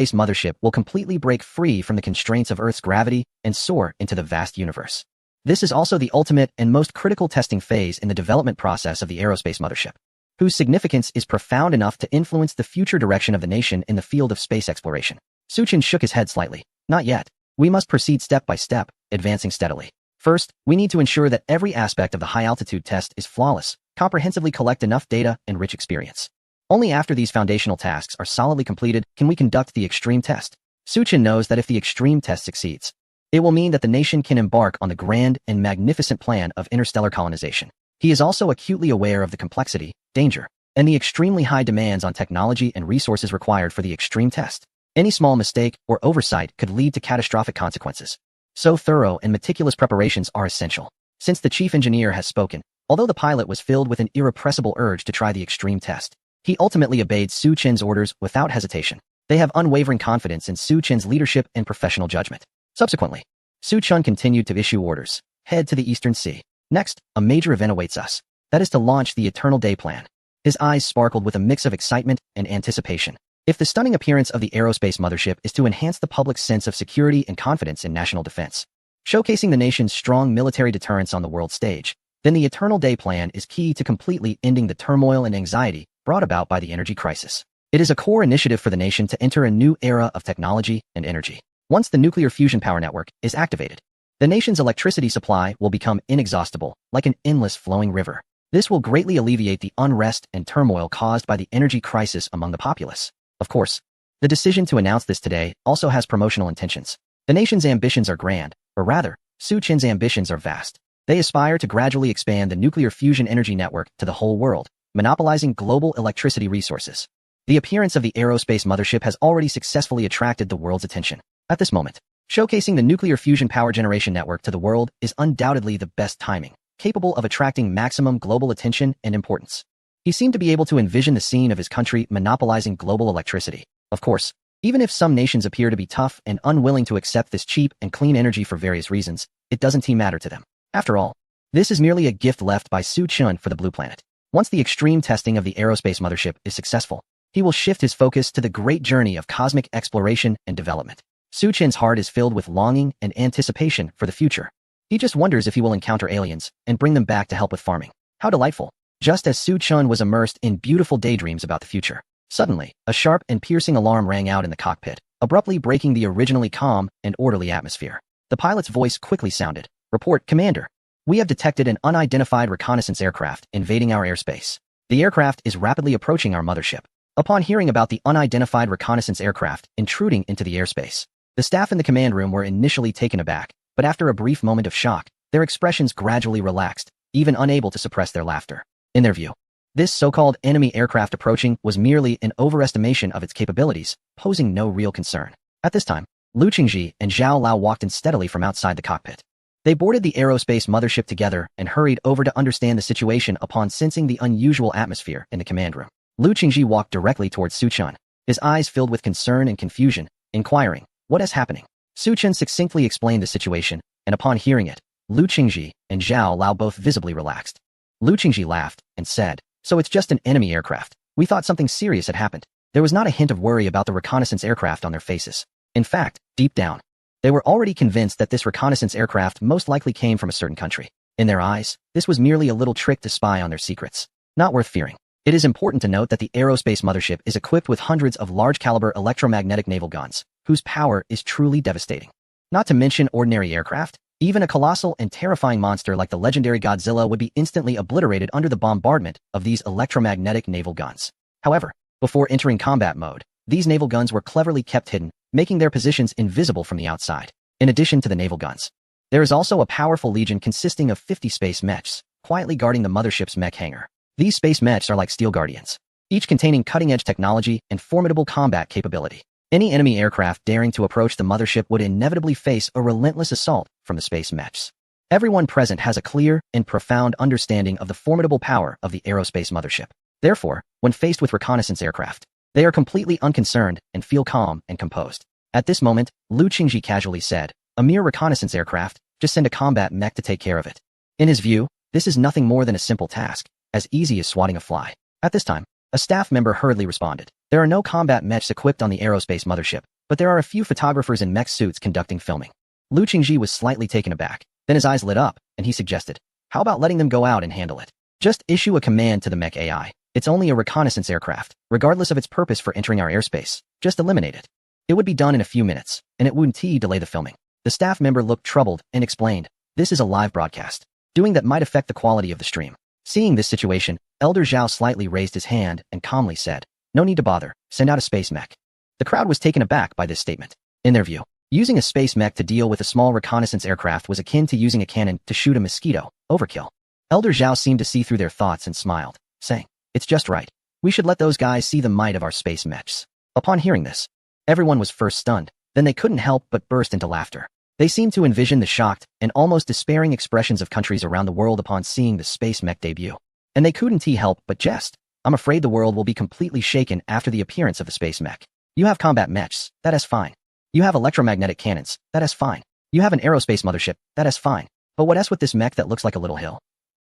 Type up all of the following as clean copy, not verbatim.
space mothership will completely break free from the constraints of Earth's gravity and soar into the vast universe. This is also the ultimate and most critical testing phase in the development process of the aerospace mothership, whose significance is profound enough to influence the future direction of the nation in the field of space exploration. Suchin shook his head slightly. Not yet. We must proceed step by step, advancing steadily. First, we need to ensure that every aspect of the high-altitude test is flawless, comprehensively collect enough data and rich experience. Only after these foundational tasks are solidly completed can we conduct the extreme test. Suchin knows that if the extreme test succeeds, it will mean that the nation can embark on the grand and magnificent plan of interstellar colonization. He is also acutely aware of the complexity, danger, and the extremely high demands on technology and resources required for the extreme test. Any small mistake or oversight could lead to catastrophic consequences. So thorough and meticulous preparations are essential. Since the chief engineer has spoken, although the pilot was filled with an irrepressible urge to try the extreme test, he ultimately obeyed Suchin's orders without hesitation. They have unwavering confidence in Suchin's leadership and professional judgment. Subsequently, Suchin continued to issue orders. Head to the Eastern Sea. Next, a major event awaits us. That is to launch the Eternal Day plan. His eyes sparkled with a mix of excitement and anticipation. If the stunning appearance of the aerospace mothership is to enhance the public's sense of security and confidence in national defense, showcasing the nation's strong military deterrence on the world stage, then the Eternal Day plan is key to completely ending the turmoil and anxiety brought about by the energy crisis. It is a core initiative for the nation to enter a new era of technology and energy. Once the nuclear fusion power network is activated, the nation's electricity supply will become inexhaustible, like an endless flowing river. This will greatly alleviate the unrest and turmoil caused by the energy crisis among the populace. Of course, the decision to announce this today also has promotional intentions. The nation's ambitions are grand, or rather, Suchin's ambitions are vast. They aspire to gradually expand the nuclear fusion energy network to the whole world, monopolizing global electricity resources. The appearance of the aerospace mothership has already successfully attracted the world's attention. At this moment, showcasing the nuclear fusion power generation network to the world is undoubtedly the best timing, capable of attracting maximum global attention and importance. He seemed to be able to envision the scene of his country monopolizing global electricity. Of course, even if some nations appear to be tough and unwilling to accept this cheap and clean energy for various reasons, it doesn't matter to them. After all, this is merely a gift left by Suchin for the Blue Planet. Once the extreme testing of the aerospace mothership is successful, he will shift his focus to the great journey of cosmic exploration and development. Suchin's heart is filled with longing and anticipation for the future. He just wonders if he will encounter aliens and bring them back to help with farming. How delightful. Just as Suchin was immersed in beautiful daydreams about the future, suddenly, a sharp and piercing alarm rang out in the cockpit, abruptly breaking the originally calm and orderly atmosphere. The pilot's voice quickly sounded. Report, Commander. We have detected an unidentified reconnaissance aircraft invading our airspace. The aircraft is rapidly approaching our mothership. Upon hearing about the unidentified reconnaissance aircraft intruding into the airspace, the staff in the command room were initially taken aback, but after a brief moment of shock, their expressions gradually relaxed, even unable to suppress their laughter. In their view, this so-called enemy aircraft approaching was merely an overestimation of its capabilities, posing no real concern. At this time, Lu Qingji and Zhao Lao walked in steadily from outside the cockpit. They boarded the aerospace mothership together and hurried over to understand the situation upon sensing the unusual atmosphere in the command room. Lu Qingji walked directly towards Suchin, his eyes filled with concern and confusion, inquiring, "What is happening?" Suchin succinctly explained the situation, and upon hearing it, Lu Qingji and Zhao Lao both visibly relaxed. Lu Qingji laughed and said, "So it's just an enemy aircraft. We thought something serious had happened." There was not a hint of worry about the reconnaissance aircraft on their faces. In fact, deep down, they were already convinced that this reconnaissance aircraft most likely came from a certain country. In their eyes, this was merely a little trick to spy on their secrets. Not worth fearing. It is important to note that the aerospace mothership is equipped with hundreds of large-caliber electromagnetic naval guns, whose power is truly devastating. Not to mention ordinary aircraft, even a colossal and terrifying monster like the legendary Godzilla would be instantly obliterated under the bombardment of these electromagnetic naval guns. However, before entering combat mode, these naval guns were cleverly kept hidden, making their positions invisible from the outside. In addition to the naval guns, there is also a powerful legion consisting of 50 space mechs, quietly guarding the mothership's mech hangar. These space mechs are like steel guardians, each containing cutting-edge technology and formidable combat capability. Any enemy aircraft daring to approach the mothership would inevitably face a relentless assault from the space mechs. Everyone present has a clear and profound understanding of the formidable power of the aerospace mothership. Therefore, when faced with reconnaissance aircraft, they are completely unconcerned and feel calm and composed. At this moment, Lu Qingji casually said, "A mere reconnaissance aircraft, just send a combat mech to take care of it." In his view, this is nothing more than a simple task, as easy as swatting a fly. At this time, A staff member hurriedly responded. There are no combat mechs equipped on the aerospace mothership, but there are a few photographers in mech suits conducting filming. Lu Qingji was slightly taken aback. Then his eyes lit up, and he suggested, how about letting them go out and handle it? Just issue a command to the mech AI. It's only a reconnaissance aircraft, regardless of its purpose for entering our airspace. Just eliminate it. It would be done in a few minutes, and it wouldn't delay the filming. The staff member looked troubled and explained, this is a live broadcast. Doing that might affect the quality of the stream. Seeing this situation, Elder Zhao slightly raised his hand and calmly said, no need to bother, send out a space mech. The crowd was taken aback by this statement. In their view, using a space mech to deal with a small reconnaissance aircraft was akin to using a cannon to shoot a mosquito. Overkill. Elder Zhao seemed to see through their thoughts and smiled, saying, it's just right. We should let those guys see the might of our space mechs. Upon hearing this, everyone was first stunned, then they couldn't help but burst into laughter. They seemed to envision the shocked and almost despairing expressions of countries around the world upon seeing the space mech debut. And they couldn't help but jest. I'm afraid the world will be completely shaken after the appearance of the space mech. You have combat mechs, that is fine. You have electromagnetic cannons, that is fine. You have an aerospace mothership, that is fine. But what else with this mech that looks like a little hill?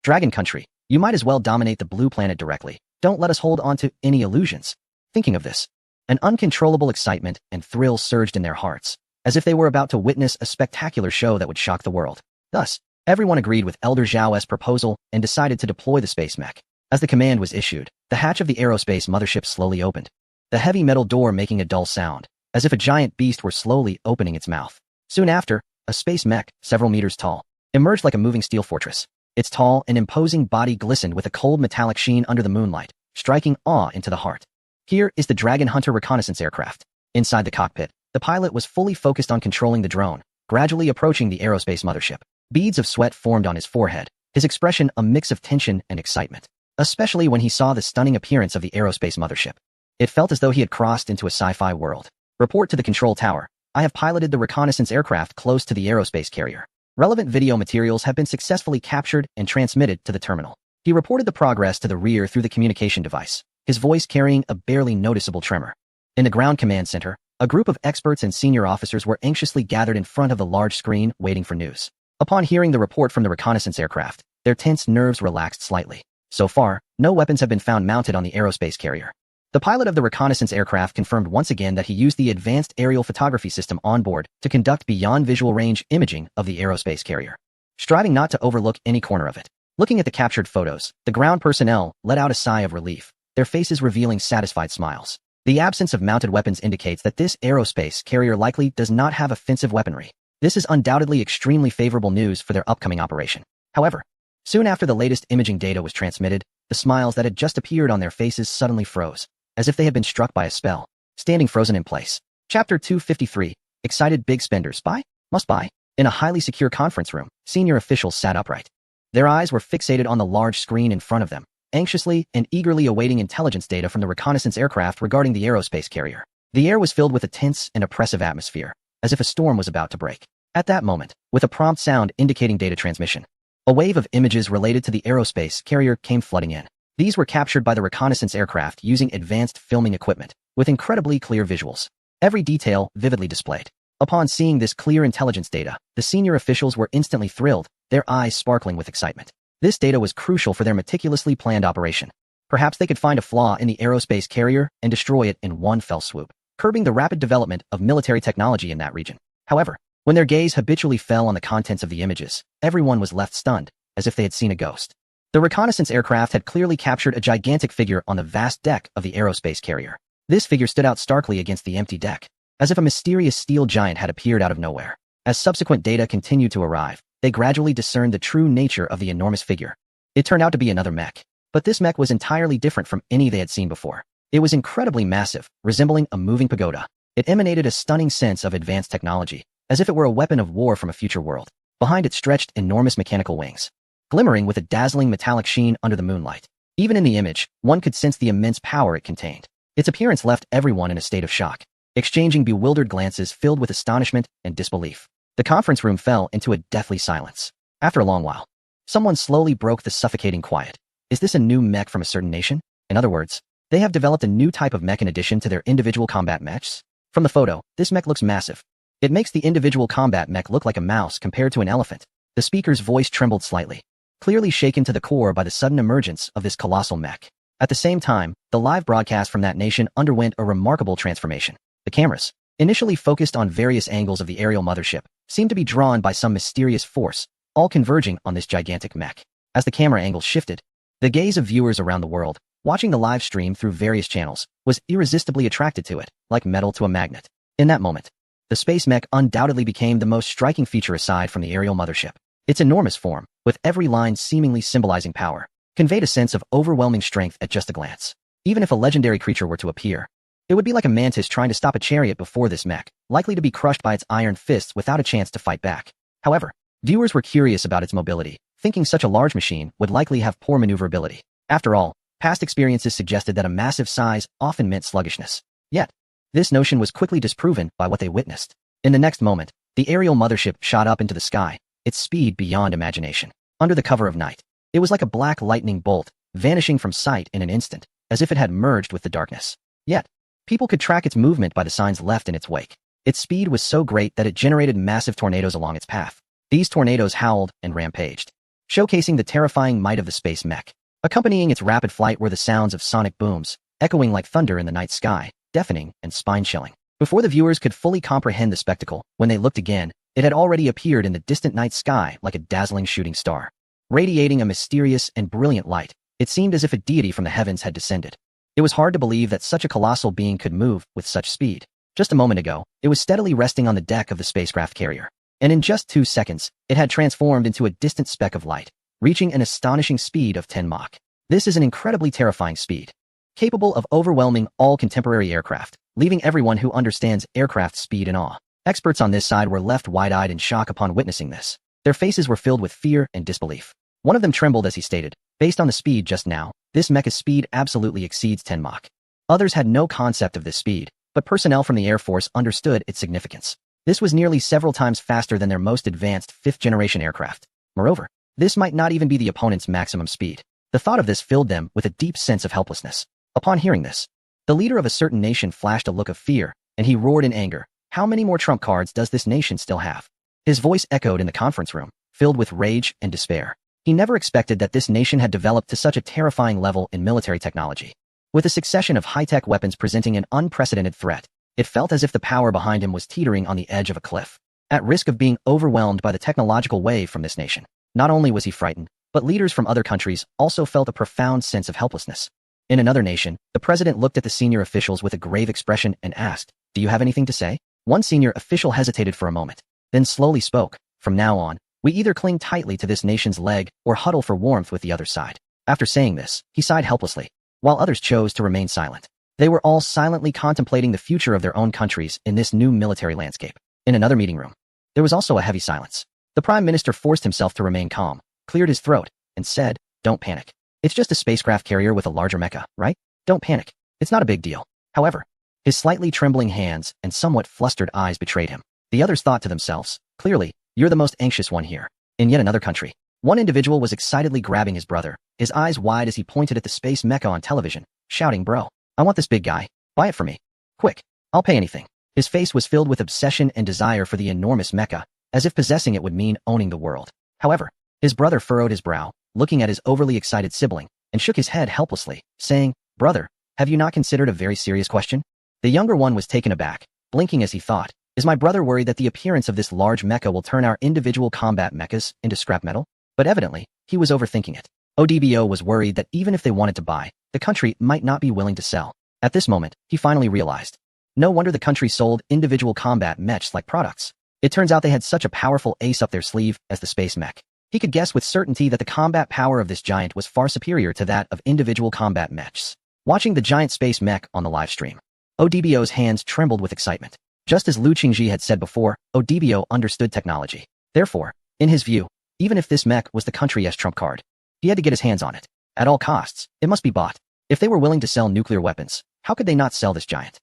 Dragon Country, you might as well dominate the blue planet directly. Don't let us hold on to any illusions. Thinking of this, an uncontrollable excitement and thrill surged in their hearts, as if they were about to witness a spectacular show that would shock the world. Thus, everyone agreed with Elder Zhao's proposal and decided to deploy the space mech. As the command was issued, the hatch of the aerospace mothership slowly opened, the heavy metal door making a dull sound, as if a giant beast were slowly opening its mouth. Soon after, a space mech, several meters tall, emerged like a moving steel fortress. Its tall and imposing body glistened with a cold metallic sheen under the moonlight, striking awe into the heart. Here is the Dragon Hunter reconnaissance aircraft. Inside the cockpit, the pilot was fully focused on controlling the drone, gradually approaching the aerospace mothership. Beads of sweat formed on his forehead, his expression a mix of tension and excitement, especially when he saw the stunning appearance of the aerospace mothership. It felt as though he had crossed into a sci-fi world. Report to the control tower. I have piloted the reconnaissance aircraft close to the aerospace carrier. Relevant video materials have been successfully captured and transmitted to the terminal. He reported the progress to the rear through the communication device, his voice carrying a barely noticeable tremor. In the ground command center, a group of experts and senior officers were anxiously gathered in front of the large screen, waiting for news. Upon hearing the report from the reconnaissance aircraft, their tense nerves relaxed slightly. So far, no weapons have been found mounted on the aerospace carrier. The pilot of the reconnaissance aircraft confirmed once again that he used the advanced aerial photography system on board to conduct beyond visual range imaging of the aerospace carrier, striving not to overlook any corner of it. Looking at the captured photos, the ground personnel let out a sigh of relief, their faces revealing satisfied smiles. The absence of mounted weapons indicates that this aerospace carrier likely does not have offensive weaponry. This is undoubtedly extremely favorable news for their upcoming operation. However, soon after the latest imaging data was transmitted, the smiles that had just appeared on their faces suddenly froze, as if they had been struck by a spell, standing frozen in place. Chapter 253, Excited Big Spenders Buy? Must buy. In a highly secure conference room, senior officials sat upright. Their eyes were fixated on the large screen in front of them, anxiously and eagerly awaiting intelligence data from the reconnaissance aircraft regarding the aerospace carrier. The air was filled with a tense and oppressive atmosphere, as if a storm was about to break. At that moment, with a prompt sound indicating data transmission, a wave of images related to the aerospace carrier came flooding in. These were captured by the reconnaissance aircraft using advanced filming equipment, with incredibly clear visuals. Every detail vividly displayed. Upon seeing this clear intelligence data, the senior officials were instantly thrilled, their eyes sparkling with excitement. This data was crucial for their meticulously planned operation. Perhaps they could find a flaw in the aerospace carrier and destroy it in one fell swoop, curbing the rapid development of military technology in that region. However, when their gaze habitually fell on the contents of the images, everyone was left stunned, as if they had seen a ghost. The reconnaissance aircraft had clearly captured a gigantic figure on the vast deck of the aerospace carrier. This figure stood out starkly against the empty deck, as if a mysterious steel giant had appeared out of nowhere. As subsequent data continued to arrive, they gradually discerned the true nature of the enormous figure. It turned out to be another mech. But this mech was entirely different from any they had seen before. It was incredibly massive, resembling a moving pagoda. It emanated a stunning sense of advanced technology, as if it were a weapon of war from a future world. Behind it stretched enormous mechanical wings, glimmering with a dazzling metallic sheen under the moonlight. Even in the image, one could sense the immense power it contained. Its appearance left everyone in a state of shock, exchanging bewildered glances filled with astonishment and disbelief. The conference room fell into a deathly silence. After a long while, someone slowly broke the suffocating quiet. Is this a new mech from a certain nation? In other words, they have developed a new type of mech in addition to their individual combat mechs? From the photo, this mech looks massive. It makes the individual combat mech look like a mouse compared to an elephant. The speaker's voice trembled slightly, clearly shaken to the core by the sudden emergence of this colossal mech. At the same time, the live broadcast from that nation underwent a remarkable transformation. The cameras, initially focused on various angles of the aerial mothership, seemed to be drawn by some mysterious force, all converging on this gigantic mech. As the camera angles shifted, the gaze of viewers around the world, watching the live stream through various channels, was irresistibly attracted to it, like metal to a magnet. In that moment, the space mech undoubtedly became the most striking feature aside from the aerial mothership. Its enormous form, with every line seemingly symbolizing power, conveyed a sense of overwhelming strength at just a glance. Even if a legendary creature were to appear, it would be like a mantis trying to stop a chariot before this mech, likely to be crushed by its iron fists without a chance to fight back. However, viewers were curious about its mobility, thinking such a large machine would likely have poor maneuverability. After all, past experiences suggested that a massive size often meant sluggishness. Yet, this notion was quickly disproven by what they witnessed. In the next moment, the aerial mothership shot up into the sky, its speed beyond imagination. Under the cover of night, it was like a black lightning bolt, vanishing from sight in an instant, as if it had merged with the darkness. Yet, people could track its movement by the signs left in its wake. Its speed was so great that it generated massive tornadoes along its path. These tornadoes howled and rampaged, showcasing the terrifying might of the space mech. Accompanying its rapid flight were the sounds of sonic booms, echoing like thunder in the night sky, deafening and spine-chilling. Before the viewers could fully comprehend the spectacle, when they looked again, it had already appeared in the distant night sky like a dazzling shooting star. Radiating a mysterious and brilliant light, it seemed as if a deity from the heavens had descended. It was hard to believe that such a colossal being could move with such speed. Just a moment ago, it was steadily resting on the deck of the spacecraft carrier. And in just 2 seconds, it had transformed into a distant speck of light, reaching an astonishing speed of 10 Mach. This is an incredibly terrifying speed, capable of overwhelming all contemporary aircraft, leaving everyone who understands aircraft speed in awe. Experts on this side were left wide-eyed in shock upon witnessing this. Their faces were filled with fear and disbelief. One of them trembled as he stated, "Based on the speed just now, this mecha's speed absolutely exceeds 10 Mach." Others had no concept of this speed, but personnel from the Air Force understood its significance. This was nearly several times faster than their most advanced 5th-generation aircraft. Moreover, this might not even be the opponent's maximum speed. The thought of this filled them with a deep sense of helplessness. Upon hearing this, the leader of a certain nation flashed a look of fear, and he roared in anger, "How many more trump cards does this nation still have?" His voice echoed in the conference room, filled with rage and despair. He never expected that this nation had developed to such a terrifying level in military technology. With a succession of high-tech weapons presenting an unprecedented threat, it felt as if the power behind him was teetering on the edge of a cliff, at risk of being overwhelmed by the technological wave from this nation. Not only was he frightened, but leaders from other countries also felt a profound sense of helplessness. In another nation, the president looked at the senior officials with a grave expression and asked, "Do you have anything to say?" One senior official hesitated for a moment, then slowly spoke, "From now on, we either cling tightly to this nation's leg or huddle for warmth with the other side." After saying this, he sighed helplessly, while others chose to remain silent. They were all silently contemplating the future of their own countries in this new military landscape. In another meeting room, there was also a heavy silence. The Prime Minister forced himself to remain calm, cleared his throat, and said, "Don't panic. It's just a spacecraft carrier with a larger mecha, right? Don't panic. It's not a big deal." However, his slightly trembling hands and somewhat flustered eyes betrayed him. The others thought to themselves, "Clearly, you're the most anxious one here." In yet another country, one individual was excitedly grabbing his brother, his eyes wide as he pointed at the space mecha on television, shouting, "Bro, I want this big guy. Buy it for me. Quick. I'll pay anything." His face was filled with obsession and desire for the enormous mecha, as if possessing it would mean owning the world. However, his brother furrowed his brow, looking at his overly excited sibling, and shook his head helplessly, saying, "Brother, have you not considered a very serious question?" The younger one was taken aback, blinking as he thought, "Is my brother worried that the appearance of this large mecha will turn our individual combat mechas into scrap metal?" But evidently, he was overthinking it. ODBO was worried that even if they wanted to buy, the country might not be willing to sell. At this moment, he finally realized. No wonder the country sold individual combat mechs like products. It turns out they had such a powerful ace up their sleeve as the space mech. He could guess with certainty that the combat power of this giant was far superior to that of individual combat mechs. Watching the giant space mech on the live stream, ODBO's hands trembled with excitement. Just as Lu Qingji had said before, ODBO understood technology. Therefore, in his view, even if this mech was the country's trump card, he had to get his hands on it. At all costs, it must be bought. If they were willing to sell nuclear weapons, how could they not sell this giant?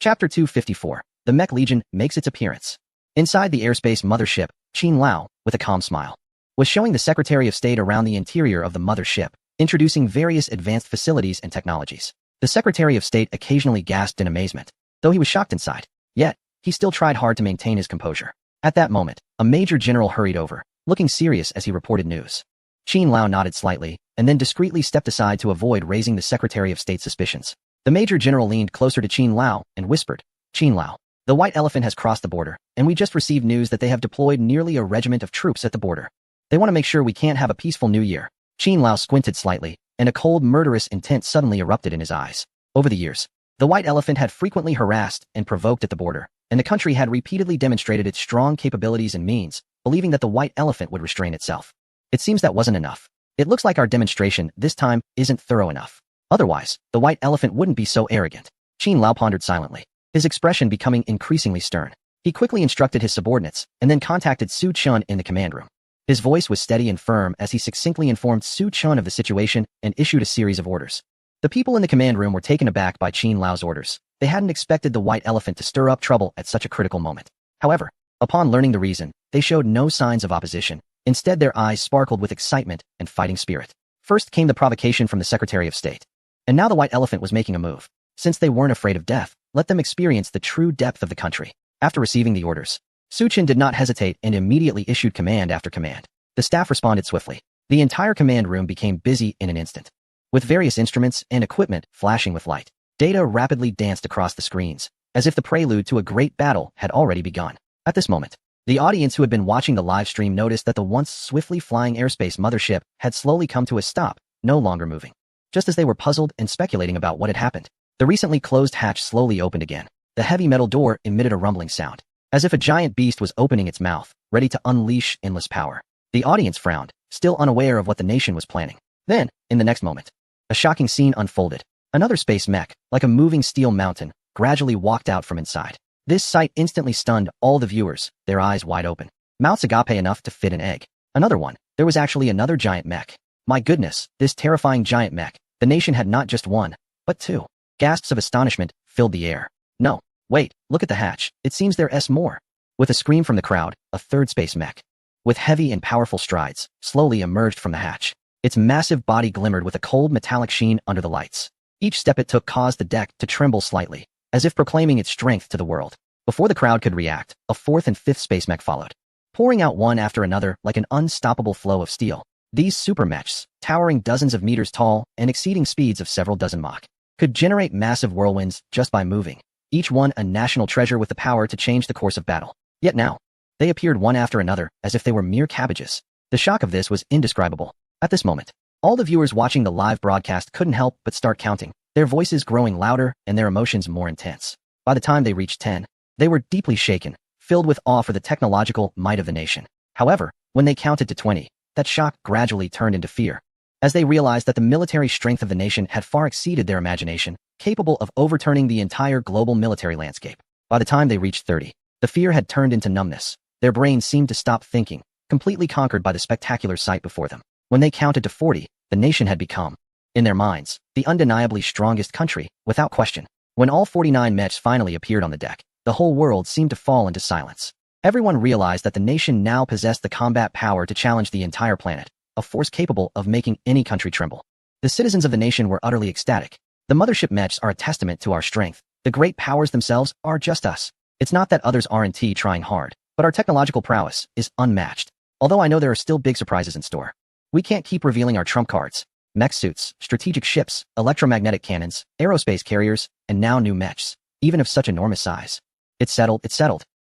Chapter 254. The Mech Legion makes its appearance. Inside the airspace mothership, Qin Lao, with a calm smile, was showing the Secretary of State around the interior of the mothership, introducing various advanced facilities and technologies. The Secretary of State occasionally gasped in amazement, though he was shocked inside. Yet, he still tried hard to maintain his composure. At that moment, a major general hurried over, looking serious as he reported news. Qin Lao nodded slightly, and then discreetly stepped aside to avoid raising the Secretary of State's suspicions. The Major General leaned closer to Qin Lao and whispered, Qin Lao, the White Elephant has crossed the border, and we just received news that they have deployed nearly a regiment of troops at the border. They want to make sure we can't have a peaceful new year. Qin Lao squinted slightly, and a cold, murderous intent suddenly erupted in his eyes. Over the years, the White Elephant had frequently harassed and provoked at the border, and the country had repeatedly demonstrated its strong capabilities and means, believing that the White Elephant would restrain itself. It seems that wasn't enough. It looks like our demonstration this time isn't thorough enough. Otherwise, the White Elephant wouldn't be so arrogant. Qin Lao pondered silently, his expression becoming increasingly stern. He quickly instructed his subordinates, and then contacted Su Chun in the command room. His voice was steady and firm as he succinctly informed Su Chun of the situation and issued a series of orders. The people in the command room were taken aback by Qin Lao's orders. They hadn't expected the White Elephant to stir up trouble at such a critical moment. However, upon learning the reason, they showed no signs of opposition. Instead, their eyes sparkled with excitement and fighting spirit. First came the provocation from the Secretary of State. And now the White Elephant was making a move. Since they weren't afraid of death, let them experience the true depth of the country. After receiving the orders, Su Chen did not hesitate and immediately issued command after command. The staff responded swiftly. The entire command room became busy in an instant. With various instruments and equipment flashing with light, data rapidly danced across the screens, as if the prelude to a great battle had already begun. At this moment, the audience who had been watching the live stream noticed that the once swiftly flying airspace mothership had slowly come to a stop, no longer moving. Just as they were puzzled and speculating about what had happened, the recently closed hatch slowly opened again. The heavy metal door emitted a rumbling sound, as if a giant beast was opening its mouth, ready to unleash endless power. The audience frowned, still unaware of what the nation was planning. Then, in the next moment, a shocking scene unfolded. Another space mech, like a moving steel mountain, gradually walked out from inside. This sight instantly stunned all the viewers, their eyes wide open, mouths agape enough to fit an egg. Another one. There was actually another giant mech. My goodness, this terrifying giant mech. The nation had not just one, but two. Gasps of astonishment filled the air. No, wait, look at the hatch. It seems there's more. With a scream from the crowd, a third space mech, with heavy and powerful strides, slowly emerged from the hatch. Its massive body glimmered with a cold metallic sheen under the lights. Each step it took caused the deck to tremble slightly, as if proclaiming its strength to the world. Before the crowd could react, a fourth and fifth space mech followed, pouring out one after another like an unstoppable flow of steel. These super mechs, towering dozens of meters tall and exceeding speeds of several dozen Mach, could generate massive whirlwinds just by moving, each one a national treasure with the power to change the course of battle. Yet now, they appeared one after another as if they were mere cabbages. The shock of this was indescribable. At this moment, all the viewers watching the live broadcast couldn't help but start counting, their voices growing louder and their emotions more intense. By the time they reached 10, they were deeply shaken, filled with awe for the technological might of the nation. However, when they counted to 20, that shock gradually turned into fear, as they realized that the military strength of the nation had far exceeded their imagination, capable of overturning the entire global military landscape. By the time they reached 30, the fear had turned into numbness. Their brains seemed to stop thinking, completely conquered by the spectacular sight before them. When they counted to 40, the nation had become, in their minds, the undeniably strongest country, without question. When all 49 mechs finally appeared on the deck, the whole world seemed to fall into silence. Everyone realized that the nation now possessed the combat power to challenge the entire planet, a force capable of making any country tremble. The citizens of the nation were utterly ecstatic. The mothership mechs are a testament to our strength. The great powers themselves are just us. It's not that others aren't trying hard, but our technological prowess is unmatched. Although I know there are still big surprises in store. We can't keep revealing our trump cards. Mech suits, strategic ships, electromagnetic cannons, aerospace carriers, and now new mechs, even of such enormous size. It's settled.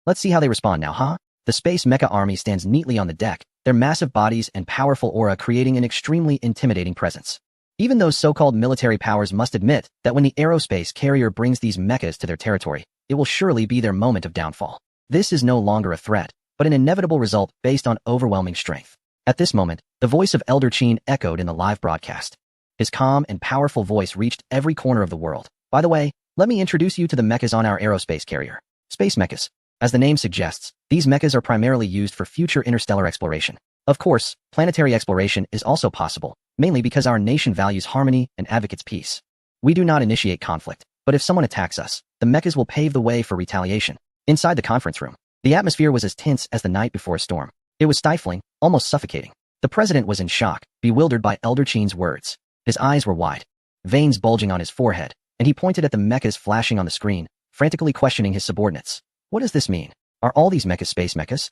Let's see how they respond now, huh? The space mecha army stands neatly on the deck, their massive bodies and powerful aura creating an extremely intimidating presence. Even those so-called military powers must admit that when the aerospace carrier brings these mechas to their territory, it will surely be their moment of downfall. This is no longer a threat, but an inevitable result based on overwhelming strength. At this moment, the voice of Elder Qin echoed in the live broadcast. His calm and powerful voice reached every corner of the world. By the way, let me introduce you to the mechas on our aerospace carrier. Space mechas. As the name suggests, these mechas are primarily used for future interstellar exploration. Of course, planetary exploration is also possible, mainly because our nation values harmony and advocates peace. We do not initiate conflict, but if someone attacks us, the mechas will pave the way for retaliation. Inside the conference room, the atmosphere was as tense as the night before a storm. It was stifling, almost suffocating. The president was in shock, bewildered by Elder Qin's words. His eyes were wide, veins bulging on his forehead, and he pointed at the mechas flashing on the screen, frantically questioning his subordinates. What does this mean? Are all these mechas space mechas?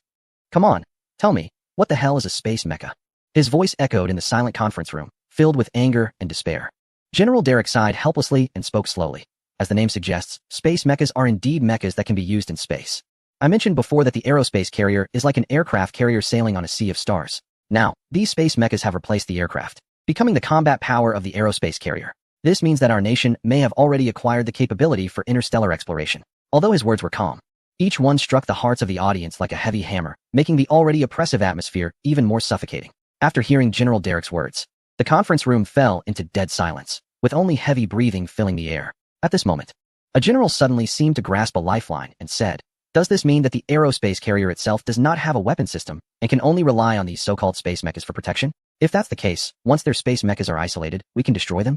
Come on, tell me, what the hell is a space mecha? His voice echoed in the silent conference room, filled with anger and despair. General Derek sighed helplessly and spoke slowly. As the name suggests, space mechas are indeed mechas that can be used in space. I mentioned before that the aerospace carrier is like an aircraft carrier sailing on a sea of stars. Now, these space mechas have replaced the aircraft, becoming the combat power of the aerospace carrier. This means that our nation may have already acquired the capability for interstellar exploration. Although his words were calm, each one struck the hearts of the audience like a heavy hammer, making the already oppressive atmosphere even more suffocating. After hearing General Derek's words, the conference room fell into dead silence, with only heavy breathing filling the air. At this moment, a general suddenly seemed to grasp a lifeline and said, "Does this mean that the aerospace carrier itself does not have a weapon system and can only rely on these so-called space mechas for protection? If that's the case, once their space mechas are isolated, we can destroy them?"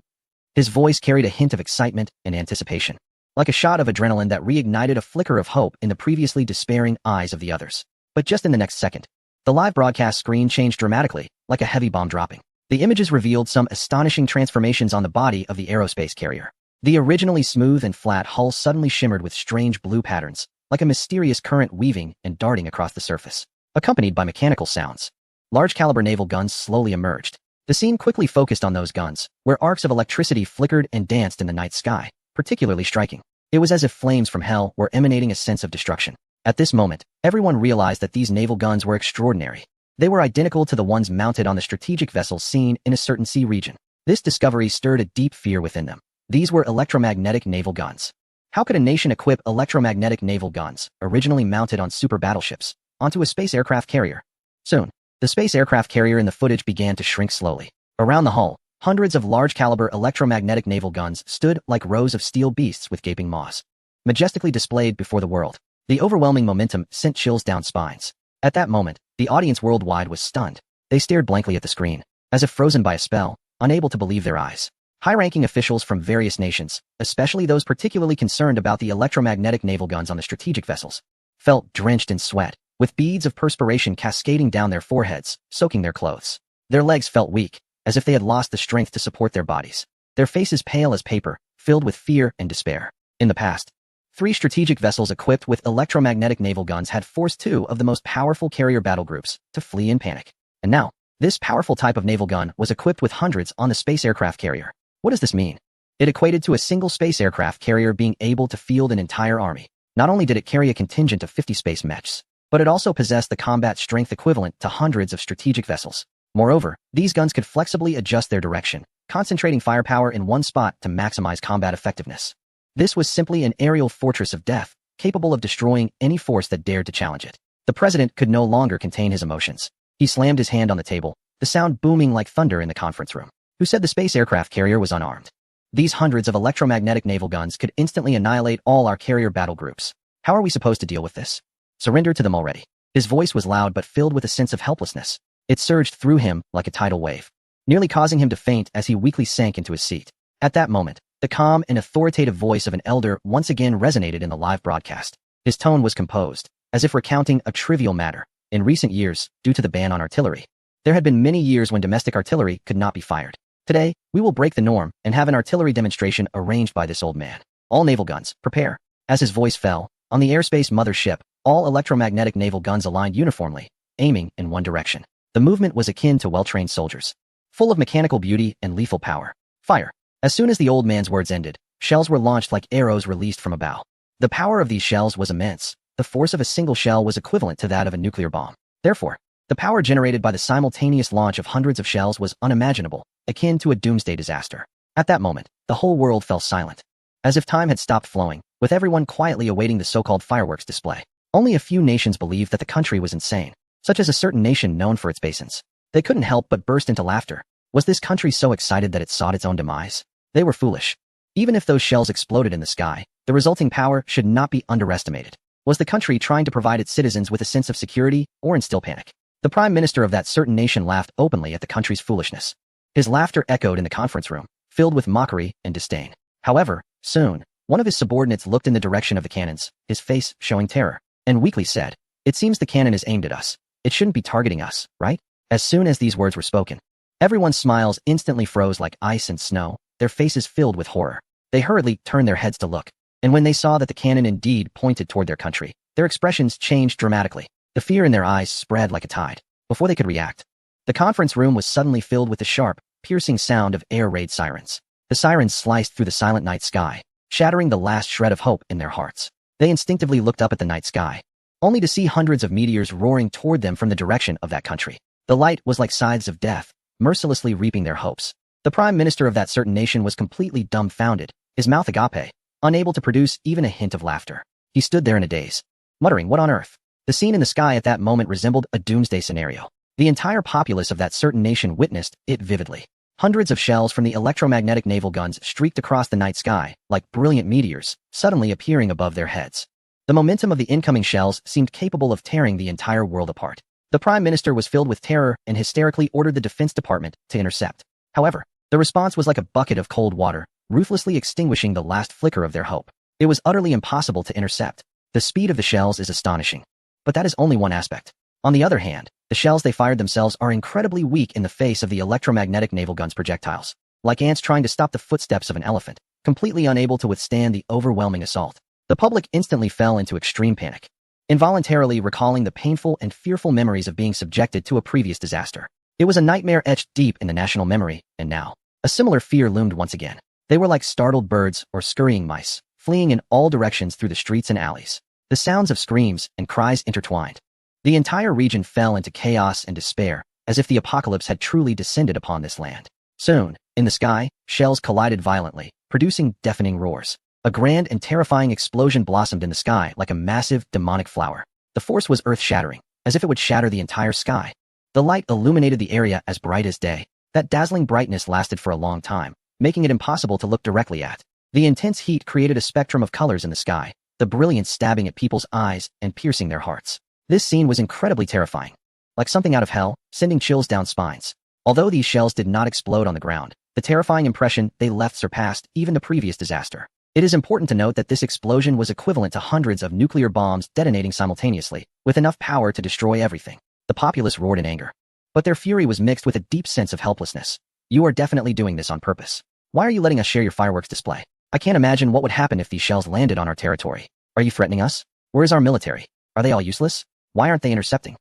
His voice carried a hint of excitement and anticipation, like a shot of adrenaline that reignited a flicker of hope in the previously despairing eyes of the others. But just in the next second, the live broadcast screen changed dramatically, like a heavy bomb dropping. The images revealed some astonishing transformations on the body of the aerospace carrier. The originally smooth and flat hull suddenly shimmered with strange blue patterns, like a mysterious current weaving and darting across the surface, accompanied by mechanical sounds. Large-caliber naval guns slowly emerged. The scene quickly focused on those guns, where arcs of electricity flickered and danced in the night sky, particularly striking. It was as if flames from hell were emanating a sense of destruction. At this moment, everyone realized that these naval guns were extraordinary. They were identical to the ones mounted on the strategic vessels seen in a certain sea region. This discovery stirred a deep fear within them. These were electromagnetic naval guns. How could a nation equip electromagnetic naval guns, originally mounted on super battleships, onto a space aircraft carrier? Soon, the space aircraft carrier in the footage began to shrink slowly. Around the hull, hundreds of large-caliber electromagnetic naval guns stood like rows of steel beasts with gaping maws, majestically displayed before the world. The overwhelming momentum sent chills down spines. At that moment, the audience worldwide was stunned. They stared blankly at the screen, as if frozen by a spell, unable to believe their eyes. High-ranking officials from various nations, especially those particularly concerned about the electromagnetic naval guns on the strategic vessels, felt drenched in sweat, with beads of perspiration cascading down their foreheads, soaking their clothes. Their legs felt weak, as if they had lost the strength to support their bodies. Their faces pale as paper, filled with fear and despair. In the past, 3 strategic vessels equipped with electromagnetic naval guns had forced 2 of the most powerful carrier battle groups to flee in panic. And now, this powerful type of naval gun was equipped with hundreds on the space aircraft carrier. What does this mean? It equated to a single space aircraft carrier being able to field an entire army. Not only did it carry a contingent of 50 space mechs, but it also possessed the combat strength equivalent to hundreds of strategic vessels. Moreover, these guns could flexibly adjust their direction, concentrating firepower in one spot to maximize combat effectiveness. This was simply an aerial fortress of death, capable of destroying any force that dared to challenge it. The president could no longer contain his emotions. He slammed his hand on the table, the sound booming like thunder in the conference room. Who said the space aircraft carrier was unarmed? These hundreds of electromagnetic naval guns could instantly annihilate all our carrier battle groups. How are we supposed to deal with this? Surrender to them already. His voice was loud but filled with a sense of helplessness. It surged through him like a tidal wave, nearly causing him to faint as he weakly sank into his seat. At that moment, the calm and authoritative voice of an elder once again resonated in the live broadcast. His tone was composed, as if recounting a trivial matter. In recent years, due to the ban on artillery, there had been many years when domestic artillery could not be fired. Today, we will break the norm and have an artillery demonstration arranged by this old man. All naval guns, prepare. As his voice fell, on the airspace mothership, all electromagnetic naval guns aligned uniformly, aiming in one direction. The movement was akin to well-trained soldiers, full of mechanical beauty and lethal power. Fire. As soon as the old man's words ended, shells were launched like arrows released from a bow. The power of these shells was immense. The force of a single shell was equivalent to that of a nuclear bomb. Therefore, the power generated by the simultaneous launch of hundreds of shells was unimaginable, akin to a doomsday disaster. At that moment, the whole world fell silent, as if time had stopped flowing, with everyone quietly awaiting the so-called fireworks display. Only a few nations believed that the country was insane, such as a certain nation known for its basins. They couldn't help but burst into laughter. Was this country so excited that it sought its own demise? They were foolish. Even if those shells exploded in the sky, the resulting power should not be underestimated. Was the country trying to provide its citizens with a sense of security or instill panic? The prime minister of that certain nation laughed openly at the country's foolishness. His laughter echoed in the conference room, filled with mockery and disdain. However, soon, one of his subordinates looked in the direction of the cannons, his face showing terror, and weakly said, "It seems the cannon is aimed at us. It shouldn't be targeting us, right?" As soon as these words were spoken, everyone's smiles instantly froze like ice and snow, their faces filled with horror. They hurriedly turned their heads to look, and when they saw that the cannon indeed pointed toward their country, their expressions changed dramatically. The fear in their eyes spread like a tide. Before they could react, The conference room was suddenly filled with the sharp, piercing sound of air raid sirens. The sirens sliced through the silent night sky, shattering the last shred of hope in their hearts. They instinctively looked up at the night sky, only to see hundreds of meteors roaring toward them from the direction of that country. The light was like scythes of death, mercilessly reaping their hopes. The prime minister of that certain nation was completely dumbfounded, his mouth agape, unable to produce even a hint of laughter. He stood there in a daze, muttering, "What on earth?" The scene in the sky at that moment resembled a doomsday scenario. The entire populace of that certain nation witnessed it vividly. Hundreds of shells from the electromagnetic naval guns streaked across the night sky, like brilliant meteors, suddenly appearing above their heads. The momentum of the incoming shells seemed capable of tearing the entire world apart. The prime minister was filled with terror and hysterically ordered the defense department to intercept. However, the response was like a bucket of cold water, ruthlessly extinguishing the last flicker of their hope. It was utterly impossible to intercept. The speed of the shells is astonishing. But that is only one aspect. On the other hand, the shells they fired themselves are incredibly weak in the face of the electromagnetic naval guns projectiles. Like ants trying to stop the footsteps of an elephant, completely unable to withstand the overwhelming assault. The public instantly fell into extreme panic, involuntarily recalling the painful and fearful memories of being subjected to a previous disaster. It was a nightmare etched deep in the national memory, and now, a similar fear loomed once again. They were like startled birds or scurrying mice, fleeing in all directions through the streets and alleys. The sounds of screams and cries intertwined. The entire region fell into chaos and despair, as if the apocalypse had truly descended upon this land. Soon, in the sky, shells collided violently, producing deafening roars. A grand and terrifying explosion blossomed in the sky like a massive, demonic flower. The force was earth-shattering, as if it would shatter the entire sky. The light illuminated the area as bright as day. That dazzling brightness lasted for a long time, making it impossible to look directly at. The intense heat created a spectrum of colors in the sky, the brilliance stabbing at people's eyes and piercing their hearts. This scene was incredibly terrifying, like something out of hell, sending chills down spines. Although these shells did not explode on the ground, the terrifying impression they left surpassed even the previous disaster. It is important to note that this explosion was equivalent to hundreds of nuclear bombs detonating simultaneously, with enough power to destroy everything. The populace roared in anger, but their fury was mixed with a deep sense of helplessness. "You are definitely doing this on purpose. Why are you letting us share your fireworks display? I can't imagine what would happen if these shells landed on our territory. Are you threatening us? Where is our military? Are they all useless? Why aren't they intercepting?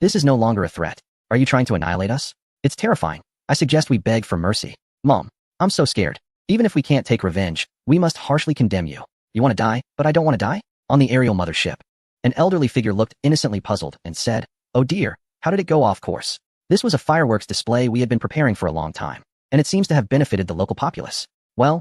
This is no longer a threat. Are you trying to annihilate us? It's terrifying. I suggest we beg for mercy. Mom, I'm so scared. Even if we can't take revenge, we must harshly condemn you. You want to die, but I don't want to die?" On the aerial mothership, an elderly figure looked innocently puzzled and said, "Oh dear, how did it go off course?" This was a fireworks display we had been preparing for a long time, and it seems to have benefited the local populace. Well,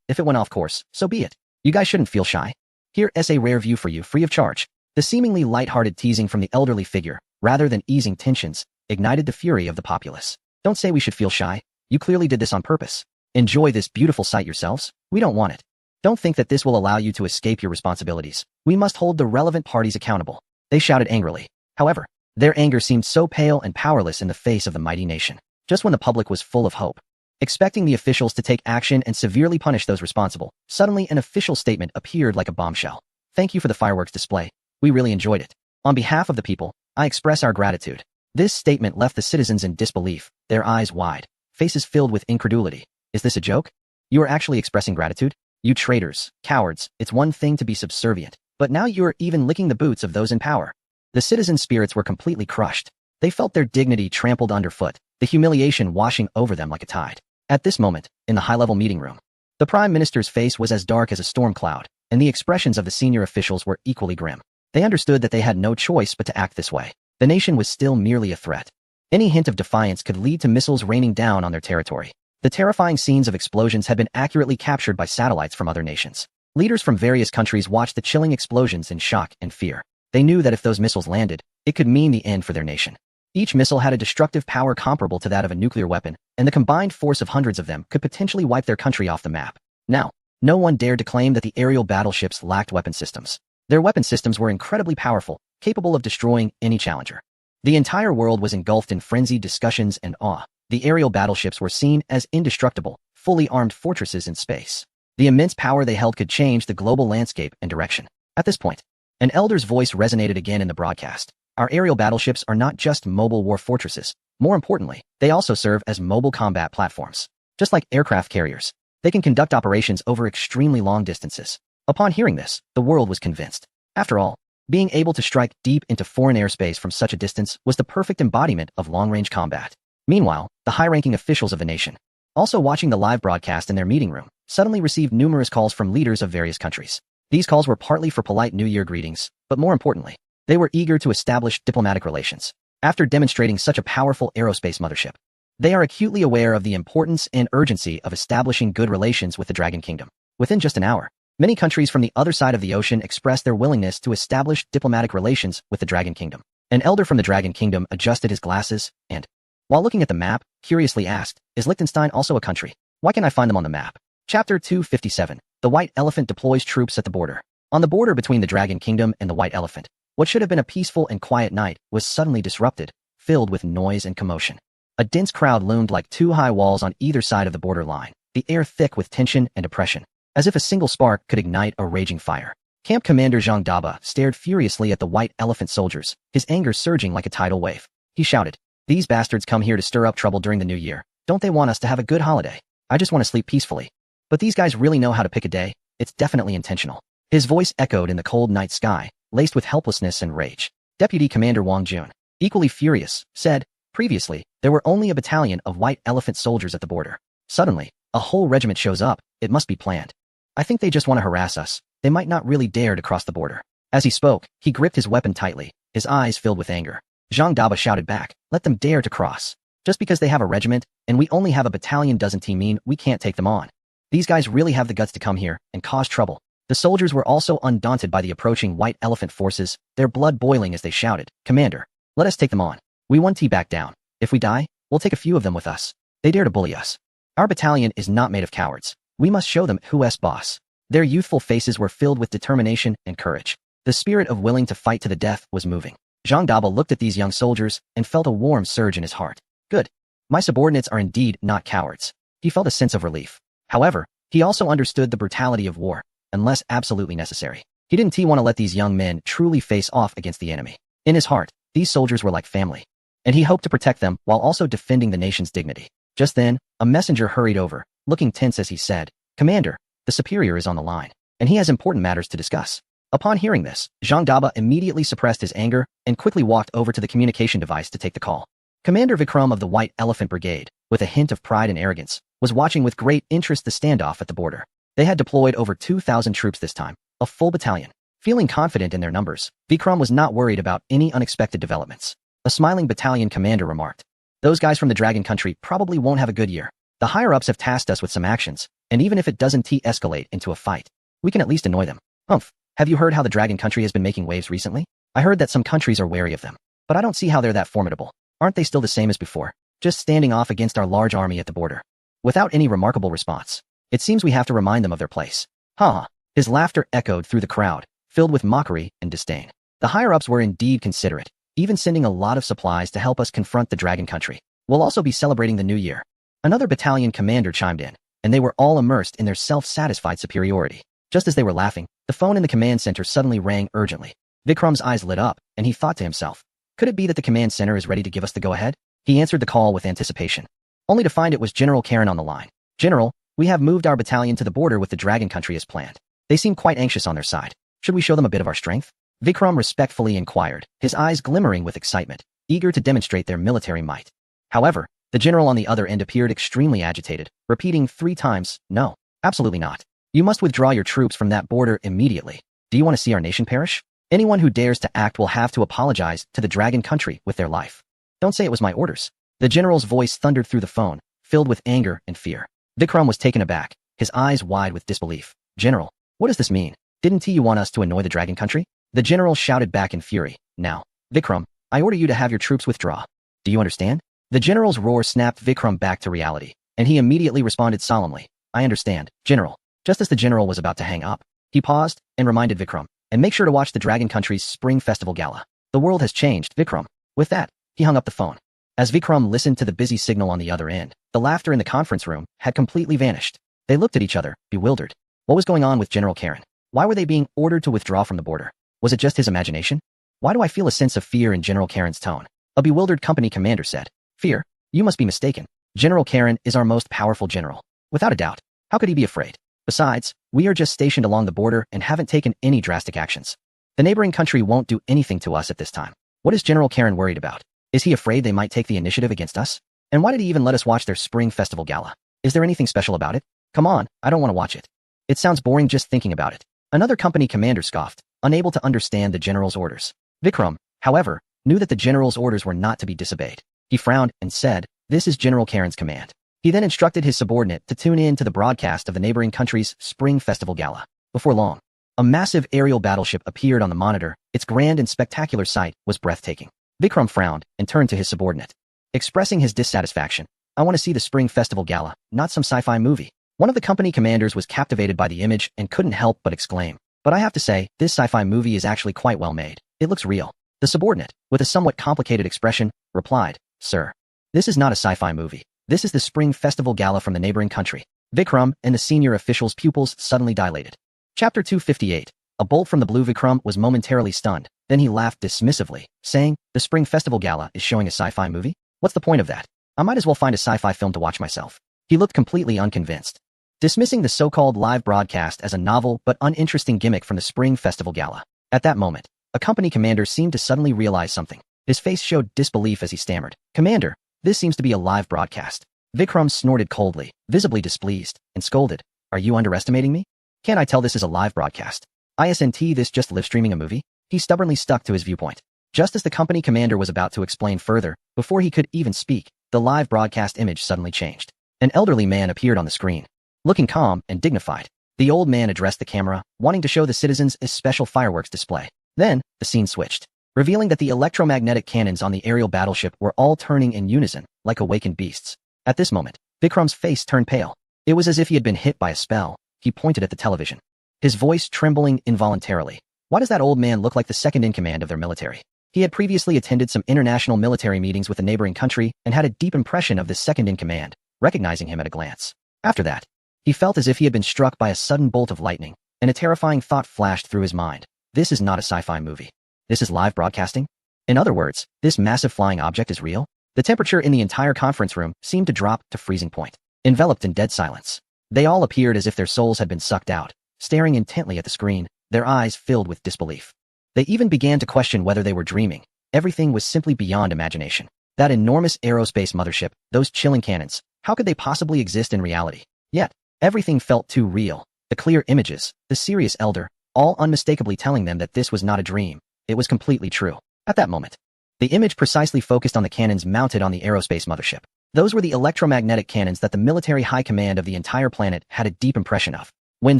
if it went off course, so be it. You guys shouldn't feel shy. Here's a rare view for you free of charge. The seemingly light-hearted teasing from the elderly figure, rather than easing tensions, ignited the fury of the populace. "Don't say we should feel shy. You clearly did this on purpose. Enjoy this beautiful sight yourselves. We don't want it. Don't think that this will allow you to escape your responsibilities. We must hold the relevant parties accountable." They shouted angrily. However, their anger seemed so pale and powerless in the face of the mighty nation. Just when the public was full of hope, expecting the officials to take action and severely punish those responsible, suddenly an official statement appeared like a bombshell. "Thank you for the fireworks display. We really enjoyed it. On behalf of the people, I express our gratitude." This statement left the citizens in disbelief, their eyes wide, faces filled with incredulity. "Is this a joke? You are actually expressing gratitude? You traitors, cowards, it's one thing to be subservient, but now you are even licking the boots of those in power." The citizens' spirits were completely crushed. They felt their dignity trampled underfoot, the humiliation washing over them like a tide. At this moment, in the high-level meeting room, the prime minister's face was as dark as a storm cloud, and the expressions of the senior officials were equally grim. They understood that they had no choice but to act this way. The nation was still merely a threat. Any hint of defiance could lead to missiles raining down on their territory. The terrifying scenes of explosions had been accurately captured by satellites from other nations. Leaders from various countries watched the chilling explosions in shock and fear. They knew that if those missiles landed, it could mean the end for their nation. Each missile had a destructive power comparable to that of a nuclear weapon, and the combined force of hundreds of them could potentially wipe their country off the map. Now, no one dared to claim that the aerial battleships lacked weapon systems. Their weapon systems were incredibly powerful, capable of destroying any challenger. The entire world was engulfed in frenzied discussions and awe. The aerial battleships were seen as indestructible, fully armed fortresses in space. The immense power they held could change the global landscape and direction. At this point, an elder's voice resonated again in the broadcast. "Our aerial battleships are not just mobile war fortresses. More importantly, they also serve as mobile combat platforms. Just like aircraft carriers, they can conduct operations over extremely long distances." Upon hearing this, the world was convinced. After all, Being able to strike deep into foreign airspace from such a distance was the perfect embodiment of long-range combat. Meanwhile, the high-ranking officials of the nation, also watching the live broadcast in their meeting room, suddenly received numerous calls from leaders of various countries. These calls were partly for polite New Year greetings, but more importantly, they were eager to establish diplomatic relations. After demonstrating such a powerful aerospace mothership, they are acutely aware of the importance and urgency of establishing good relations with the Dragon Kingdom. Within just an hour, many countries from the other side of the ocean expressed their willingness to establish diplomatic relations with the Dragon Kingdom. An elder from the Dragon Kingdom adjusted his glasses and, while looking at the map, curiously asked, "Is Liechtenstein also a country? Why can't I find them on the map?" Chapter 257. The White Elephant deploys troops at the border. On the border between the Dragon Kingdom and the White Elephant, what should have been a peaceful and quiet night was suddenly disrupted, filled with noise and commotion. A dense crowd loomed like two high walls on either side of the border line, the air thick with tension and oppression, as if a single spark could ignite a raging fire. Camp Commander Zhang Daba stared furiously at the White Elephant soldiers, his anger surging like a tidal wave. He shouted, "These bastards come here to stir up trouble during the new year. Don't they want us to have a good holiday? I just want to sleep peacefully. But these guys really know how to pick a day. It's definitely intentional." His voice echoed in the cold night sky, laced with helplessness and rage. Deputy Commander Wang Jun, equally furious, said, "Previously, there were only a battalion of White Elephant soldiers at the border. Suddenly, a whole regiment shows up. It must be planned. I think they just want to harass us. They might not really dare to cross the border." As he spoke, he gripped his weapon tightly, his eyes filled with anger. Zhang Daba shouted back, "Let them dare to cross. Just because they have a regiment, and we only have a battalion doesn't mean we can't take them on. These guys really have the guts to come here and cause trouble." The soldiers were also undaunted by the approaching White Elephant forces, their blood boiling as they shouted, "Commander, let us take them on. We won't back down. If we die, we'll take a few of them with us. They dare to bully us. Our battalion is not made of cowards. We must show them who's boss." Their youthful faces were filled with determination and courage. The spirit of willing to fight to the death was moving. Zhang Daba looked at these young soldiers and felt a warm surge in his heart. Good. My subordinates are indeed not cowards. He felt a sense of relief. However, he also understood the brutality of war, unless absolutely necessary. He didn't want to let these young men truly face off against the enemy. In his heart, these soldiers were like family, and he hoped to protect them while also defending the nation's dignity. Just then, a messenger hurried over, looking tense as he said, "Commander, the superior is on the line, and he has important matters to discuss." Upon hearing this, Zhang Daba immediately suppressed his anger and quickly walked over to the communication device to take the call. Commander Vikram of the White Elephant Brigade, with a hint of pride and arrogance, was watching with great interest the standoff at the border. They had deployed over 2,000 troops this time, a full battalion. Feeling confident in their numbers, Vikram was not worried about any unexpected developments. A smiling battalion commander remarked, "Those guys from the Dragon Country probably won't have a good year. The higher-ups have tasked us with some actions, and even if it doesn't escalate into a fight, we can at least annoy them." "Humph, have you heard how the Dragon Country has been making waves recently? I heard that some countries are wary of them, but I don't see how they're that formidable. Aren't they still the same as before, just standing off against our large army at the border?" Without any remarkable response, "It seems we have to remind them of their place." Ha! His laughter echoed through the crowd, filled with mockery and disdain. The higher-ups were indeed considerate, even sending a lot of supplies to help us confront the Dragon Country. "We'll also be celebrating the new year." Another battalion commander chimed in, and they were all immersed in their self-satisfied superiority. Just as they were laughing, the phone in the command center suddenly rang urgently. Vikram's eyes lit up, and he thought to himself, could it be that the command center is ready to give us the go-ahead? He answered the call with anticipation, only to find it was General Karen on the line. "General, we have moved our battalion to the border with the Dragon Country as planned. They seem quite anxious on their side. Should we show them a bit of our strength?" Vikram respectfully inquired, his eyes glimmering with excitement, eager to demonstrate their military might. However, the general on the other end appeared extremely agitated, repeating 3 times, "No, absolutely not. You must withdraw your troops from that border immediately. Do you want to see our nation perish? Anyone who dares to act will have to apologize to the Dragon Country with their life. Don't say it was my orders." The general's voice thundered through the phone, filled with anger and fear. Vikram was taken aback, his eyes wide with disbelief. "General, what does this mean? Didn't you want us to annoy the Dragon Country?" The general shouted back in fury. "Now, Vikram, I order you to have your troops withdraw. Do you understand?" The general's roar snapped Vikram back to reality, and he immediately responded solemnly, "I understand, General." Just as the general was about to hang up, he paused and reminded Vikram, "And make sure to watch the Dragon Country's Spring Festival Gala. The world has changed, Vikram." With that, he hung up the phone. As Vikram listened to the busy signal on the other end, the laughter in the conference room had completely vanished. They looked at each other, bewildered. What was going on with General Karen? Why were they being ordered to withdraw from the border? Was it just his imagination? "Why do I feel a sense of fear in General Karen's tone?" A bewildered company commander said. "Fear? You must be mistaken. General Karen is our most powerful general. Without a doubt. How could he be afraid? Besides, we are just stationed along the border and haven't taken any drastic actions. The neighboring country won't do anything to us at this time. What is General Karen worried about? Is he afraid they might take the initiative against us? And why did he even let us watch their spring festival gala? Is there anything special about it? Come on, I don't want to watch it. It sounds boring just thinking about it. Another company commander scoffed, unable to understand the general's orders. Vikram, however, knew that the general's orders were not to be disobeyed. He frowned and said, "This is General Karen's command." He then instructed his subordinate to tune in to the broadcast of the neighboring country's spring festival gala. Before long, a massive aerial battleship appeared on the monitor. Its grand and spectacular sight was breathtaking. Vikram frowned and turned to his subordinate, expressing his dissatisfaction. "I want to see the spring festival gala, not some sci-fi movie." One of the company commanders was captivated by the image and couldn't help but exclaim, "But I have to say, this sci-fi movie is actually quite well made. It looks real." The subordinate, with a somewhat complicated expression, replied, "Sir, this is not a sci-fi movie. This is the spring festival gala from the neighboring country." Vikram and the senior official's pupils suddenly dilated. Chapter 258. A bolt from the blue. Vikram was momentarily stunned. Then he laughed dismissively, saying, "The spring festival gala is showing a sci-fi movie? What's the point of that? I might as well find a sci-fi film to watch myself." He looked completely unconvinced, dismissing the so-called live broadcast as a novel but uninteresting gimmick from the spring festival gala. At that moment, a company commander seemed to suddenly realize something. His face showed disbelief as he stammered, "Commander, this seems to be a live broadcast." Vikram snorted coldly, visibly displeased, and scolded, "Are you underestimating me? Can't I tell this is a live broadcast? Isn't this just live streaming a movie?" He stubbornly stuck to his viewpoint. Just as the company commander was about to explain further, before he could even speak, the live broadcast image suddenly changed. An elderly man appeared on the screen, looking calm and dignified. The old man addressed the camera, wanting to show the citizens a special fireworks display. Then, the scene switched, revealing that the electromagnetic cannons on the aerial battleship were all turning in unison, like awakened beasts. At this moment, Vikram's face turned pale. It was as if he had been hit by a spell. He pointed at the television, his voice trembling involuntarily. Why does that old man look like the second-in-command of their military? He had previously attended some international military meetings with the neighboring country and had a deep impression of the second-in-command, recognizing him at a glance. After that, he felt as if he had been struck by a sudden bolt of lightning, and a terrifying thought flashed through his mind. This is not a sci-fi movie. This is live broadcasting? In other words, this massive flying object is real? The temperature in the entire conference room seemed to drop to freezing point. Enveloped in dead silence, they all appeared as if their souls had been sucked out, staring intently at the screen, their eyes filled with disbelief. They even began to question whether they were dreaming. Everything was simply beyond imagination. That enormous aerospace mothership, those chilling cannons, how could they possibly exist in reality? Yet, everything felt too real. The clear images, the serious elder, all unmistakably telling them that this was not a dream. It was completely true. At that moment, the image precisely focused on the cannons mounted on the aerospace mothership. Those were the electromagnetic cannons that the military high command of the entire planet had a deep impression of. When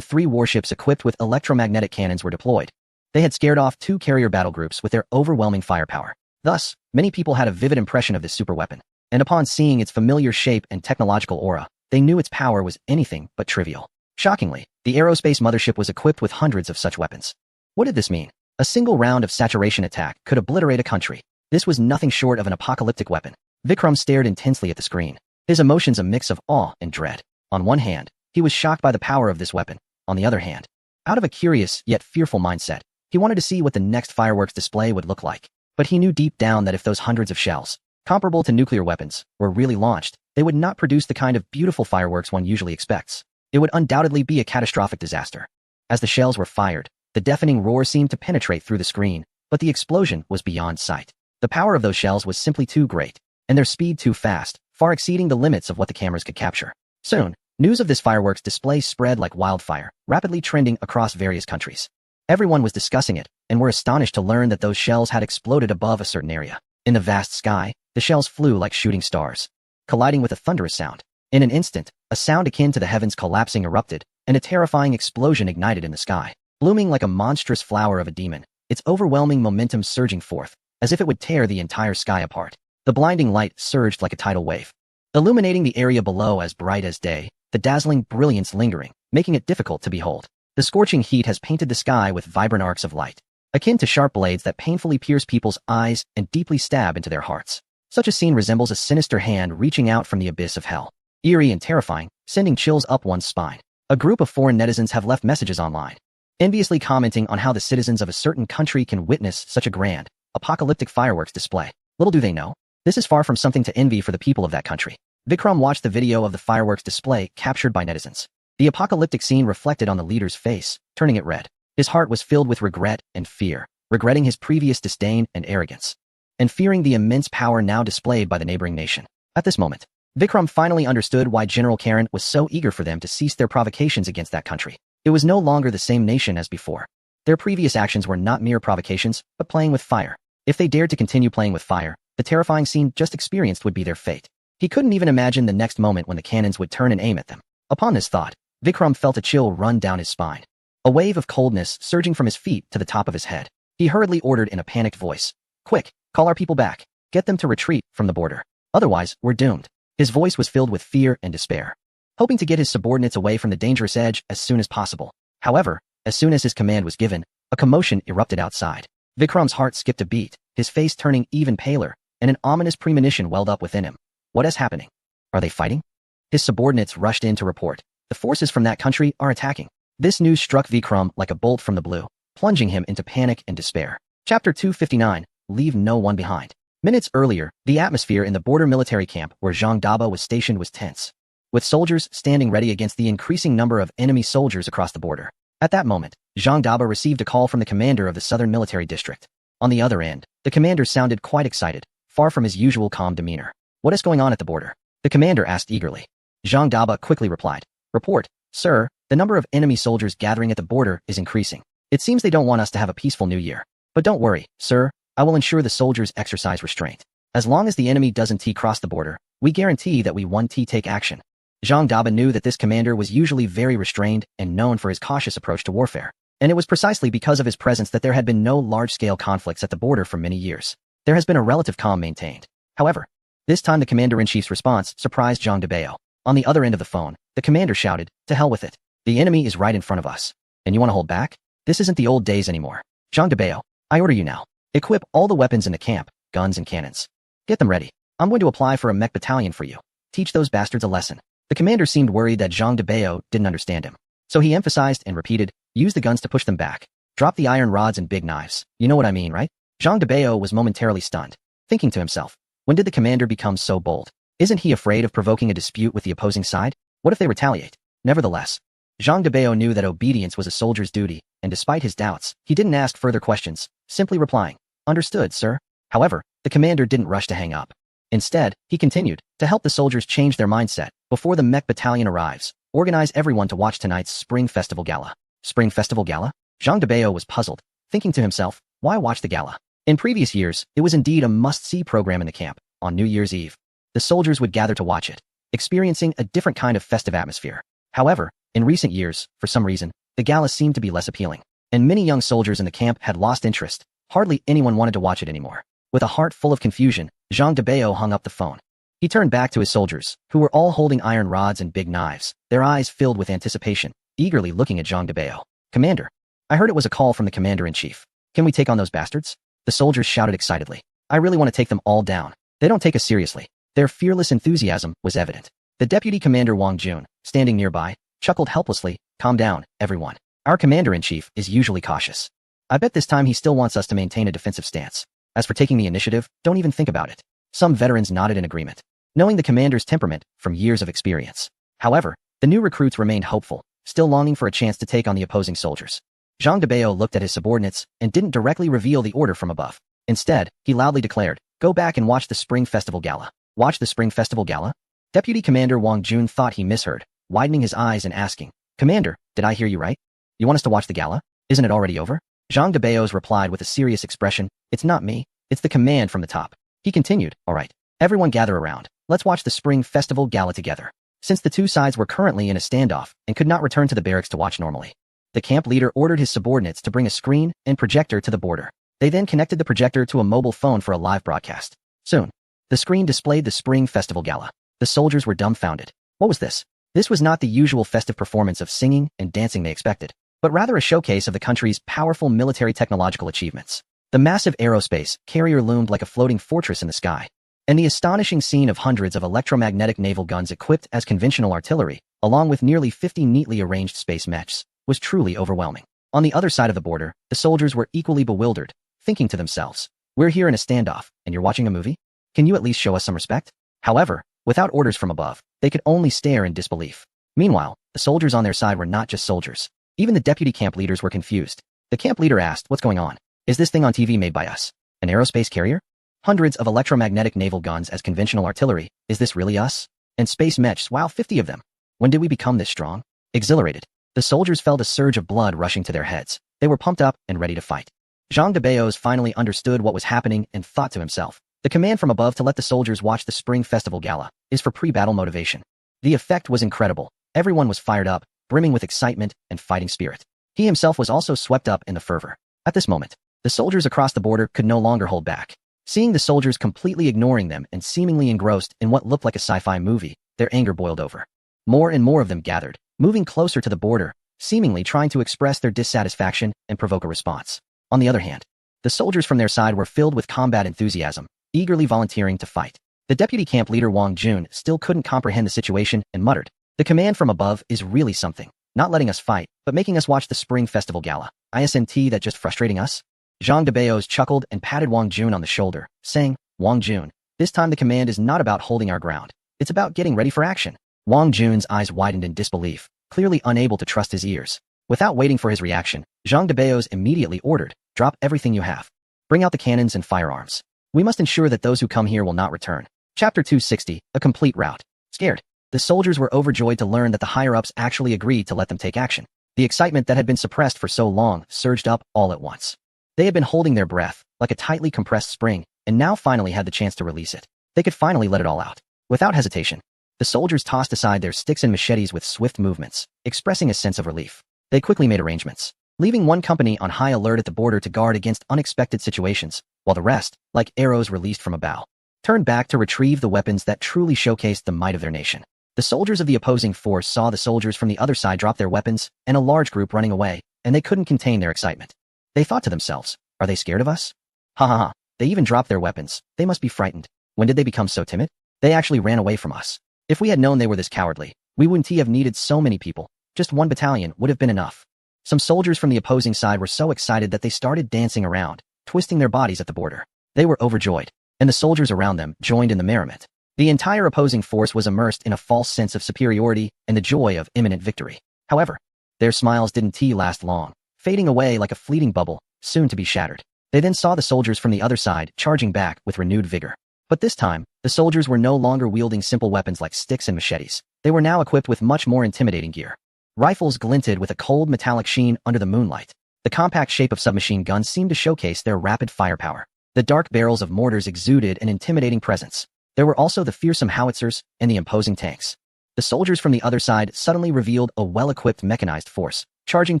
3 warships equipped with electromagnetic cannons were deployed, they had scared off 2 carrier battle groups with their overwhelming firepower. Thus, many people had a vivid impression of this superweapon, and upon seeing its familiar shape and technological aura, they knew its power was anything but trivial. Shockingly, the aerospace mothership was equipped with hundreds of such weapons. What did this mean? A single round of saturation attack could obliterate a country. This was nothing short of an apocalyptic weapon. Vikram stared intensely at the screen, his emotions a mix of awe and dread. On one hand, he was shocked by the power of this weapon. On the other hand, out of a curious yet fearful mindset, he wanted to see what the next fireworks display would look like. But he knew deep down that if those hundreds of shells, comparable to nuclear weapons, were really launched, they would not produce the kind of beautiful fireworks one usually expects. It would undoubtedly be a catastrophic disaster. As the shells were fired, the deafening roar seemed to penetrate through the screen, but the explosion was beyond sight. The power of those shells was simply too great, and their speed too fast, far exceeding the limits of what the cameras could capture. Soon, news of this fireworks display spread like wildfire, rapidly trending across various countries. Everyone was discussing it, and were astonished to learn that those shells had exploded above a certain area. In the vast sky, the shells flew like shooting stars, colliding with a thunderous sound. In an instant, a sound akin to the heavens collapsing erupted, and a terrifying explosion ignited in the sky. Blooming like a monstrous flower of a demon, its overwhelming momentum surging forth, as if it would tear the entire sky apart. The blinding light surged like a tidal wave, illuminating the area below as bright as day, the dazzling brilliance lingering, making it difficult to behold. The scorching heat has painted the sky with vibrant arcs of light, akin to sharp blades that painfully pierce people's eyes and deeply stab into their hearts. Such a scene resembles a sinister hand reaching out from the abyss of hell. Eerie and terrifying, sending chills up one's spine. A group of foreign netizens have left messages online, enviously commenting on how the citizens of a certain country can witness such a grand, apocalyptic fireworks display. Little do they know, this is far from something to envy for the people of that country. Vikram watched the video of the fireworks display captured by netizens. The apocalyptic scene reflected on the leader's face, turning it red. His heart was filled with regret and fear, regretting his previous disdain and arrogance, and fearing the immense power now displayed by the neighboring nation. At this moment, Vikram finally understood why General Karan was so eager for them to cease their provocations against that country. It was no longer the same nation as before. Their previous actions were not mere provocations, but playing with fire. If they dared to continue playing with fire, the terrifying scene just experienced would be their fate. He couldn't even imagine the next moment when the cannons would turn and aim at them. Upon this thought, Vikram felt a chill run down his spine, a wave of coldness surging from his feet to the top of his head. He hurriedly ordered in a panicked voice, "Quick, call our people back. Get them to retreat from the border. Otherwise, we're doomed." His voice was filled with fear and despair, hoping to get his subordinates away from the dangerous edge as soon as possible. However, as soon as his command was given, a commotion erupted outside. Vikram's heart skipped a beat, his face turning even paler, and an ominous premonition welled up within him. What is happening? Are they fighting? His subordinates rushed in to report. The forces from that country are attacking. This news struck Vikram like a bolt from the blue, plunging him into panic and despair. Chapter 259, Leave No One Behind. Minutes earlier, the atmosphere in the border military camp where Zhang Daba was stationed was tense, with soldiers standing ready against the increasing number of enemy soldiers across the border. At that moment, Zhang Daba received a call from the commander of the Southern Military District. On the other end, the commander sounded quite excited, far from his usual calm demeanor. "What is going on at the border?" the commander asked eagerly. Zhang Daba quickly replied, "Report, sir, the number of enemy soldiers gathering at the border is increasing. It seems they don't want us to have a peaceful new year. But don't worry, sir, I will ensure the soldiers exercise restraint. As long as the enemy doesn't cross the border, we guarantee that we won't take action." Zhang Daba knew that this commander was usually very restrained and known for his cautious approach to warfare. And it was precisely because of his presence that there had been no large-scale conflicts at the border for many years. There has been a relative calm maintained. However, this time the commander-in-chief's response surprised Zhang Debao. On the other end of the phone, the commander shouted, "To hell with it. The enemy is right in front of us. And you want to hold back? This isn't the old days anymore. Zhang Debao, I order you now. Equip all the weapons in the camp, guns and cannons. Get them ready. I'm going to apply for a mech battalion for you. Teach those bastards a lesson." The commander seemed worried that Zhang Debao didn't understand him. So he emphasized and repeated, "Use the guns to push them back. Drop the iron rods and big knives. You know what I mean, right?" Zhang Debao was momentarily stunned, thinking to himself, when did the commander become so bold? Isn't he afraid of provoking a dispute with the opposing side? What if they retaliate? Nevertheless, Zhang Debao knew that obedience was a soldier's duty, and despite his doubts, he didn't ask further questions, simply replying, "Understood, sir." However, the commander didn't rush to hang up. Instead, he continued, "To help the soldiers change their mindset, before the mech battalion arrives, organize everyone to watch tonight's Spring Festival Gala." Spring Festival Gala? Zhang Debao was puzzled, thinking to himself, why watch the gala? In previous years, it was indeed a must-see program in the camp. On New Year's Eve, the soldiers would gather to watch it, experiencing a different kind of festive atmosphere. However, in recent years, for some reason, the gala seemed to be less appealing, and many young soldiers in the camp had lost interest. Hardly anyone wanted to watch it anymore. With a heart full of confusion, Zhang Debao hung up the phone. He turned back to his soldiers, who were all holding iron rods and big knives, their eyes filled with anticipation, eagerly looking at Zhang Debao. "Commander, I heard it was a call from the commander-in-chief. Can we take on those bastards?" The soldiers shouted excitedly. "I really want to take them all down. They don't take us seriously." Their fearless enthusiasm was evident. The deputy commander Wang Jun, standing nearby, chuckled helplessly, "Calm down, everyone. Our commander-in-chief is usually cautious. I bet this time he still wants us to maintain a defensive stance. As for taking the initiative, don't even think about it." Some veterans nodded in agreement, knowing the commander's temperament from years of experience. However, the new recruits remained hopeful, still longing for a chance to take on the opposing soldiers. Zhang Debao looked at his subordinates and didn't directly reveal the order from above. Instead, he loudly declared, "Go back and watch the Spring Festival Gala." Watch the Spring Festival Gala? Deputy Commander Wang Jun thought he misheard, widening his eyes and asking, "Commander, did I hear you right? You want us to watch the gala? Isn't it already over?" Zhang Debao's replied with a serious expression, "It's not me, it's the command from the top." He continued, "All right, everyone gather around. Let's watch the Spring Festival Gala together." Since the two sides were currently in a standoff and could not return to the barracks to watch normally, the camp leader ordered his subordinates to bring a screen and projector to the border. They then connected the projector to a mobile phone for a live broadcast. Soon, the screen displayed the Spring Festival Gala. The soldiers were dumbfounded. What was this? This was not the usual festive performance of singing and dancing they expected, but rather a showcase of the country's powerful military technological achievements. The massive aerospace carrier loomed like a floating fortress in the sky, and the astonishing scene of hundreds of electromagnetic naval guns equipped as conventional artillery, along with nearly 50 neatly arranged space mechs, was truly overwhelming. On the other side of the border, the soldiers were equally bewildered, thinking to themselves, "We're here in a standoff, and you're watching a movie? Can you at least show us some respect?" However, without orders from above, they could only stare in disbelief. Meanwhile, the soldiers on their side were not just soldiers. Even the deputy camp leaders were confused. The camp leader asked, "What's going on? Is this thing on TV made by us? An aerospace carrier? Hundreds of electromagnetic naval guns as conventional artillery. Is this really us? And space mechs, wow, 50 of them. When did we become this strong?" Exhilarated, the soldiers felt a surge of blood rushing to their heads. They were pumped up and ready to fight. Jean de Beos finally understood what was happening and thought to himself, the command from above to let the soldiers watch the Spring Festival Gala is for pre-battle motivation. The effect was incredible. Everyone was fired up, brimming with excitement and fighting spirit. He himself was also swept up in the fervor. At this moment, the soldiers across the border could no longer hold back. Seeing the soldiers completely ignoring them and seemingly engrossed in what looked like a sci-fi movie, their anger boiled over. More and more of them gathered, moving closer to the border, seemingly trying to express their dissatisfaction and provoke a response. On the other hand, the soldiers from their side were filled with combat enthusiasm, eagerly volunteering to fight. The deputy camp leader Wang Jun still couldn't comprehend the situation and muttered, "The command from above is really something. Not letting us fight, but making us watch the Spring Festival Gala. Isn't that just frustrating us?" Jean de Beos chuckled and patted Wang Jun on the shoulder, saying, "Wang Jun, this time the command is not about holding our ground. It's about getting ready for action." Wang Jun's eyes widened in disbelief, clearly unable to trust his ears. Without waiting for his reaction, Jean de Beos immediately ordered, "Drop everything you have. Bring out the cannons and firearms. We must ensure that those who come here will not return." Chapter 260, A Complete Rout. Scared, the soldiers were overjoyed to learn that the higher-ups actually agreed to let them take action. The excitement that had been suppressed for so long surged up all at once. They had been holding their breath, like a tightly compressed spring, and now finally had the chance to release it. They could finally let it all out. Without hesitation, the soldiers tossed aside their sticks and machetes with swift movements, expressing a sense of relief. They quickly made arrangements, leaving one company on high alert at the border to guard against unexpected situations, while the rest, like arrows released from a bow, turned back to retrieve the weapons that truly showcased the might of their nation. The soldiers of the opposing force saw the soldiers from the other side drop their weapons and a large group running away, and they couldn't contain their excitement. They thought to themselves, "Are they scared of us? Ha ha ha, they even dropped their weapons. They must be frightened. When did they become so timid? They actually ran away from us. If we had known they were this cowardly, we wouldn't have needed so many people. Just one battalion would have been enough." Some soldiers from the opposing side were so excited that they started dancing around, twisting their bodies at the border. They were overjoyed, and the soldiers around them joined in the merriment. The entire opposing force was immersed in a false sense of superiority and the joy of imminent victory. However, their smiles didn't last long, fading away like a fleeting bubble, soon to be shattered. They then saw the soldiers from the other side charging back with renewed vigor. But this time, the soldiers were no longer wielding simple weapons like sticks and machetes. They were now equipped with much more intimidating gear. Rifles glinted with a cold metallic sheen under the moonlight. The compact shape of submachine guns seemed to showcase their rapid firepower. The dark barrels of mortars exuded an intimidating presence. There were also the fearsome howitzers and the imposing tanks. The soldiers from the other side suddenly revealed a well-equipped mechanized force, charging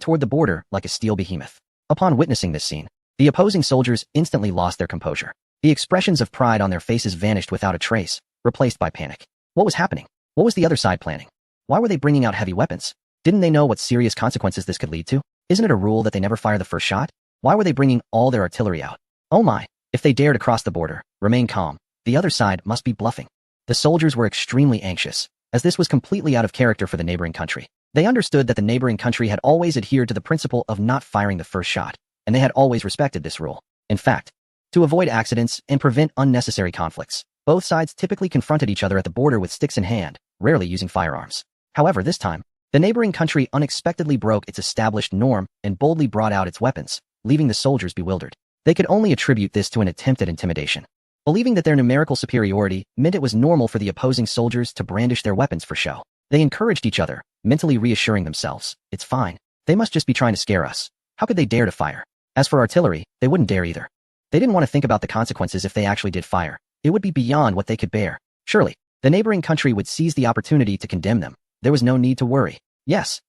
toward the border like a steel behemoth. Upon witnessing this scene, the opposing soldiers instantly lost their composure. The expressions of pride on their faces vanished without a trace, replaced by panic. What was happening? What was the other side planning? Why were they bringing out heavy weapons? Didn't they know what serious consequences this could lead to? Isn't it a rule that they never fire the first shot? Why were they bringing all their artillery out? Oh my, if they dare to cross the border, remain calm. The other side must be bluffing. The soldiers were extremely anxious, as this was completely out of character for the neighboring country. They understood that the neighboring country had always adhered to the principle of not firing the first shot, and they had always respected this rule. In fact, to avoid accidents and prevent unnecessary conflicts, both sides typically confronted each other at the border with sticks in hand, rarely using firearms. However, this time, the neighboring country unexpectedly broke its established norm and boldly brought out its weapons, leaving the soldiers bewildered. They could only attribute this to an attempt at intimidation. Believing that their numerical superiority meant it was normal for the opposing soldiers to brandish their weapons for show, they encouraged each other, mentally reassuring themselves, "It's fine. They must just be trying to scare us. How could they dare to fire?" As for artillery, they wouldn't dare either. They didn't want to think about the consequences if they actually did fire. It would be beyond what they could bear. Surely, the neighboring country would seize the opportunity to condemn them. There was no need to worry. Yes,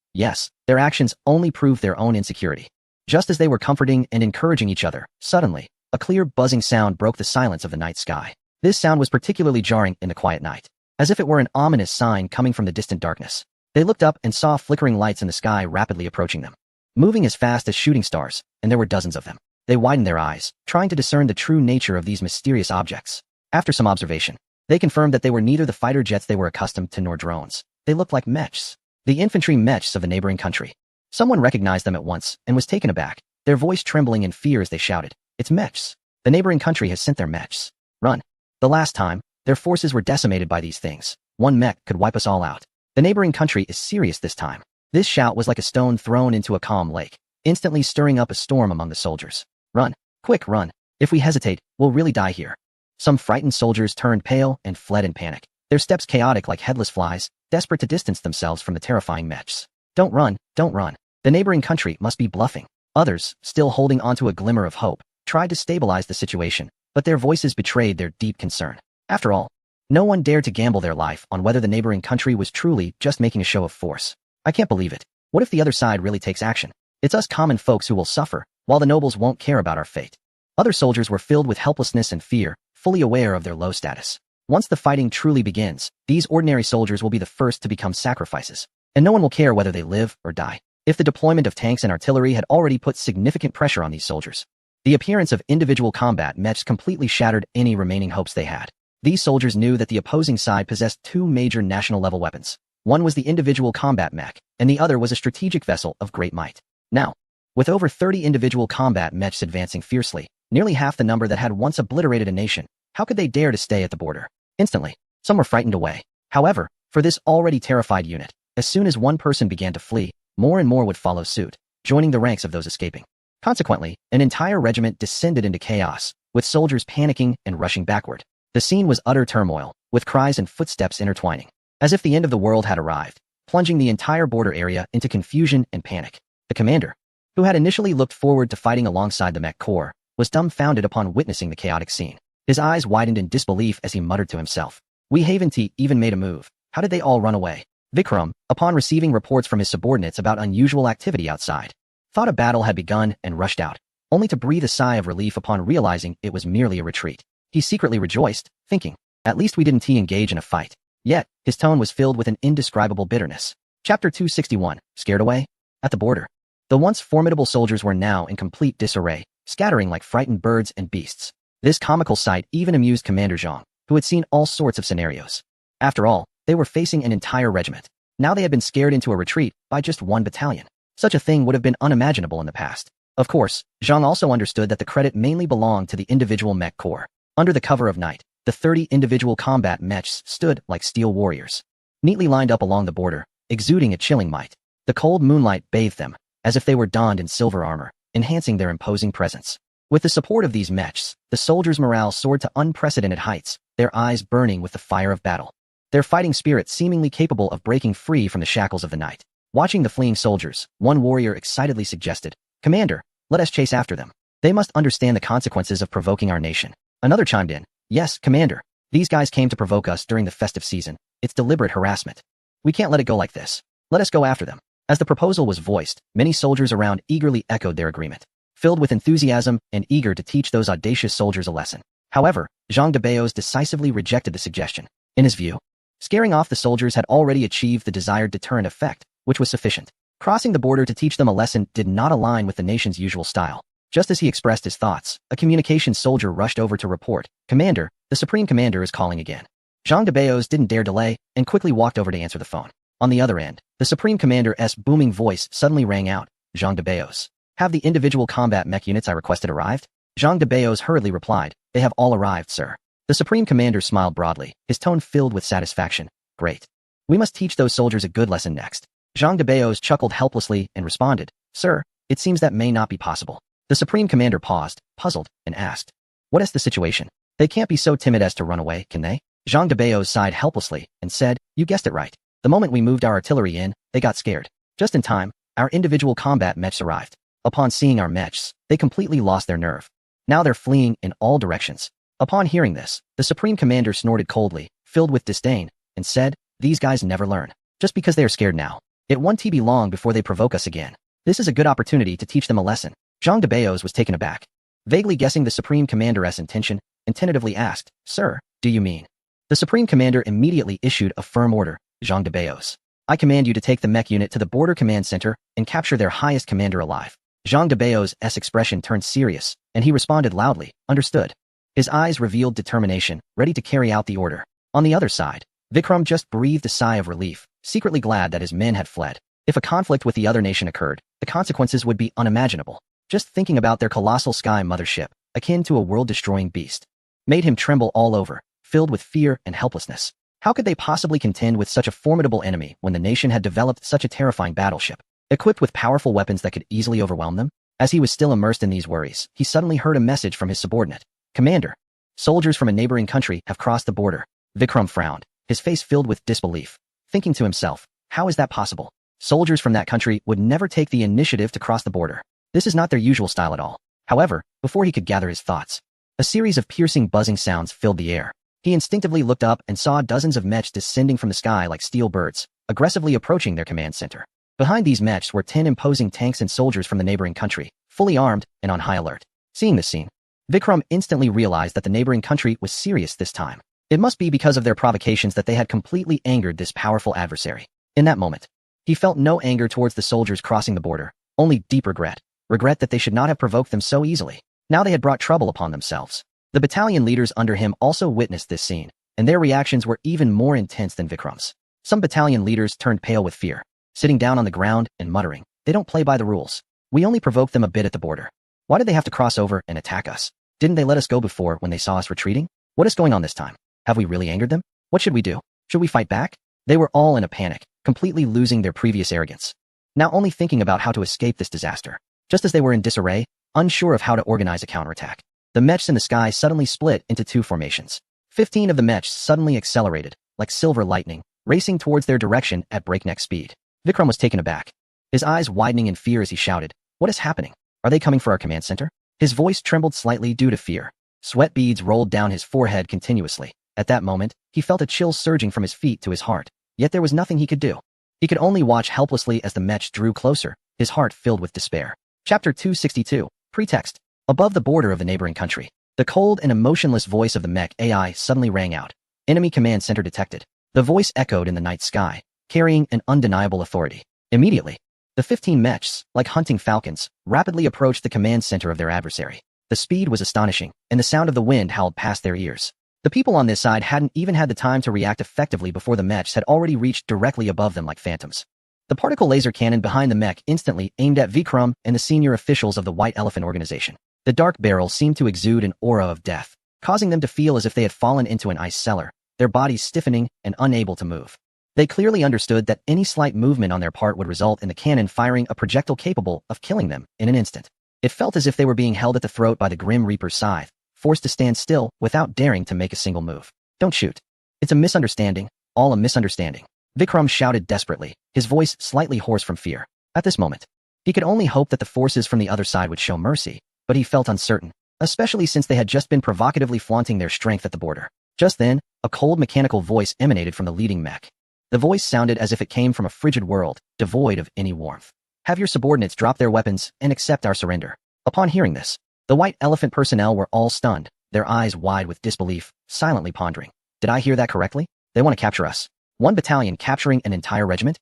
their actions only proved their own insecurity. Just as they were comforting and encouraging each other, suddenly, a clear buzzing sound broke the silence of the night sky. This sound was particularly jarring in the quiet night, as if it were an ominous sign coming from the distant darkness. They looked up and saw flickering lights in the sky rapidly approaching them, moving as fast as shooting stars, and there were dozens of them. They widened their eyes, trying to discern the true nature of these mysterious objects. After some observation, they confirmed that they were neither the fighter jets they were accustomed to nor drones. They looked like mechs, the infantry mechs of the neighboring country. Someone recognized them at once and was taken aback, their voice trembling in fear as they shouted, "It's mechs. The neighboring country has sent their mechs. Run." The last time, their forces were decimated by these things. One mech could wipe us all out. The neighboring country is serious this time. This shout was like a stone thrown into a calm lake. instantly stirring up a storm among the soldiers. Run! Quick, run! If we hesitate, we'll really die here. Some frightened soldiers turned pale and fled in panic, their steps chaotic like headless flies, desperate to distance themselves from the terrifying mechs. Don't run, don't run. The neighboring country must be bluffing. Others, still holding onto a glimmer of hope, tried to stabilize the situation, but their voices betrayed their deep concern. After all, no one dared to gamble their life on whether the neighboring country was truly just making a show of force. I can't believe it. What if the other side really takes action? It's us common folks who will suffer, while the nobles won't care about our fate. Other soldiers were filled with helplessness and fear, fully aware of their low status. Once the fighting truly begins, these ordinary soldiers will be the first to become sacrifices, and no one will care whether they live or die. If the deployment of tanks and artillery had already put significant pressure on these soldiers, the appearance of individual combat mechs completely shattered any remaining hopes they had. These soldiers knew that the opposing side possessed two major national-level weapons. One was the individual combat mech, and the other was a strategic vessel of great might. Now, with over 30 individual combat mechs advancing fiercely, nearly half the number that had once obliterated a nation, how could they dare to stay at the border? Instantly, some were frightened away. However, for this already terrified unit, as soon as one person began to flee, more and more would follow suit, joining the ranks of those escaping. Consequently, an entire regiment descended into chaos, with soldiers panicking and rushing backward. The scene was utter turmoil, with cries and footsteps intertwining, as if the end of the world had arrived, plunging the entire border area into confusion and panic. The commander, who had initially looked forward to fighting alongside the mech corps, was dumbfounded upon witnessing the chaotic scene. His eyes widened in disbelief as he muttered to himself. We Haven't even made a move. How did they all run away? Vikram, upon receiving reports from his subordinates about unusual activity outside, thought a battle had begun and rushed out, only to breathe a sigh of relief upon realizing it was merely a retreat. He secretly rejoiced, thinking, at least we didn't engage in a fight. Yet, his tone was filled with an indescribable bitterness. Chapter 261, Scared Away? At the border, the once formidable soldiers were now in complete disarray, scattering like frightened birds and beasts. This comical sight even amused Commander Zhang, who had seen all sorts of scenarios. After all, they were facing an entire regiment. Now they had been scared into a retreat by just one battalion. Such a thing would have been unimaginable in the past. Of course, Zhang also understood that the credit mainly belonged to the individual mech corps. Under the cover of night, the 30 individual combat mechs stood like steel warriors, neatly lined up along the border, exuding a chilling might. The cold moonlight bathed them, as if they were donned in silver armor, enhancing their imposing presence. With the support of these mechs, the soldiers' morale soared to unprecedented heights, their eyes burning with the fire of battle, their fighting spirit seemingly capable of breaking free from the shackles of the night. Watching the fleeing soldiers, one warrior excitedly suggested, Commander, let us chase after them. They must understand the consequences of provoking our nation. Another chimed in, Yes, Commander. These guys came to provoke us during the festive season. It's deliberate harassment. We can't let it go like this. Let us go after them. As the proposal was voiced, many soldiers around eagerly echoed their agreement, filled with enthusiasm and eager to teach those audacious soldiers a lesson. However, Zhang de Beos decisively rejected the suggestion. In his view, scaring off the soldiers had already achieved the desired deterrent effect, which was sufficient. Crossing the border to teach them a lesson did not align with the nation's usual style. Just as he expressed his thoughts, a communications soldier rushed over to report, Commander, the Supreme Commander is calling again. Zhang de Beos didn't dare delay and quickly walked over to answer the phone. On the other end, the Supreme Commander's booming voice suddenly rang out, Zhang de Beos. Have the individual combat mech units I requested arrived? Zhang de Beos hurriedly replied, They have all arrived, sir. The Supreme Commander smiled broadly, his tone filled with satisfaction. Great. We must teach those soldiers a good lesson next. Zhang de Beos chuckled helplessly and responded, Sir, it seems that may not be possible. The Supreme Commander paused, puzzled, and asked, What is the situation? They can't be so timid as to run away, can they? Zhang de Beos sighed helplessly and said, You guessed it right. The moment we moved our artillery in, they got scared. Just in time, our individual combat mechs arrived. Upon seeing our mechs, they completely lost their nerve. Now they're fleeing in all directions. Upon hearing this, the Supreme Commander snorted coldly, filled with disdain, and said, These guys never learn. Just because they are scared now, it won't be long before they provoke us again. This is a good opportunity to teach them a lesson. Zhang de Beos was taken aback, vaguely guessing the Supreme Commander's intention, and tentatively asked, Sir, do you mean? The Supreme Commander immediately issued a firm order, Zhang de Beos. I command you to take the mech unit to the Border Command Center and capture their highest commander alive. Zhang de Beos' expression turned serious, and he responded loudly, Understood. His eyes revealed determination, ready to carry out the order. On the other side, Vikram just breathed a sigh of relief, secretly glad that his men had fled. If a conflict with the other nation occurred, the consequences would be unimaginable. Just thinking about their colossal sky mothership, akin to a world-destroying beast, made him tremble all over, filled with fear and helplessness. How could they possibly contend with such a formidable enemy when the nation had developed such a terrifying battleship? equipped with powerful weapons that could easily overwhelm them. As he was still immersed in these worries, he suddenly heard a message from his subordinate. Commander, soldiers from a neighboring country have crossed the border. Vikram frowned, his face filled with disbelief, thinking to himself, how is that possible? Soldiers from that country would never take the initiative to cross the border. This is not their usual style at all. However, before he could gather his thoughts, a series of piercing buzzing sounds filled the air. He instinctively looked up and saw dozens of mechs descending from the sky like steel birds, aggressively approaching their command center. Behind these mechs were 10 imposing tanks and soldiers from the neighboring country, fully armed and on high alert. Seeing this scene, Vikram instantly realized that the neighboring country was serious this time. It must be because of their provocations that they had completely angered this powerful adversary. In that moment, he felt no anger towards the soldiers crossing the border, only deep regret. Regret that they should not have provoked them so easily. Now they had brought trouble upon themselves. The battalion leaders under him also witnessed this scene, and their reactions were even more intense than Vikram's. Some battalion leaders turned pale with fear, sitting down on the ground and muttering, they don't play by the rules. We only provoked them a bit at the border. Why did they have to cross over and attack us? Didn't they let us go before when they saw us retreating? What is going on this time? Have we really angered them? What should we do? Should we fight back? They were all in a panic, completely losing their previous arrogance. Now only thinking about how to escape this disaster. Just as they were in disarray, unsure of how to organize a counterattack, the mechs in the sky suddenly split into two formations. 15 of the mechs suddenly accelerated, like silver lightning, racing towards their direction at breakneck speed. Vikram was taken aback, his eyes widening in fear as he shouted, what is happening? Are they coming for our command center? His voice trembled slightly due to fear. Sweat beads rolled down his forehead continuously. At that moment, he felt a chill surging from his feet to his heart, yet there was nothing he could do. He could only watch helplessly as the mechs drew closer, his heart filled with despair. Chapter 262, Pretext. Above the border of the neighboring country, the cold and emotionless voice of the mech AI suddenly rang out. Enemy command center detected. The voice echoed in the night sky, carrying an undeniable authority. Immediately, the 15 mechs, like hunting falcons, rapidly approached the command center of their adversary. The speed was astonishing, and the sound of the wind howled past their ears. The people on this side hadn't even had the time to react effectively before the mechs had already reached directly above them like phantoms. The particle laser cannon behind the mech instantly aimed at Vikram and the senior officials of the White Elephant organization. The dark barrel seemed to exude an aura of death, causing them to feel as if they had fallen into an ice cellar, their bodies stiffening and unable to move. They clearly understood that any slight movement on their part would result in the cannon firing a projectile capable of killing them in an instant. It felt as if they were being held at the throat by the Grim Reaper's scythe, forced to stand still without daring to make a single move. Don't shoot. It's a misunderstanding, all a misunderstanding. Vikram shouted desperately, his voice slightly hoarse from fear. At this moment, he could only hope that the forces from the other side would show mercy, but he felt uncertain, especially since they had just been provocatively flaunting their strength at the border. Just then, a cold mechanical voice emanated from the leading mech. The voice sounded as if it came from a frigid world, devoid of any warmth. Have your subordinates drop their weapons and accept our surrender. Upon hearing this, the White Elephant personnel were all stunned, their eyes wide with disbelief, silently pondering. Did I hear that correctly? They want to capture us. One battalion capturing an entire regiment?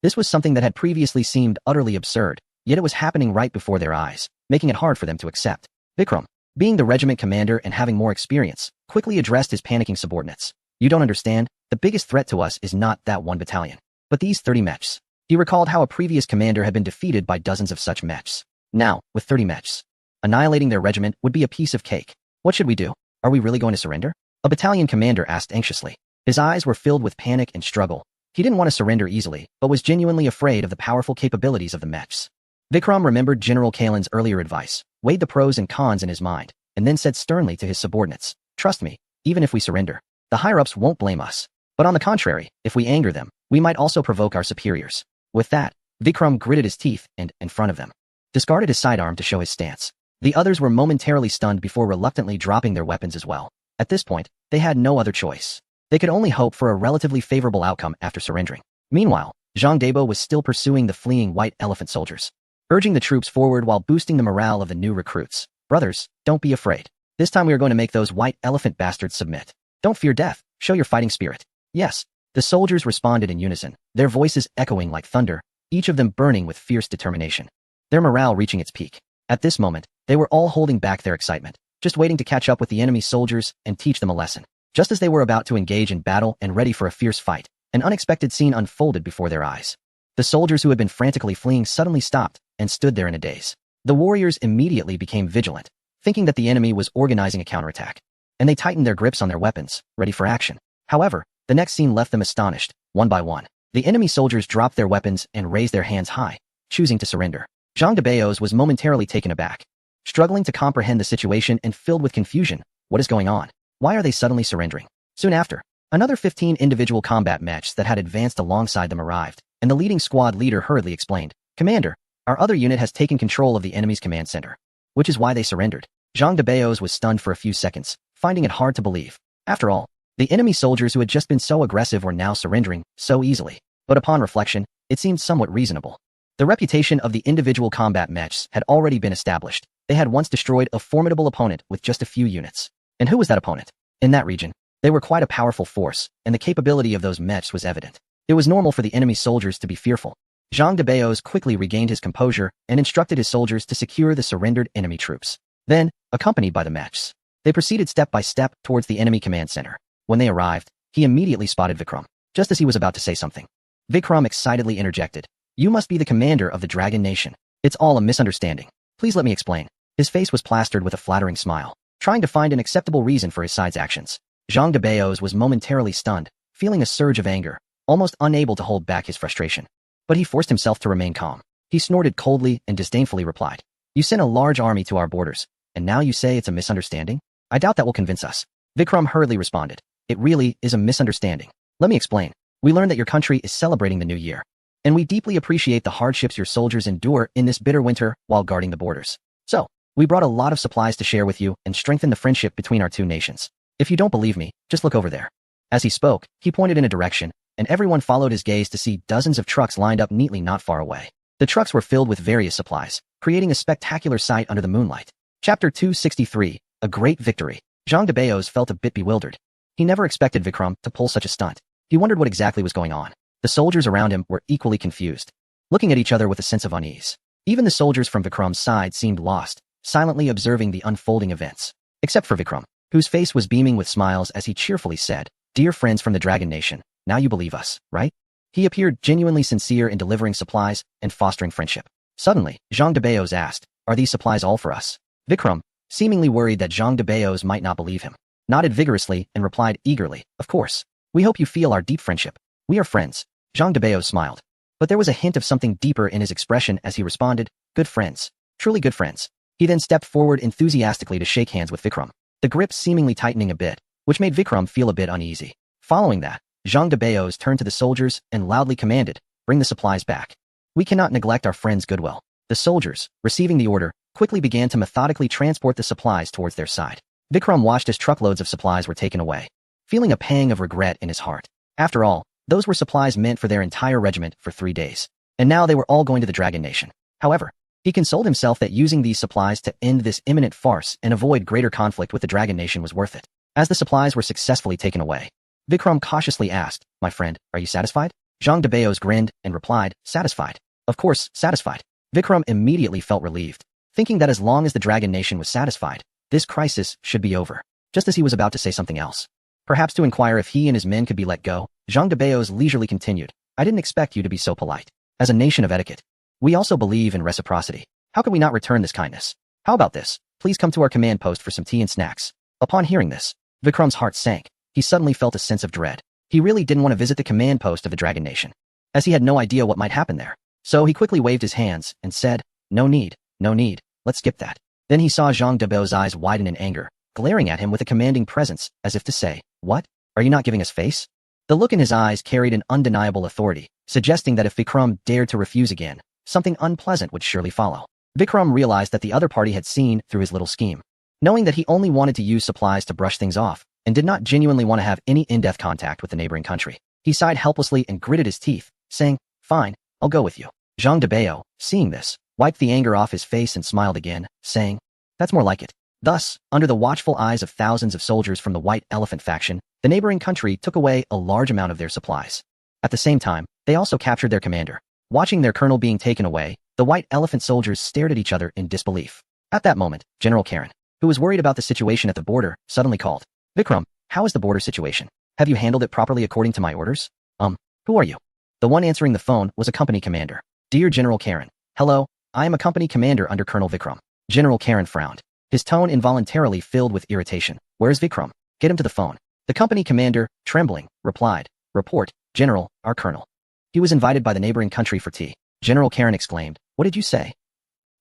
This was something that had previously seemed utterly absurd, yet it was happening right before their eyes, making it hard for them to accept. Vikram, being the regiment commander and having more experience, quickly addressed his panicking subordinates. You don't understand, the biggest threat to us is not that one battalion, but these 30 mechs. He recalled how a previous commander had been defeated by dozens of such mechs. Now, with 30 mechs, annihilating their regiment would be a piece of cake. What should we do? Are we really going to surrender? A battalion commander asked anxiously. His eyes were filled with panic and struggle. He didn't want to surrender easily, but was genuinely afraid of the powerful capabilities of the mechs. Vikram remembered General Kalen's earlier advice, weighed the pros and cons in his mind, and then said sternly to his subordinates, trust me, even if we surrender, the higher-ups won't blame us. But on the contrary, if we anger them, we might also provoke our superiors. With that, Vikram gritted his teeth and, in front of them, discarded his sidearm to show his stance. The others were momentarily stunned before reluctantly dropping their weapons as well. At this point, they had no other choice. They could only hope for a relatively favorable outcome after surrendering. Meanwhile, Zhang Debo was still pursuing the fleeing White Elephant soldiers, urging the troops forward while boosting the morale of the new recruits. Brothers, don't be afraid. This time we are going to make those White Elephant bastards submit. Don't fear death, show your fighting spirit. Yes, the soldiers responded in unison, their voices echoing like thunder, each of them burning with fierce determination, their morale reaching its peak. At this moment, they were all holding back their excitement, just waiting to catch up with the enemy soldiers and teach them a lesson. Just as they were about to engage in battle and ready for a fierce fight, an unexpected scene unfolded before their eyes. The soldiers who had been frantically fleeing suddenly stopped and stood there in a daze. The warriors immediately became vigilant, thinking that the enemy was organizing a counterattack, and they tightened their grips on their weapons, ready for action. However, the next scene left them astonished. One by one, the enemy soldiers dropped their weapons and raised their hands high, choosing to surrender. Jean de Bayos was momentarily taken aback, struggling to comprehend the situation and filled with confusion. What is going on? Why are they suddenly surrendering? Soon after, another 15 individual combat mechs that had advanced alongside them arrived, and the leading squad leader hurriedly explained, "Commander, our other unit has taken control of the enemy's command center, which is why they surrendered." Jean de Bayos was stunned for a few seconds, finding it hard to believe. After all, the enemy soldiers who had just been so aggressive were now surrendering so easily. But upon reflection, it seemed somewhat reasonable. The reputation of the individual combat mechs had already been established. They had once destroyed a formidable opponent with just a few units. And who was that opponent? In that region, they were quite a powerful force, and the capability of those mechs was evident. It was normal for the enemy soldiers to be fearful. Jean de Bayos quickly regained his composure and instructed his soldiers to secure the surrendered enemy troops. Then, accompanied by the mechs, they proceeded step by step towards the enemy command center. When they arrived, he immediately spotted Vikram. Just as he was about to say something, Vikram excitedly interjected, "You must be the commander of the Dragon Nation. It's all a misunderstanding. Please let me explain." His face was plastered with a flattering smile, trying to find an acceptable reason for his side's actions. Jean de Bayos was momentarily stunned, feeling a surge of anger, almost unable to hold back his frustration. But he forced himself to remain calm. He snorted coldly and disdainfully replied, "You sent a large army to our borders, and now you say it's a misunderstanding? I doubt that will convince us." Vikram hurriedly responded, "It really is a misunderstanding. Let me explain. We learned that your country is celebrating the new year, and we deeply appreciate the hardships your soldiers endure in this bitter winter while guarding the borders. So, we brought a lot of supplies to share with you and strengthen the friendship between our two nations. If you don't believe me, just look over there." As he spoke, he pointed in a direction, and everyone followed his gaze to see dozens of trucks lined up neatly not far away. The trucks were filled with various supplies, creating a spectacular sight under the moonlight. Chapter 263, A Great Victory. Jean de Bayos felt a bit bewildered. He never expected Vikram to pull such a stunt. He wondered what exactly was going on. The soldiers around him were equally confused, looking at each other with a sense of unease. Even the soldiers from Vikram's side seemed lost, silently observing the unfolding events. Except for Vikram, whose face was beaming with smiles as he cheerfully said, "Dear friends from the Dragon Nation, now you believe us, right?" He appeared genuinely sincere in delivering supplies and fostering friendship. Suddenly, Jean de Bayos asked, "Are these supplies all for us?" Vikram, seemingly worried that Jean de Bayos might not believe him, nodded vigorously and replied eagerly, "Of course. We hope you feel our deep friendship. We are friends." Jean de Bayos smiled, but there was a hint of something deeper in his expression as he responded, "Good friends. Truly good friends." He then stepped forward enthusiastically to shake hands with Vikram, the grip seemingly tightening a bit, which made Vikram feel a bit uneasy. Following that, Jean de Bayos turned to the soldiers and loudly commanded, "Bring the supplies back. We cannot neglect our friends' goodwill." The soldiers, receiving the order, quickly began to methodically transport the supplies towards their side. Vikram watched as truckloads of supplies were taken away, feeling a pang of regret in his heart. After all, those were supplies meant for their entire regiment for 3 days. And now they were all going to the Dragon Nation. However, he consoled himself that using these supplies to end this imminent farce and avoid greater conflict with the Dragon Nation was worth it. As the supplies were successfully taken away, Vikram cautiously asked, "My friend, are you satisfied?" Jean de Bayos grinned and replied, "Satisfied. Of course, satisfied." Vikram immediately felt relieved, thinking that as long as the Dragon Nation was satisfied, this crisis should be over. Just as he was about to say something else, perhaps to inquire if he and his men could be let go, Jean de Bayos leisurely continued, "I didn't expect you to be so polite. As a nation of etiquette, we also believe in reciprocity. How could we not return this kindness? How about this? Please come to our command post for some tea and snacks." Upon hearing this, Vikram's heart sank. He suddenly felt a sense of dread. He really didn't want to visit the command post of the Dragon Nation, as he had no idea what might happen there. So he quickly waved his hands and said, no need, let's skip that." Then he saw Jean de Bayos' eyes widen in anger, glaring at him with a commanding presence, as if to say, "What? Are you not giving us face?" The look in his eyes carried an undeniable authority, suggesting that if Vikram dared to refuse again, something unpleasant would surely follow. Vikram realized that the other party had seen through his little scheme. Knowing that he only wanted to use supplies to brush things off, and did not genuinely want to have any in-depth contact with the neighboring country, he sighed helplessly and gritted his teeth, saying, "Fine, I'll go with you." Jean de Bayos, seeing this, wiped the anger off his face and smiled again, saying, "That's more like it." Thus, under the watchful eyes of thousands of soldiers from the White Elephant faction, the neighboring country took away a large amount of their supplies. At the same time, they also captured their commander. Watching their colonel being taken away, the White Elephant soldiers stared at each other in disbelief. At that moment, General Karen, who was worried about the situation at the border, suddenly called, "Vikram, how is the border situation? Have you handled it properly according to my orders?" Who are you?" The one answering the phone was a company commander. "Dear General Karen, hello, I am a company commander under Colonel Vikram." General Karen frowned, his tone involuntarily filled with irritation. "Where's Vikram? Get him to the phone." The company commander, trembling, replied, "Report, General, our colonel. He was invited by the neighboring country for tea." General Karen exclaimed. What did you say?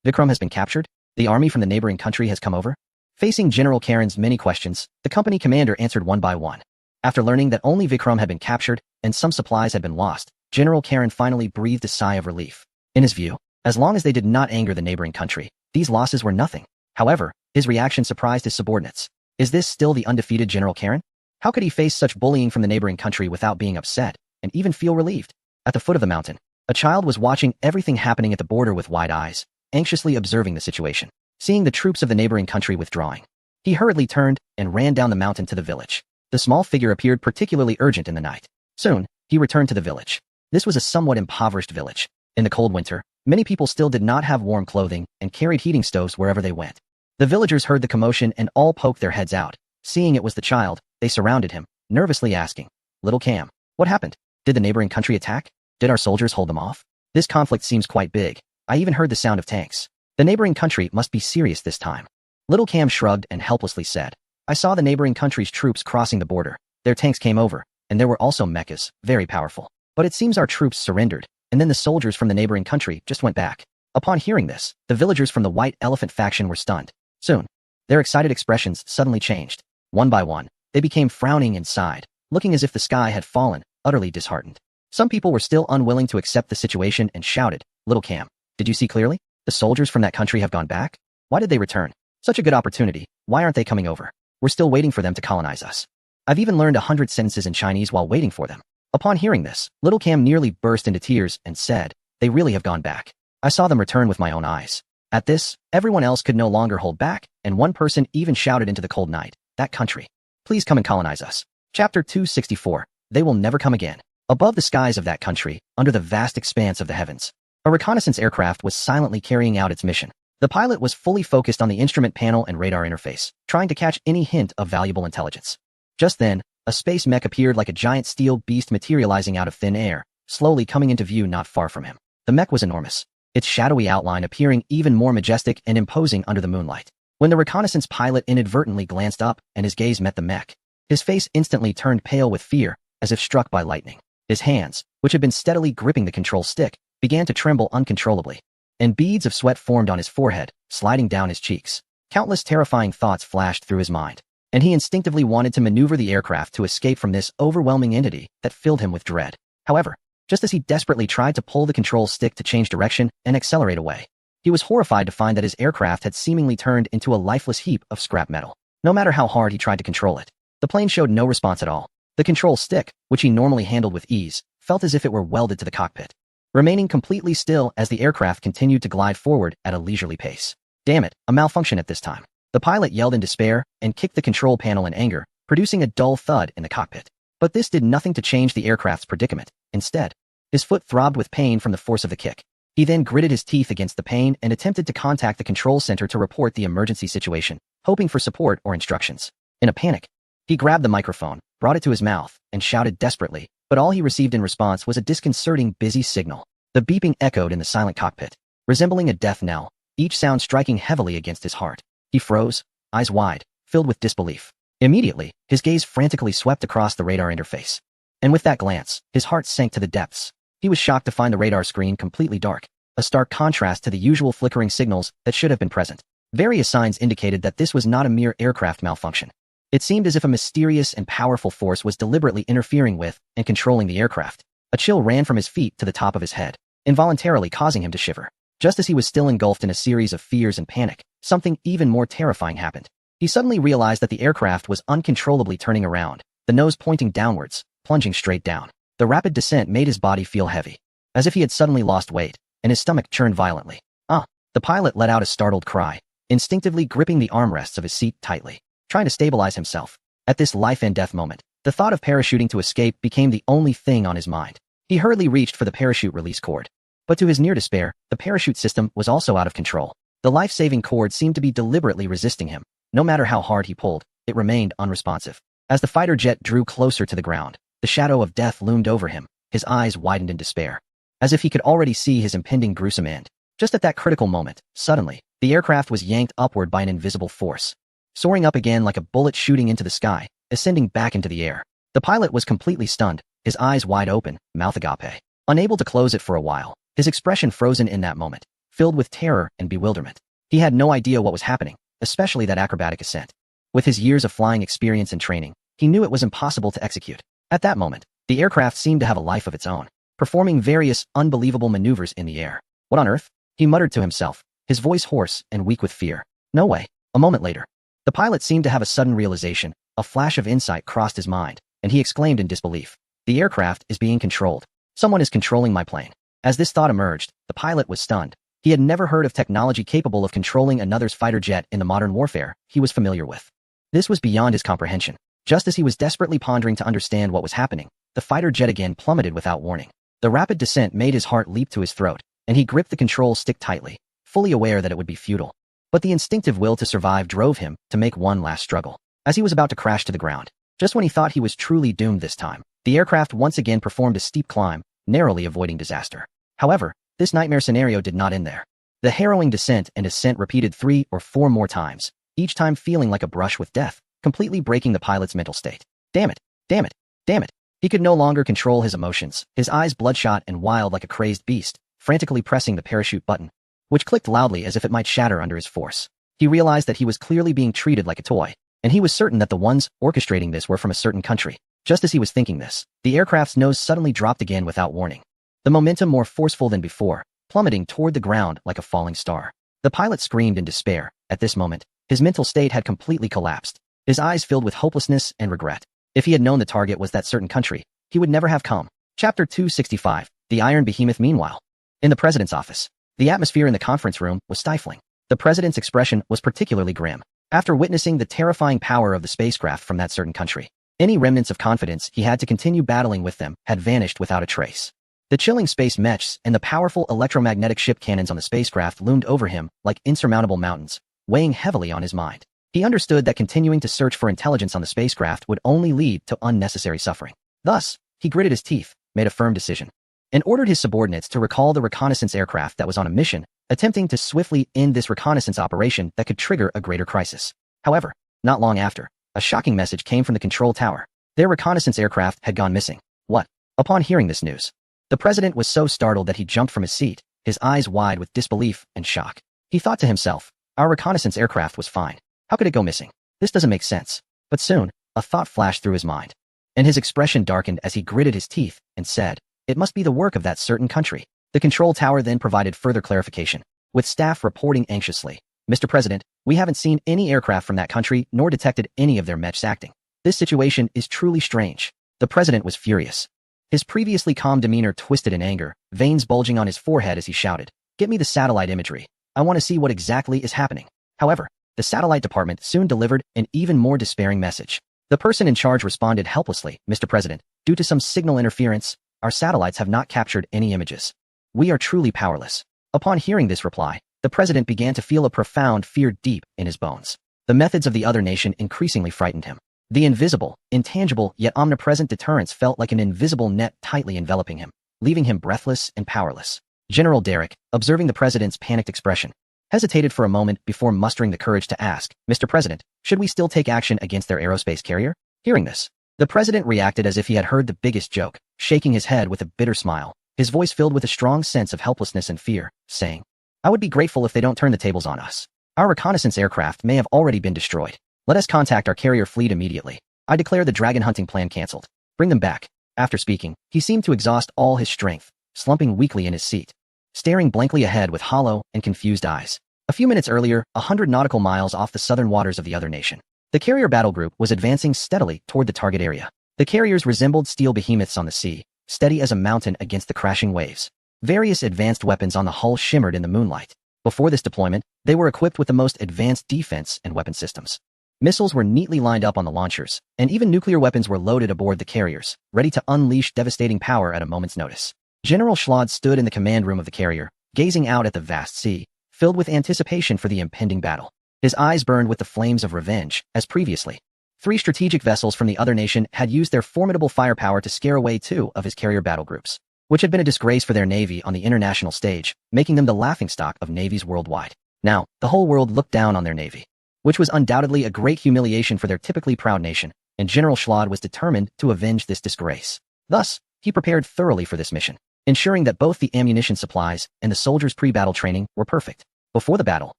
Vikram has been captured? The army from the neighboring country has come over? Facing General Karen's many questions, the company commander answered one by one. After learning that only Vikram had been captured and some supplies had been lost, General Karen finally breathed a sigh of relief. In his view, as long as they did not anger the neighboring country, these losses were nothing. However, his reaction surprised his subordinates. Is this still the undefeated General Karen? How could he face such bullying from the neighboring country without being upset, and even feel relieved? At the foot of the mountain, a child was watching everything happening at the border with wide eyes, anxiously observing the situation. Seeing the troops of the neighboring country withdrawing, he hurriedly turned and ran down the mountain to the village. The small figure appeared particularly urgent in the night. Soon, he returned to the village. This was a somewhat impoverished village. In the cold winter, many people still did not have warm clothing and carried heating stoves wherever they went. The villagers heard the commotion and all poked their heads out. Seeing it was the child, they surrounded him, nervously asking, Little Cam, what happened? Did the neighboring country attack? Did our soldiers hold them off? This conflict seems quite big. I even heard the sound of tanks. The neighboring country must be serious this time. Little Cam shrugged and helplessly said, I saw the neighboring country's troops crossing the border. Their tanks came over, and there were also mechas, very powerful. But it seems our troops surrendered, and then the soldiers from the neighboring country just went back. Upon hearing this, the villagers from the White Elephant faction were stunned. Soon, their excited expressions suddenly changed. One by one, they became frowning and sighed, looking as if the sky had fallen, utterly disheartened. Some people were still unwilling to accept the situation and shouted, Little Cam, did you see clearly? The soldiers from that country have gone back? Why did they return? Such a good opportunity. Why aren't they coming over? We're still waiting for them to colonize us. I've even learned 100 sentences in Chinese while waiting for them. Upon hearing this, Little Cam nearly burst into tears and said, They really have gone back. I saw them return with my own eyes. At this, everyone else could no longer hold back, and one person even shouted into the cold night, That country. Please come and colonize us. Chapter 264. They will never come again. Above the skies of that country, under the vast expanse of the heavens, a reconnaissance aircraft was silently carrying out its mission. The pilot was fully focused on the instrument panel and radar interface, trying to catch any hint of valuable intelligence. Just then, a space mech appeared like a giant steel beast materializing out of thin air, slowly coming into view not far from him. The mech was enormous, its shadowy outline appearing even more majestic and imposing under the moonlight. When the reconnaissance pilot inadvertently glanced up and his gaze met the mech, his face instantly turned pale with fear, as if struck by lightning. His hands, which had been steadily gripping the control stick, began to tremble uncontrollably, and beads of sweat formed on his forehead, sliding down his cheeks. Countless terrifying thoughts flashed through his mind, and he instinctively wanted to maneuver the aircraft to escape from this overwhelming entity that filled him with dread. However, just as he desperately tried to pull the control stick to change direction and accelerate away, he was horrified to find that his aircraft had seemingly turned into a lifeless heap of scrap metal. No matter how hard he tried to control it, the plane showed no response at all. The control stick, which he normally handled with ease, felt as if it were welded to the cockpit, remaining completely still as the aircraft continued to glide forward at a leisurely pace. Damn it, a malfunction at this time. The pilot yelled in despair and kicked the control panel in anger, producing a dull thud in the cockpit. But this did nothing to change the aircraft's predicament. Instead, his foot throbbed with pain from the force of the kick. He then gritted his teeth against the pain and attempted to contact the control center to report the emergency situation, hoping for support or instructions. In a panic, he grabbed the microphone, brought it to his mouth, and shouted desperately, but all he received in response was a disconcerting busy signal. The beeping echoed in the silent cockpit, resembling a death knell, each sound striking heavily against his heart. He froze, eyes wide, filled with disbelief. Immediately, his gaze frantically swept across the radar interface. And with that glance, his heart sank to the depths. He was shocked to find the radar screen completely dark, a stark contrast to the usual flickering signals that should have been present. Various signs indicated that this was not a mere aircraft malfunction. It seemed as if a mysterious and powerful force was deliberately interfering with and controlling the aircraft. A chill ran from his feet to the top of his head, involuntarily causing him to shiver. Just as he was still engulfed in a series of fears and panic, something even more terrifying happened. He suddenly realized that the aircraft was uncontrollably turning around, the nose pointing downwards, plunging straight down. The rapid descent made his body feel heavy, as if he had suddenly lost weight, and his stomach churned violently. The pilot let out a startled cry, instinctively gripping the armrests of his seat tightly, trying to stabilize himself. At this life and death moment, the thought of parachuting to escape became the only thing on his mind. He hurriedly reached for the parachute release cord. But to his near despair, the parachute system was also out of control. The life-saving cord seemed to be deliberately resisting him. No matter how hard he pulled, it remained unresponsive. As the fighter jet drew closer to the ground, the shadow of death loomed over him. His eyes widened in despair, as if he could already see his impending gruesome end. Just at that critical moment, suddenly, the aircraft was yanked upward by an invisible force, soaring up again like a bullet shooting into the sky, ascending back into the air. The pilot was completely stunned, his eyes wide open, mouth agape. Unable to close it for a while, his expression frozen in that moment, filled with terror and bewilderment. He had no idea what was happening, especially that acrobatic ascent. With his years of flying experience and training, he knew it was impossible to execute. At that moment, the aircraft seemed to have a life of its own, performing various unbelievable maneuvers in the air. What on earth? He muttered to himself, his voice hoarse and weak with fear. No way. A moment later, the pilot seemed to have a sudden realization. A flash of insight crossed his mind, and he exclaimed in disbelief. The aircraft is being controlled. Someone is controlling my plane. As this thought emerged, the pilot was stunned. He had never heard of technology capable of controlling another's fighter jet in the modern warfare he was familiar with. This was beyond his comprehension. Just as he was desperately pondering to understand what was happening, the fighter jet again plummeted without warning. The rapid descent made his heart leap to his throat, and he gripped the control stick tightly, fully aware that it would be futile. But the instinctive will to survive drove him to make one last struggle. As he was about to crash to the ground, just when he thought he was truly doomed this time, the aircraft once again performed a steep climb, narrowly avoiding disaster. However, this nightmare scenario did not end there. The harrowing descent and ascent repeated 3 or 4 more times, each time feeling like a brush with death, completely breaking the pilot's mental state. Damn it! Damn it! Damn it! He could no longer control his emotions, his eyes bloodshot and wild like a crazed beast, frantically pressing the parachute button, which clicked loudly as if it might shatter under his force. He realized that he was clearly being treated like a toy, and he was certain that the ones orchestrating this were from a certain country. Just as he was thinking this, the aircraft's nose suddenly dropped again without warning. The momentum more forceful than before, plummeting toward the ground like a falling star. The pilot screamed in despair. At this moment, his mental state had completely collapsed, his eyes filled with hopelessness and regret. If he had known the target was that certain country, he would never have come. Chapter 265, The Iron Behemoth. Meanwhile, in the president's office, the atmosphere in the conference room was stifling. The president's expression was particularly grim. After witnessing the terrifying power of the spacecraft from that certain country, any remnants of confidence he had to continue battling with them had vanished without a trace. The chilling space mechs and the powerful electromagnetic ship cannons on the spacecraft loomed over him like insurmountable mountains, weighing heavily on his mind. He understood that continuing to search for intelligence on the spacecraft would only lead to unnecessary suffering. Thus, he gritted his teeth, made a firm decision, and ordered his subordinates to recall the reconnaissance aircraft that was on a mission, attempting to swiftly end this reconnaissance operation that could trigger a greater crisis. However, not long after, a shocking message came from the control tower. Their reconnaissance aircraft had gone missing. What? Upon hearing this news, the president was so startled that he jumped from his seat, his eyes wide with disbelief and shock. He thought to himself, our reconnaissance aircraft was fine. How could it go missing? This doesn't make sense. But soon, a thought flashed through his mind, and his expression darkened as he gritted his teeth and said, it must be the work of that certain country. The control tower then provided further clarification, with staff reporting anxiously, Mr. President, we haven't seen any aircraft from that country nor detected any of their mechs acting. This situation is truly strange. The president was furious. His previously calm demeanor twisted in anger, veins bulging on his forehead as he shouted, get me the satellite imagery. I want to see what exactly is happening. However, the satellite department soon delivered an even more despairing message. The person in charge responded helplessly, Mr. President, due to some signal interference, our satellites have not captured any images. We are truly powerless. Upon hearing this reply, the president began to feel a profound fear deep in his bones. The methods of the other nation increasingly frightened him. The invisible, intangible, yet omnipresent deterrence felt like an invisible net tightly enveloping him, leaving him breathless and powerless. General Derrick, observing the president's panicked expression, hesitated for a moment before mustering the courage to ask, Mr. President, should we still take action against their aerospace carrier? Hearing this, the president reacted as if he had heard the biggest joke, shaking his head with a bitter smile, his voice filled with a strong sense of helplessness and fear, saying, I would be grateful if they don't turn the tables on us. Our reconnaissance aircraft may have already been destroyed. Let us contact our carrier fleet immediately. I declare the dragon hunting plan cancelled. Bring them back. After speaking, he seemed to exhaust all his strength, slumping weakly in his seat, staring blankly ahead with hollow and confused eyes. A few minutes earlier, 100 nautical miles off the southern waters of the other nation, the carrier battle group was advancing steadily toward the target area. The carriers resembled steel behemoths on the sea, steady as a mountain against the crashing waves. Various advanced weapons on the hull shimmered in the moonlight. Before this deployment, they were equipped with the most advanced defense and weapon systems. Missiles were neatly lined up on the launchers, and even nuclear weapons were loaded aboard the carriers, ready to unleash devastating power at a moment's notice. General Schlad stood in the command room of the carrier, gazing out at the vast sea, filled with anticipation for the impending battle. His eyes burned with the flames of revenge, as previously. 3 strategic vessels from the other nation had used their formidable firepower to scare away 2 of his carrier battle groups, which had been a disgrace for their navy on the international stage, making them the laughingstock of navies worldwide. Now, the whole world looked down on their navy, which was undoubtedly a great humiliation for their typically proud nation, and General Schlad was determined to avenge this disgrace. Thus, he prepared thoroughly for this mission. ensuring that both the ammunition supplies and the soldiers' pre-battle training were perfect. Before the battle,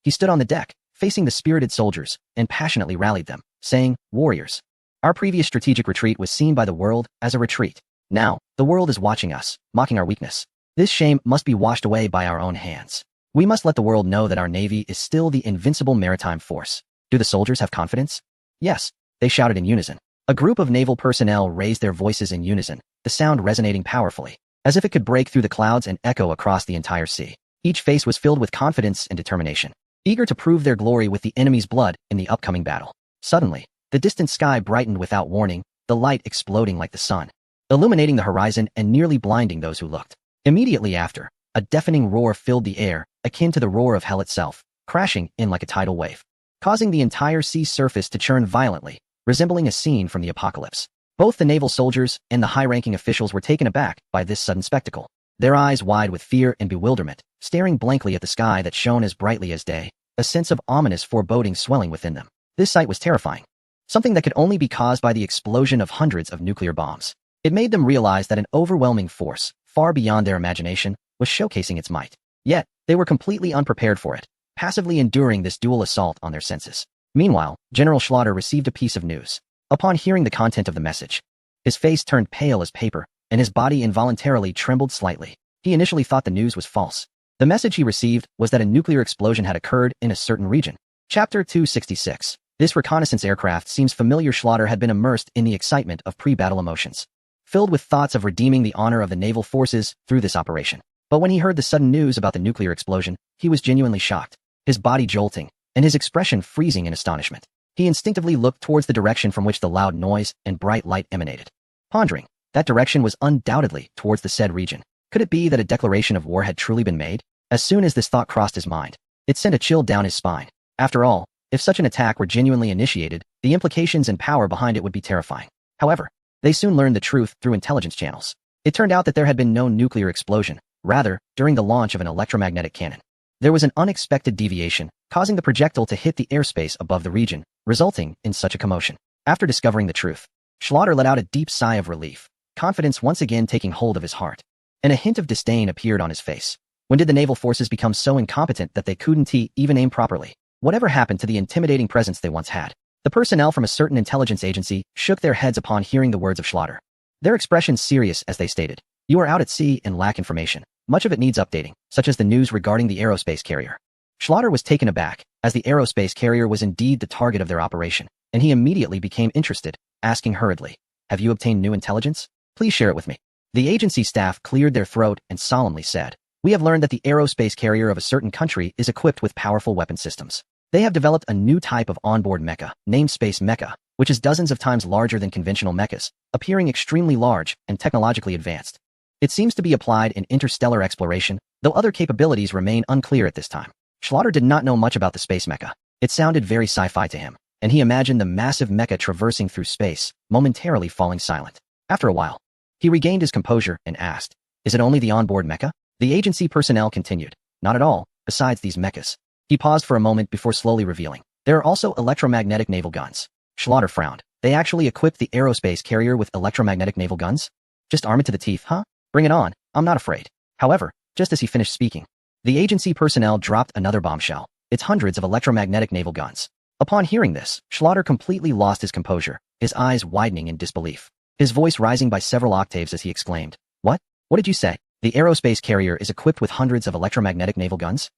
he stood on the deck, facing the spirited soldiers, and passionately rallied them, saying, "Warriors, our previous strategic retreat was seen by the world as a retreat. Now, the world is watching us, mocking our weakness. This shame must be washed away by our own hands. We must let the world know that our Navy is still the invincible maritime force." Do the soldiers have confidence? Yes, they shouted in unison. A group of naval personnel raised their voices in unison, the sound resonating powerfully, as if it could break through the clouds and echo across the entire sea. Each face was filled with confidence and determination, eager to prove their glory with the enemy's blood in the upcoming battle. Suddenly, the distant sky brightened without warning, the light exploding like the sun, illuminating the horizon and nearly blinding those who looked. Immediately after, a deafening roar filled the air, akin to the roar of hell itself, crashing in like a tidal wave, causing the entire sea surface to churn violently, resembling a scene from the apocalypse. Both the naval soldiers and the high-ranking officials were taken aback by this sudden spectacle, their eyes wide with fear and bewilderment, staring blankly at the sky that shone as brightly as day, a sense of ominous foreboding swelling within them. This sight was terrifying, something that could only be caused by the explosion of hundreds of nuclear bombs. It made them realize that an overwhelming force, far beyond their imagination, was showcasing its might. Yet, they were completely unprepared for it, passively enduring this dual assault on their senses. Meanwhile, General Schlaughter received a piece of news. Upon hearing the content of the message, his face turned pale as paper, and his body involuntarily trembled slightly. He initially thought the news was false. The message he received was that a nuclear explosion had occurred in a certain region. Chapter 266. This reconnaissance aircraft seems familiar. Schlaughter had been immersed in the excitement of pre-battle emotions, filled with thoughts of redeeming the honor of the naval forces through this operation. But when he heard the sudden news about the nuclear explosion, he was genuinely shocked, his body jolting, and his expression freezing in astonishment. He instinctively looked towards the direction from which the loud noise and bright light emanated. Pondering, that direction was undoubtedly towards the said region. Could it be that a declaration of war had truly been made? As soon as this thought crossed his mind, it sent a chill down his spine. After all, if such an attack were genuinely initiated, the implications and power behind it would be terrifying. However, they soon learned the truth through intelligence channels. It turned out that there had been no nuclear explosion. Rather, during the launch of an electromagnetic cannon, there was an unexpected deviation, causing the projectile to hit the airspace above the region, resulting in such a commotion. After discovering the truth, Schlaughter let out a deep sigh of relief, confidence once again taking hold of his heart, and a hint of disdain appeared on his face. When did the naval forces become so incompetent that they couldn't even aim properly? Whatever happened to the intimidating presence they once had? The personnel from a certain intelligence agency shook their heads upon hearing the words of Schlaughter, their expressions serious as they stated, "You are out at sea and lack information. Much of it needs updating, such as the news regarding the aerospace carrier." Schlaughter was taken aback, as the aerospace carrier was indeed the target of their operation, and he immediately became interested, asking hurriedly, "Have you obtained new intelligence? Please share it with me." The agency staff cleared their throat and solemnly said, "We have learned that the aerospace carrier of a certain country is equipped with powerful weapon systems. They have developed a new type of onboard mecha, named Space Mecha, which is dozens of times larger than conventional mechas, appearing extremely large and technologically advanced. It seems to be applied in interstellar exploration, though other capabilities remain unclear at this time." Schlaughter did not know much about the space mecha. It sounded very sci-fi to him, and he imagined the massive mecha traversing through space, momentarily falling silent. After a while, he regained his composure and asked, "Is it only the onboard mecha?" The agency personnel continued, "Not at all, besides these mechas." He paused for a moment before slowly revealing, "There are also electromagnetic naval guns." Schlaughter frowned. They actually equipped the aerospace carrier with electromagnetic naval guns? Just arm it to the teeth, huh? Bring it on, I'm not afraid. However, just as he finished speaking, the agency personnel dropped another bombshell. It's hundreds of electromagnetic naval guns. Upon hearing this, Schlaughter completely lost his composure, his eyes widening in disbelief, his voice rising by several octaves as he exclaimed, "What? What did you say? The aerospace carrier is equipped with hundreds of electromagnetic naval guns?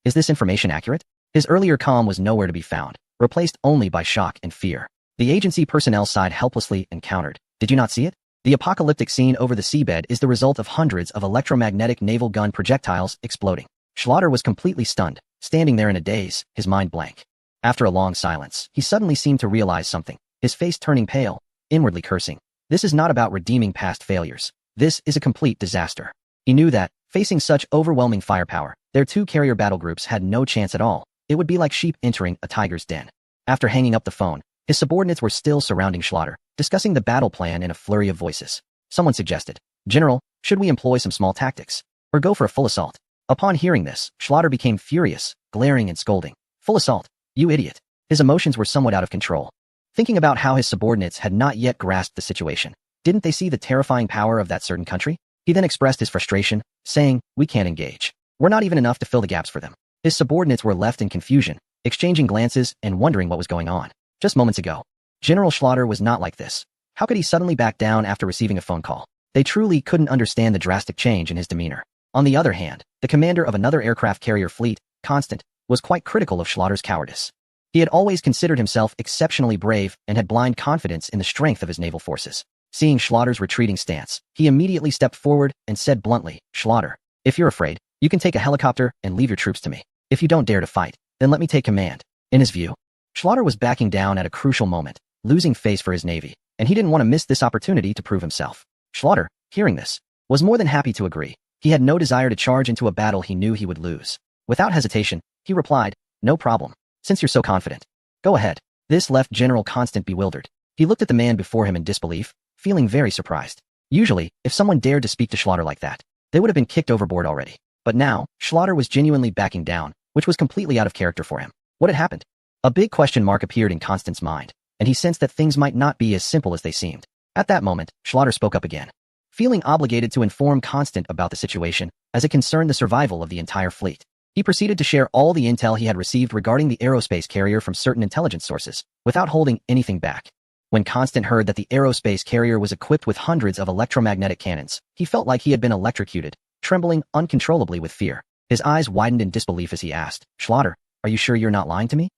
Is this information accurate?" His earlier calm was nowhere to be found, replaced only by shock and fear. The agency personnel sighed helplessly and countered, "Did you not see it? The apocalyptic scene over the seabed is the result of hundreds of electromagnetic naval gun projectiles exploding." Schlaughter was completely stunned, standing there in a daze, his mind blank. After a long silence, he suddenly seemed to realize something, his face turning pale, inwardly cursing. This is not about redeeming past failures. This is a complete disaster. He knew that, facing such overwhelming firepower, their two carrier battle groups had no chance at all. It would be like sheep entering a tiger's den. After hanging up the phone, his subordinates were still surrounding Schlaughter, discussing the battle plan in a flurry of voices. Someone suggested, "General, should we employ some small tactics? Or go for a full assault?" Upon hearing this, Schlaughter became furious, glaring and scolding. "Full assault? You idiot." His emotions were somewhat out of control. Thinking about how his subordinates had not yet grasped the situation. Didn't they see the terrifying power of that certain country? He then expressed his frustration, saying, "We can't engage. We're not even enough to fill the gaps for them." His subordinates were left in confusion, exchanging glances and wondering what was going on. Just moments ago, General Schlatter was not like this. How could he suddenly back down after receiving a phone call? They truly couldn't understand the drastic change in his demeanor. On the other hand, the commander of another aircraft carrier fleet, Constant, was quite critical of Schlatter's cowardice. He had always considered himself exceptionally brave and had blind confidence in the strength of his naval forces. Seeing Schlatter's retreating stance, he immediately stepped forward and said bluntly, "Schlatter, if you're afraid, you can take a helicopter and leave your troops to me. If you don't dare to fight, then let me take command." In his view, Schlatter was backing down at a crucial moment, losing face for his navy, and he didn't want to miss this opportunity to prove himself. Schlatter, hearing this, was more than happy to agree. He had no desire to charge into a battle he knew he would lose. Without hesitation, he replied, "No problem. Since you're so confident, go ahead." This left General Constant bewildered. He looked at the man before him in disbelief, feeling very surprised. Usually, if someone dared to speak to Schlatter like that, they would have been kicked overboard already. But now, Schlatter was genuinely backing down, which was completely out of character for him. What had happened? A big question mark appeared in Constant's mind, and he sensed that things might not be as simple as they seemed. At that moment, Schlatter spoke up again, feeling obligated to inform Constant about the situation, as it concerned the survival of the entire fleet. He proceeded to share all the intel he had received regarding the aerospace carrier from certain intelligence sources, without holding anything back. When Constant heard that the aerospace carrier was equipped with hundreds of electromagnetic cannons, he felt like he had been electrocuted, trembling uncontrollably with fear. His eyes widened in disbelief as he asked, "Schlatter, are you sure you're not lying to me?"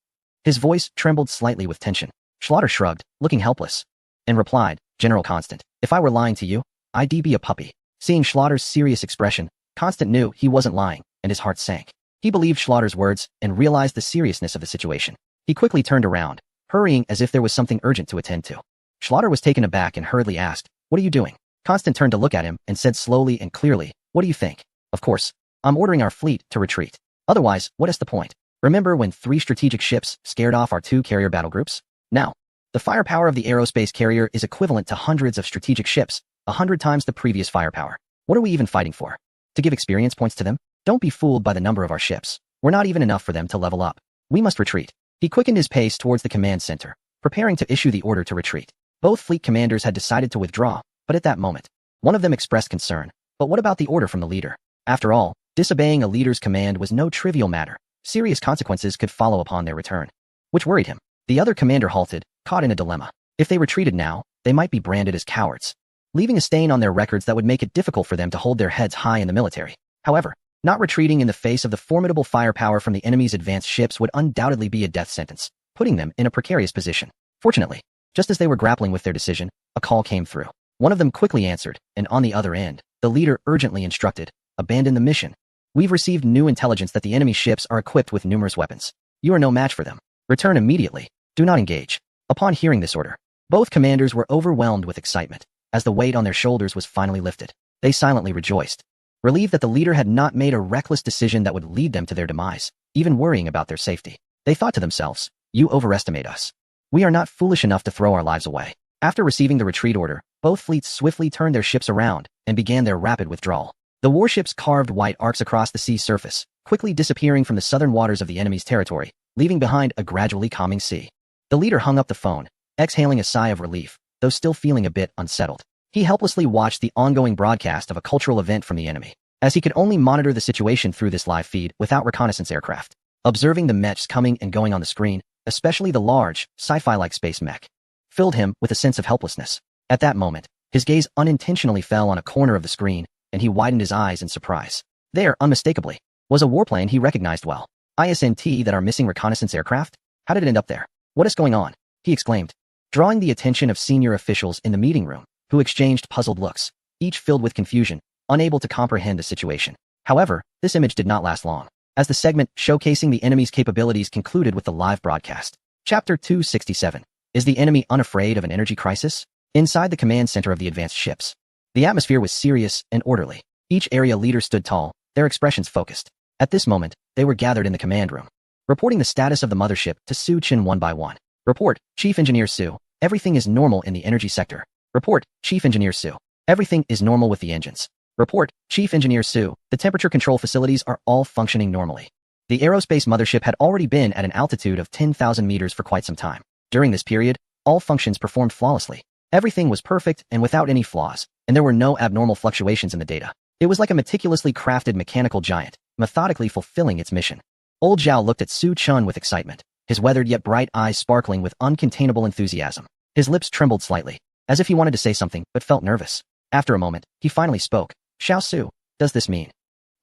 His voice trembled slightly with tension. Schlatter shrugged, looking helpless, and replied, "General Constant, if I were lying to you, I'd be a puppy." Seeing Schlatter's serious expression, Constant knew he wasn't lying, and his heart sank. He believed Schlatter's words and realized the seriousness of the situation. He quickly turned around, hurrying as if there was something urgent to attend to. Schlatter was taken aback and hurriedly asked, "What are you doing?" Constant turned to look at him and said slowly and clearly, "What do you think?" "Of course, I'm ordering our fleet to retreat. Otherwise, what is the point? Remember when 3 strategic ships scared off our 2 carrier battle groups? Now, the firepower of the aerospace carrier is equivalent to hundreds of strategic ships, 100 times the previous firepower. What are we even fighting for? To give experience points to them? Don't be fooled by the number of our ships. We're not even enough for them to level up. We must retreat." He quickened his pace towards the command center, preparing to issue the order to retreat. Both fleet commanders had decided to withdraw, but at that moment, one of them expressed concern. But what about the order from the leader? After all, disobeying a leader's command was no trivial matter. Serious consequences could follow upon their return, which worried him. The other commander halted, caught in a dilemma. If they retreated now, they might be branded as cowards, leaving a stain on their records that would make it difficult for them to hold their heads high in the military. However, not retreating in the face of the formidable firepower from the enemy's advanced ships would undoubtedly be a death sentence, putting them in a precarious position. Fortunately, just as they were grappling with their decision, a call came through. One of them quickly answered, and on the other end, the leader urgently instructed, "Abandon the mission. We've received new intelligence that the enemy ships are equipped with numerous weapons. You are no match for them. Return immediately. Do not engage." Upon hearing this order, both commanders were overwhelmed with excitement, as the weight on their shoulders was finally lifted. They silently rejoiced, relieved that the leader had not made a reckless decision that would lead them to their demise, even worrying about their safety. They thought to themselves, "You overestimate us. We are not foolish enough to throw our lives away." After receiving the retreat order, both fleets swiftly turned their ships around and began their rapid withdrawal. The warships carved white arcs across the sea surface, quickly disappearing from the southern waters of the enemy's territory, leaving behind a gradually calming sea. The leader hung up the phone, exhaling a sigh of relief, though still feeling a bit unsettled. He helplessly watched the ongoing broadcast of a cultural event from the enemy, as he could only monitor the situation through this live feed without reconnaissance aircraft. Observing the mechs coming and going on the screen, especially the large, sci-fi-like space mech, filled him with a sense of helplessness. At that moment, his gaze unintentionally fell on a corner of the screen, and he widened his eyes in surprise. There, unmistakably, was a warplane he recognized well. "ISNT, that our missing reconnaissance aircraft? How did it end up there? What is going on?" he exclaimed, drawing the attention of senior officials in the meeting room, who exchanged puzzled looks, each filled with confusion, unable to comprehend the situation. However, this image did not last long, as the segment showcasing the enemy's capabilities concluded with the live broadcast. Chapter 267. Is the enemy unafraid of an energy crisis? Inside the command center of the advanced ships, the atmosphere was serious and orderly. Each area leader stood tall, their expressions focused. At this moment, they were gathered in the command room, reporting the status of the mothership to Su Chin one by one. "Report, Chief Engineer Su. Everything is normal in the energy sector." "Report, Chief Engineer Su. Everything is normal with the engines." "Report, Chief Engineer Su. The temperature control facilities are all functioning normally." The aerospace mothership had already been at an altitude of 10,000 meters for quite some time. During this period, all functions performed flawlessly. Everything was perfect and without any flaws, and there were no abnormal fluctuations in the data. It was like a meticulously crafted mechanical giant, methodically fulfilling its mission. Old Zhao looked at Su Chun with excitement, his weathered yet bright eyes sparkling with uncontainable enthusiasm. His lips trembled slightly, as if he wanted to say something but felt nervous. After a moment, he finally spoke. Xiao Su, does this mean?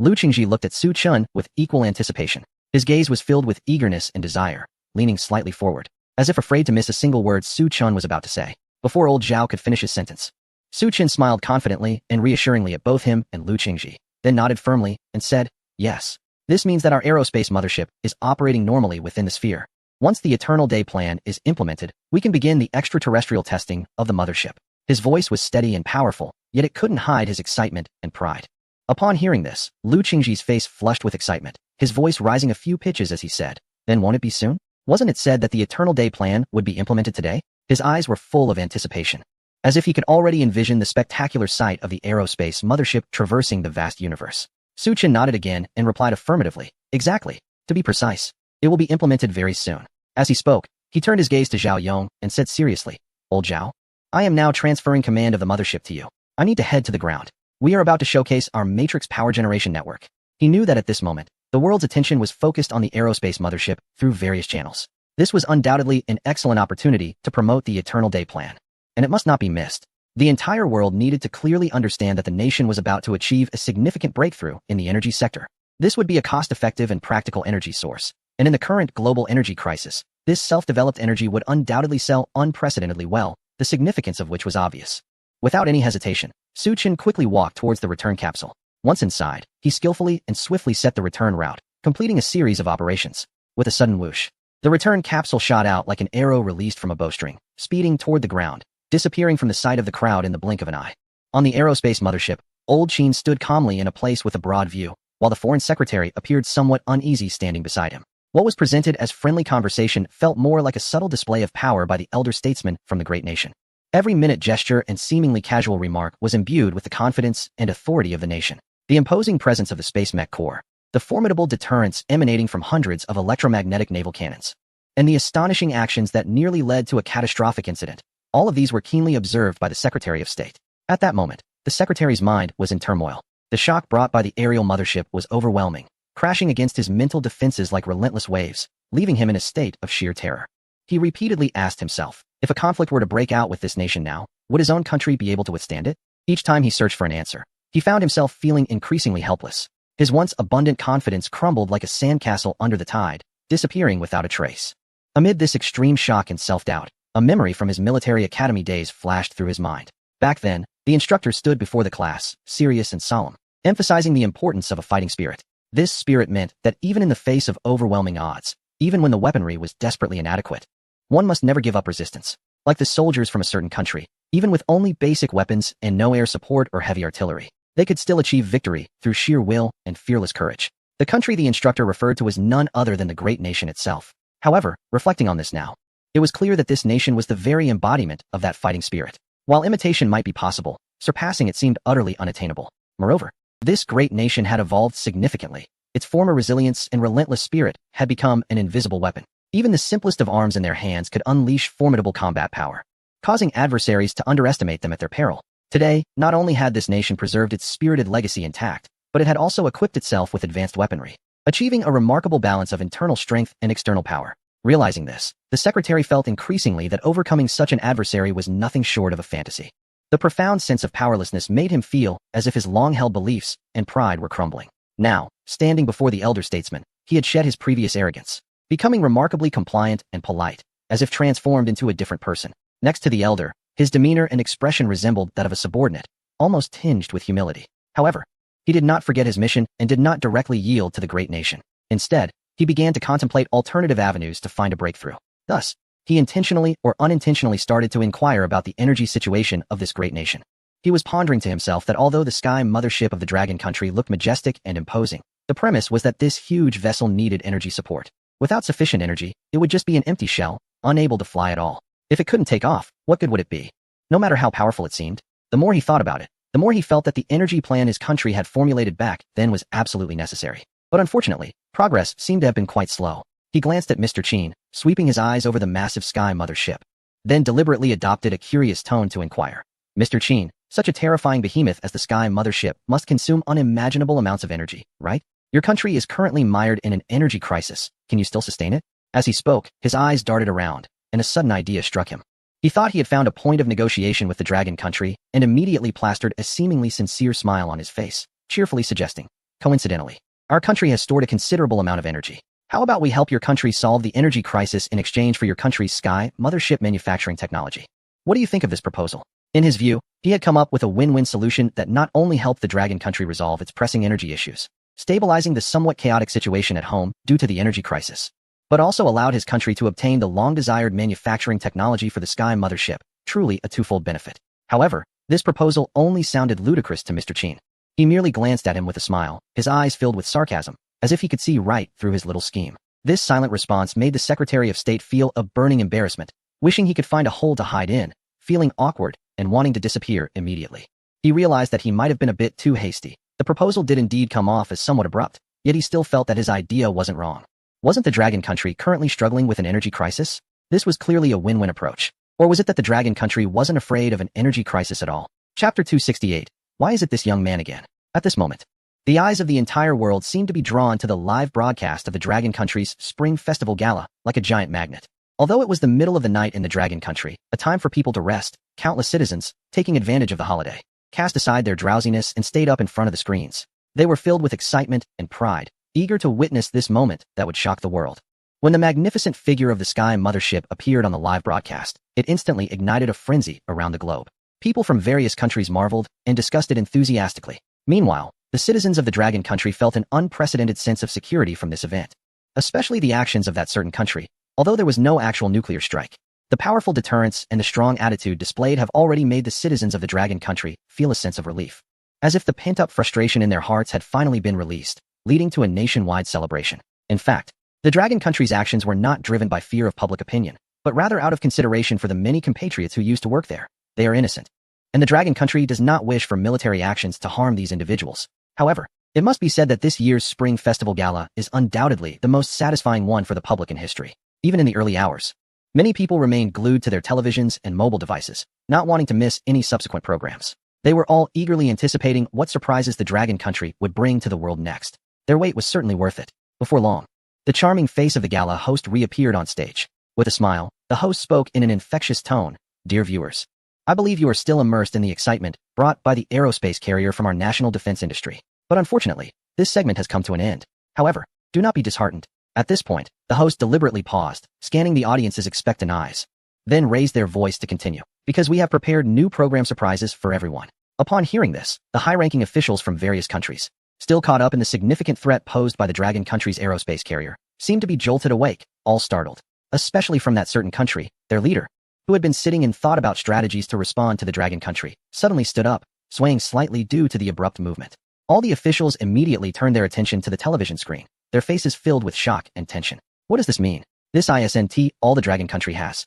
Lu Qingji looked at Su Chun with equal anticipation. His gaze was filled with eagerness and desire, leaning slightly forward, as if afraid to miss a single word Su Chun was about to say, before old Zhao could finish his sentence. Su Chun smiled confidently and reassuringly at both him and Lu Qingji, then nodded firmly and said, yes. This means that our aerospace mothership is operating normally within the sphere. Once the Eternal Day plan is implemented, we can begin the extraterrestrial testing of the mothership. His voice was steady and powerful, yet it couldn't hide his excitement and pride. Upon hearing this, Lu Qingji's face flushed with excitement, his voice rising a few pitches as he said, then won't it be soon? Wasn't it said that the Eternal Day plan would be implemented today? His eyes were full of anticipation, as if he could already envision the spectacular sight of the aerospace mothership traversing the vast universe. Su Chen nodded again and replied affirmatively, exactly. To be precise, it will be implemented very soon. As he spoke, he turned his gaze to Zhao Yong and said seriously, Old Zhao, I am now transferring command of the mothership to you. I need to head to the ground. We are about to showcase our Matrix power generation network. He knew that at this moment, the world's attention was focused on the aerospace mothership through various channels. This was undoubtedly an excellent opportunity to promote the Eternal Day plan, and it must not be missed. The entire world needed to clearly understand that the nation was about to achieve a significant breakthrough in the energy sector. This would be a cost-effective and practical energy source, and in the current global energy crisis, this self-developed energy would undoubtedly sell unprecedentedly well, the significance of which was obvious. Without any hesitation, Su Chen quickly walked towards the return capsule. Once inside, he skillfully and swiftly set the return route, completing a series of operations. With a sudden whoosh, the return capsule shot out like an arrow released from a bowstring, speeding toward the ground, disappearing from the sight of the crowd in the blink of an eye. On the aerospace mothership, Old Qin stood calmly in a place with a broad view, while the foreign secretary appeared somewhat uneasy standing beside him. What was presented as friendly conversation felt more like a subtle display of power by the elder statesman from the great nation. Every minute gesture and seemingly casual remark was imbued with the confidence and authority of the nation. The imposing presence of the Space Mech Corps, the formidable deterrence emanating from hundreds of electromagnetic naval cannons, and the astonishing actions that nearly led to a catastrophic incident, all of these were keenly observed by the Secretary of State. At that moment, the Secretary's mind was in turmoil. The shock brought by the aerial mothership was overwhelming, crashing against his mental defenses like relentless waves, leaving him in a state of sheer terror. He repeatedly asked himself, if a conflict were to break out with this nation now, would his own country be able to withstand it? Each time he searched for an answer, he found himself feeling increasingly helpless. His once abundant confidence crumbled like a sandcastle under the tide, disappearing without a trace. Amid this extreme shock and self-doubt, a memory from his military academy days flashed through his mind. Back then, the instructor stood before the class, serious and solemn, emphasizing the importance of a fighting spirit. This spirit meant that even in the face of overwhelming odds, even when the weaponry was desperately inadequate, one must never give up resistance. Like the soldiers from a certain country, even with only basic weapons and no air support or heavy artillery, they could still achieve victory through sheer will and fearless courage. The country the instructor referred to was none other than the great nation itself. However, reflecting on this now, it was clear that this nation was the very embodiment of that fighting spirit. While imitation might be possible, surpassing it seemed utterly unattainable. Moreover, this great nation had evolved significantly. Its former resilience and relentless spirit had become an invisible weapon. Even the simplest of arms in their hands could unleash formidable combat power, causing adversaries to underestimate them at their peril. Today, not only had this nation preserved its spirited legacy intact, but it had also equipped itself with advanced weaponry, achieving a remarkable balance of internal strength and external power. Realizing this, the secretary felt increasingly that overcoming such an adversary was nothing short of a fantasy. The profound sense of powerlessness made him feel as if his long-held beliefs and pride were crumbling. Now, standing before the elder statesman, he had shed his previous arrogance, becoming remarkably compliant and polite, as if transformed into a different person. Next to the elder, his demeanor and expression resembled that of a subordinate, almost tinged with humility. However, he did not forget his mission and did not directly yield to the great nation. Instead, he began to contemplate alternative avenues to find a breakthrough. Thus, he intentionally or unintentionally started to inquire about the energy situation of this great nation. He was pondering to himself that although the sky mothership of the Dragon Country looked majestic and imposing, the premise was that this huge vessel needed energy support. Without sufficient energy, it would just be an empty shell, unable to fly at all. If it couldn't take off, what good would it be? No matter how powerful it seemed, the more he thought about it, the more he felt that the energy plan his country had formulated back then was absolutely necessary. But unfortunately, progress seemed to have been quite slow. He glanced at Mr. Qin, sweeping his eyes over the massive sky mothership, then deliberately adopted a curious tone to inquire. Mr. Qin, Such a terrifying behemoth as the Sky Mothership must consume unimaginable amounts of energy, right? Your country is currently mired in an energy crisis. Can you still sustain it? As he spoke, his eyes darted around, and a sudden idea struck him. He thought he had found a point of negotiation with the Dragon Country and immediately plastered a seemingly sincere smile on his face, cheerfully suggesting, coincidentally, our country has stored a considerable amount of energy. How about we help your country solve the energy crisis in exchange for your country's Sky Mothership manufacturing technology? What do you think of this proposal? In his view, he had come up with a win-win solution that not only helped the Dragon Country resolve its pressing energy issues, stabilizing the somewhat chaotic situation at home due to the energy crisis, but also allowed his country to obtain the long-desired manufacturing technology for the Sky Mothership, truly a twofold benefit. However, this proposal only sounded ludicrous to Mr. Qin. He merely glanced at him with a smile, his eyes filled with sarcasm, as if he could see right through his little scheme. This silent response made the Secretary of State feel a burning embarrassment, wishing he could find a hole to hide in, feeling awkward, and wanting to disappear immediately. He realized that he might have been a bit too hasty. The proposal did indeed come off as somewhat abrupt, yet he still felt that his idea wasn't wrong. Wasn't the Dragon Country currently struggling with an energy crisis? This was clearly a win-win approach. Or was it that the Dragon Country wasn't afraid of an energy crisis at all? Chapter 268. Why is it this young man again? At this moment, the eyes of the entire world seemed to be drawn to the live broadcast of the Dragon Country's Spring Festival Gala, like a giant magnet. Although it was the middle of the night in the Dragon Country, a time for people to rest, countless citizens, taking advantage of the holiday, cast aside their drowsiness and stayed up in front of the screens. They were filled with excitement and pride, eager to witness this moment that would shock the world. When the magnificent figure of the Sky Mothership appeared on the live broadcast, it instantly ignited a frenzy around the globe. People from various countries marveled and discussed it enthusiastically. Meanwhile, the citizens of the Dragon Country felt an unprecedented sense of security from this event, especially the actions of that certain country. Although there was no actual nuclear strike, the powerful deterrence and the strong attitude displayed have already made the citizens of the Dragon Country feel a sense of relief, as if the pent-up frustration in their hearts had finally been released, leading to a nationwide celebration. In fact, the Dragon Country's actions were not driven by fear of public opinion, but rather out of consideration for the many compatriots who used to work there. They are innocent, and the Dragon Country does not wish for military actions to harm these individuals. However, it must be said that this year's Spring Festival Gala is undoubtedly the most satisfying one for the public in history. Even in the early hours, many people remained glued to their televisions and mobile devices, not wanting to miss any subsequent programs. They were all eagerly anticipating what surprises the Dragon Country would bring to the world next. Their wait was certainly worth it. Before long, the charming face of the gala host reappeared on stage. With a smile, the host spoke in an infectious tone. Dear viewers, I believe you are still immersed in the excitement brought by the aerospace carrier from our national defense industry. But unfortunately, this segment has come to an end. However, do not be disheartened. At this point, the host deliberately paused, scanning the audience's expectant eyes, then raised their voice to continue, because we have prepared new program surprises for everyone. Upon hearing this, the high-ranking officials from various countries, still caught up in the significant threat posed by the Dragon Country's aerospace carrier, seemed to be jolted awake, all startled, especially from that certain country. Their leader, who had been sitting and thought about strategies to respond to the Dragon Country, suddenly stood up, swaying slightly due to the abrupt movement. All the officials immediately turned their attention to the television screen, their faces filled with shock and tension. What does this mean? This isn't all the Dragon Country has.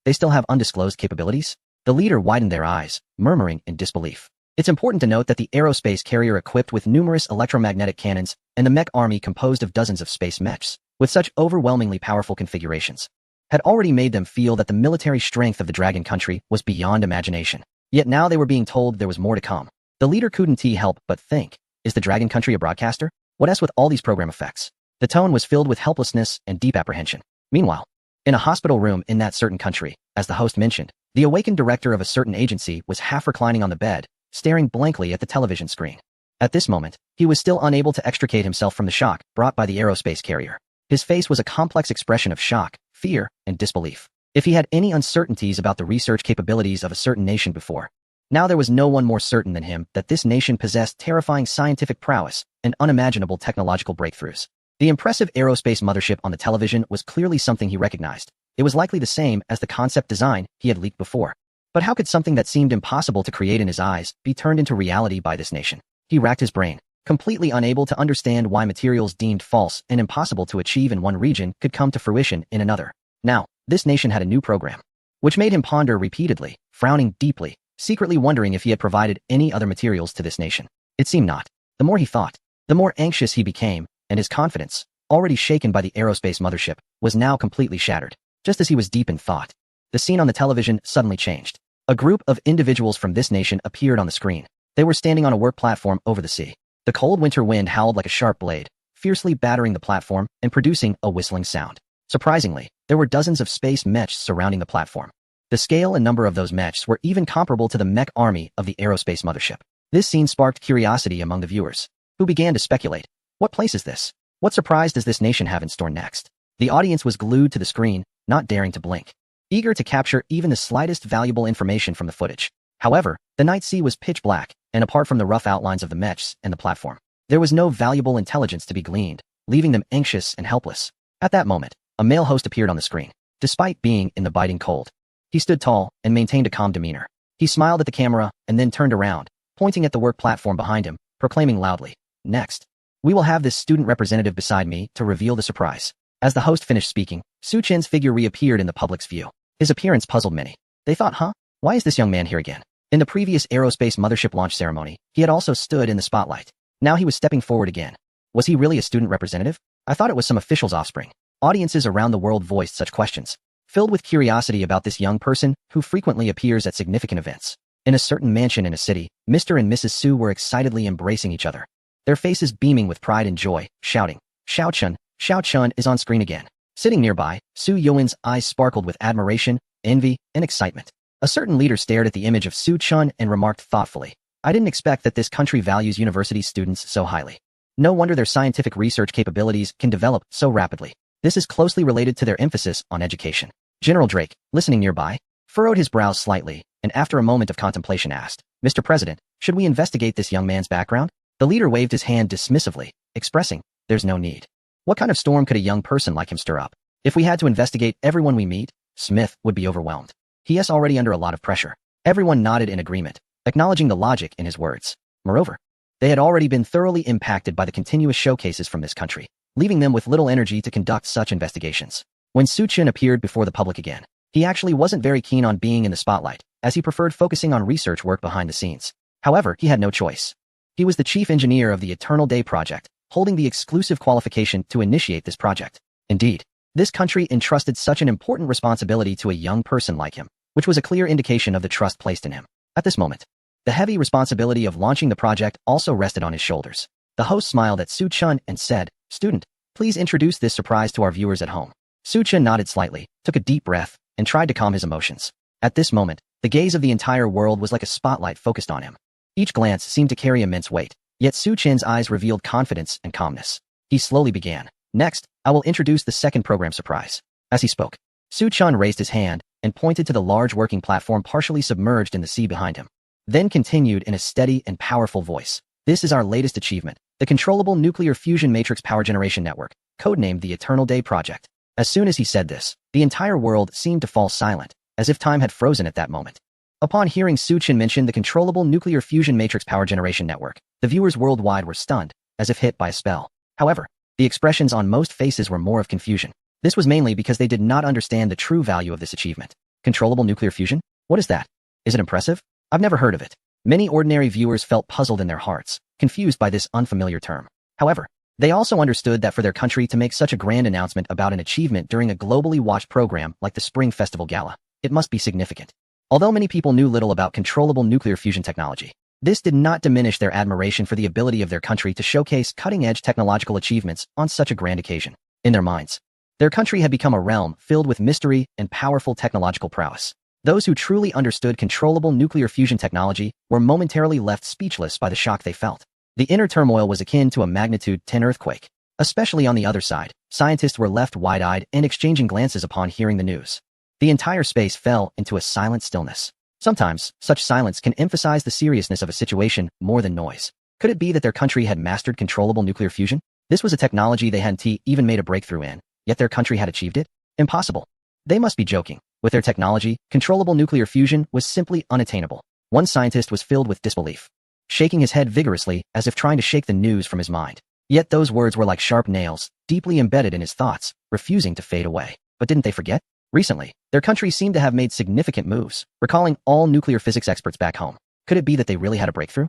They still have undisclosed capabilities? The leader widened their eyes, murmuring in disbelief. It's important to note that the aerospace carrier equipped with numerous electromagnetic cannons and the mech army composed of dozens of space mechs, with such overwhelmingly powerful configurations, had already made them feel that the military strength of the Dragon Country was beyond imagination. Yet now they were being told there was more to come. The leader couldn't help but think, is the Dragon Country a broadcaster? What else with all these program effects? The tone was filled with helplessness and deep apprehension. Meanwhile, in a hospital room in that certain country, as the host mentioned, the awakened director of a certain agency was half reclining on the bed, staring blankly at the television screen. At this moment, he was still unable to extricate himself from the shock brought by the aerospace carrier. His face was a complex expression of shock, fear, and disbelief. If he had any uncertainties about the research capabilities of a certain nation before, now there was no one more certain than him that this nation possessed terrifying scientific prowess and unimaginable technological breakthroughs. The impressive aerospace mothership on the television was clearly something he recognized. It was likely the same as the concept design he had leaked before. But how could something that seemed impossible to create in his eyes be turned into reality by this nation? He racked his brain, completely unable to understand why materials deemed false and impossible to achieve in one region could come to fruition in another. Now, this nation had a new program, which made him ponder repeatedly, frowning deeply, secretly wondering if he had provided any other materials to this nation. It seemed not. The more he thought, the more anxious he became, and his confidence, already shaken by the aerospace mothership, was now completely shattered. Just as he was deep in thought, the scene on the television suddenly changed. A group of individuals from this nation appeared on the screen. They were standing on a work platform over the sea. The cold winter wind howled like a sharp blade, fiercely battering the platform and producing a whistling sound. Surprisingly, there were dozens of space mechs surrounding the platform. The scale and number of those mechs were even comparable to the mech army of the aerospace mothership. This scene sparked curiosity among the viewers, who began to speculate. What place is this? What surprise does this nation have in store next? The audience was glued to the screen, not daring to blink, eager to capture even the slightest valuable information from the footage. However, the night sea was pitch black, and apart from the rough outlines of the mechs and the platform, there was no valuable intelligence to be gleaned, leaving them anxious and helpless. At that moment, a male host appeared on the screen. Despite being in the biting cold, he stood tall and maintained a calm demeanor. He smiled at the camera and then turned around, pointing at the work platform behind him, proclaiming loudly, "Next, we will have this student representative beside me to reveal the surprise." As the host finished speaking, Su Chen's figure reappeared in the public's view. His appearance puzzled many. They thought, why is this young man here again? In the previous aerospace mothership launch ceremony, he had also stood in the spotlight. Now he was stepping forward again. Was he really a student representative? I thought it was some official's offspring. Audiences around the world voiced such questions, filled with curiosity about this young person who frequently appears at significant events. In a certain mansion in a city, Mr. and Mrs. Su were excitedly embracing each other, their faces beaming with pride and joy, shouting, Xiao Chun is on screen again. Sitting nearby, Su Yuan's eyes sparkled with admiration, envy, and excitement. A certain leader stared at the image of Su Chun and remarked thoughtfully, I didn't expect that this country values university students so highly. No wonder their scientific research capabilities can develop so rapidly. This is closely related to their emphasis on education. General Drake, listening nearby, furrowed his brows slightly, and after a moment of contemplation asked, Mr. President, should we investigate this young man's background? The leader waved his hand dismissively, expressing, there's no need. What kind of storm could a young person like him stir up? If we had to investigate everyone we meet, Smith would be overwhelmed. He is already under a lot of pressure. Everyone nodded in agreement, acknowledging the logic in his words. Moreover, they had already been thoroughly impacted by the continuous showcases from this country, leaving them with little energy to conduct such investigations. When Su Chen appeared before the public again, he actually wasn't very keen on being in the spotlight, as he preferred focusing on research work behind the scenes. However, he had no choice. He was the chief engineer of the Eternal Day project, holding the exclusive qualification to initiate this project. Indeed, this country entrusted such an important responsibility to a young person like him, which was a clear indication of the trust placed in him. At this moment, the heavy responsibility of launching the project also rested on his shoulders. The host smiled at Su Chun and said, Student, please introduce this surprise to our viewers at home. Su Chun nodded slightly, took a deep breath, and tried to calm his emotions. At this moment, the gaze of the entire world was like a spotlight focused on him. Each glance seemed to carry immense weight, yet Su Chen's eyes revealed confidence and calmness. He slowly began. Next, I will introduce the second program surprise. As he spoke, Su Chun raised his hand and pointed to the large working platform partially submerged in the sea behind him. Then continued in a steady and powerful voice. This is our latest achievement, the Controllable Nuclear Fusion Matrix Power Generation Network, codenamed the Eternal Day Project. As soon as he said this, the entire world seemed to fall silent, as if time had frozen at that moment. Upon hearing Su Chen mention the Controllable Nuclear Fusion Matrix Power Generation Network, the viewers worldwide were stunned, as if hit by a spell. However, the expressions on most faces were more of confusion. This was mainly because they did not understand the true value of this achievement. Controllable nuclear fusion? What is that? Is it impressive? I've never heard of it. Many ordinary viewers felt puzzled in their hearts, confused by this unfamiliar term. However, they also understood that for their country to make such a grand announcement about an achievement during a globally watched program like the Spring Festival Gala, it must be significant. Although many people knew little about controllable nuclear fusion technology, this did not diminish their admiration for the ability of their country to showcase cutting-edge technological achievements on such a grand occasion. In their minds, their country had become a realm filled with mystery and powerful technological prowess. Those who truly understood controllable nuclear fusion technology were momentarily left speechless by the shock they felt. The inner turmoil was akin to a magnitude 10 earthquake. Especially on the other side, scientists were left wide-eyed and exchanging glances upon hearing the news. The entire space fell into a silent stillness. Sometimes, such silence can emphasize the seriousness of a situation more than noise. Could it be that their country had mastered controllable nuclear fusion? This was a technology they hadn't even made a breakthrough in, yet their country had achieved it? Impossible. They must be joking. With their technology, controllable nuclear fusion was simply unattainable. One scientist was filled with disbelief, shaking his head vigorously as if trying to shake the news from his mind. Yet those words were like sharp nails, deeply embedded in his thoughts, refusing to fade away. But didn't they forget? Recently, their country seemed to have made significant moves, recalling all nuclear physics experts back home. Could it be that they really had a breakthrough?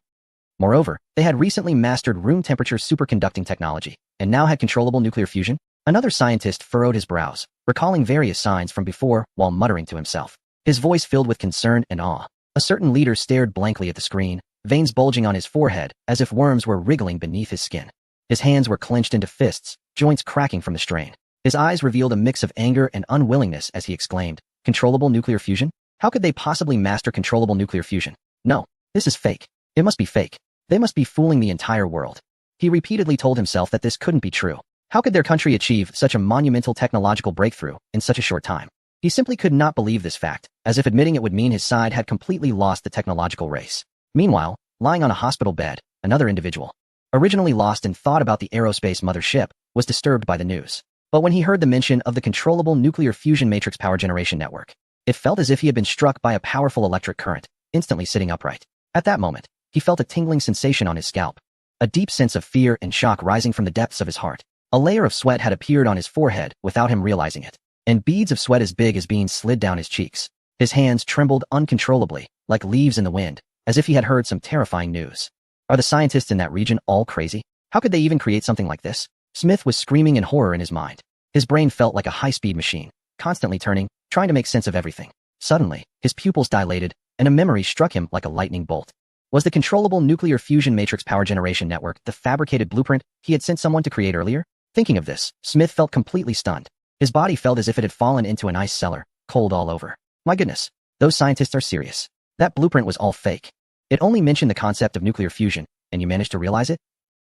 Moreover, they had recently mastered room temperature superconducting technology, and now had controllable nuclear fusion. Another scientist furrowed his brows, recalling various signs from before while muttering to himself. his voice filled with concern and awe. A certain leader stared blankly at the screen, veins bulging on his forehead as if worms were wriggling beneath his skin. His hands were clenched into fists, joints cracking from the strain. His eyes revealed a mix of anger and unwillingness as he exclaimed, "Controllable nuclear fusion? How could they possibly master controllable nuclear fusion? No, this is fake. It must be fake. They must be fooling the entire world." He repeatedly told himself that this couldn't be true. How could their country achieve such a monumental technological breakthrough in such a short time? He simply could not believe this fact, as if admitting it would mean his side had completely lost the technological race. Meanwhile, lying on a hospital bed, another individual, originally lost in thought about the aerospace mothership, was disturbed by the news. But when he heard the mention of the controllable nuclear fusion matrix power generation network, it felt as if he had been struck by a powerful electric current, instantly sitting upright. At that moment, he felt a tingling sensation on his scalp, a deep sense of fear and shock rising from the depths of his heart. A layer of sweat had appeared on his forehead without him realizing it, and beads of sweat as big as beans slid down his cheeks. His hands trembled uncontrollably, like leaves in the wind, as if he had heard some terrifying news. Are the scientists in that region all crazy? How could they even create something like this? Smith was screaming in horror in his mind. His brain felt like a high-speed machine, constantly turning, trying to make sense of everything. Suddenly, his pupils dilated, and a memory struck him like a lightning bolt. Was the controllable nuclear fusion matrix power generation network the fabricated blueprint he had sent someone to create earlier? Thinking of this, Smith felt completely stunned. His body felt as if it had fallen into an ice cellar, cold all over. My goodness, those scientists are serious. That blueprint was all fake. It only mentioned the concept of nuclear fusion, and you managed to realize it?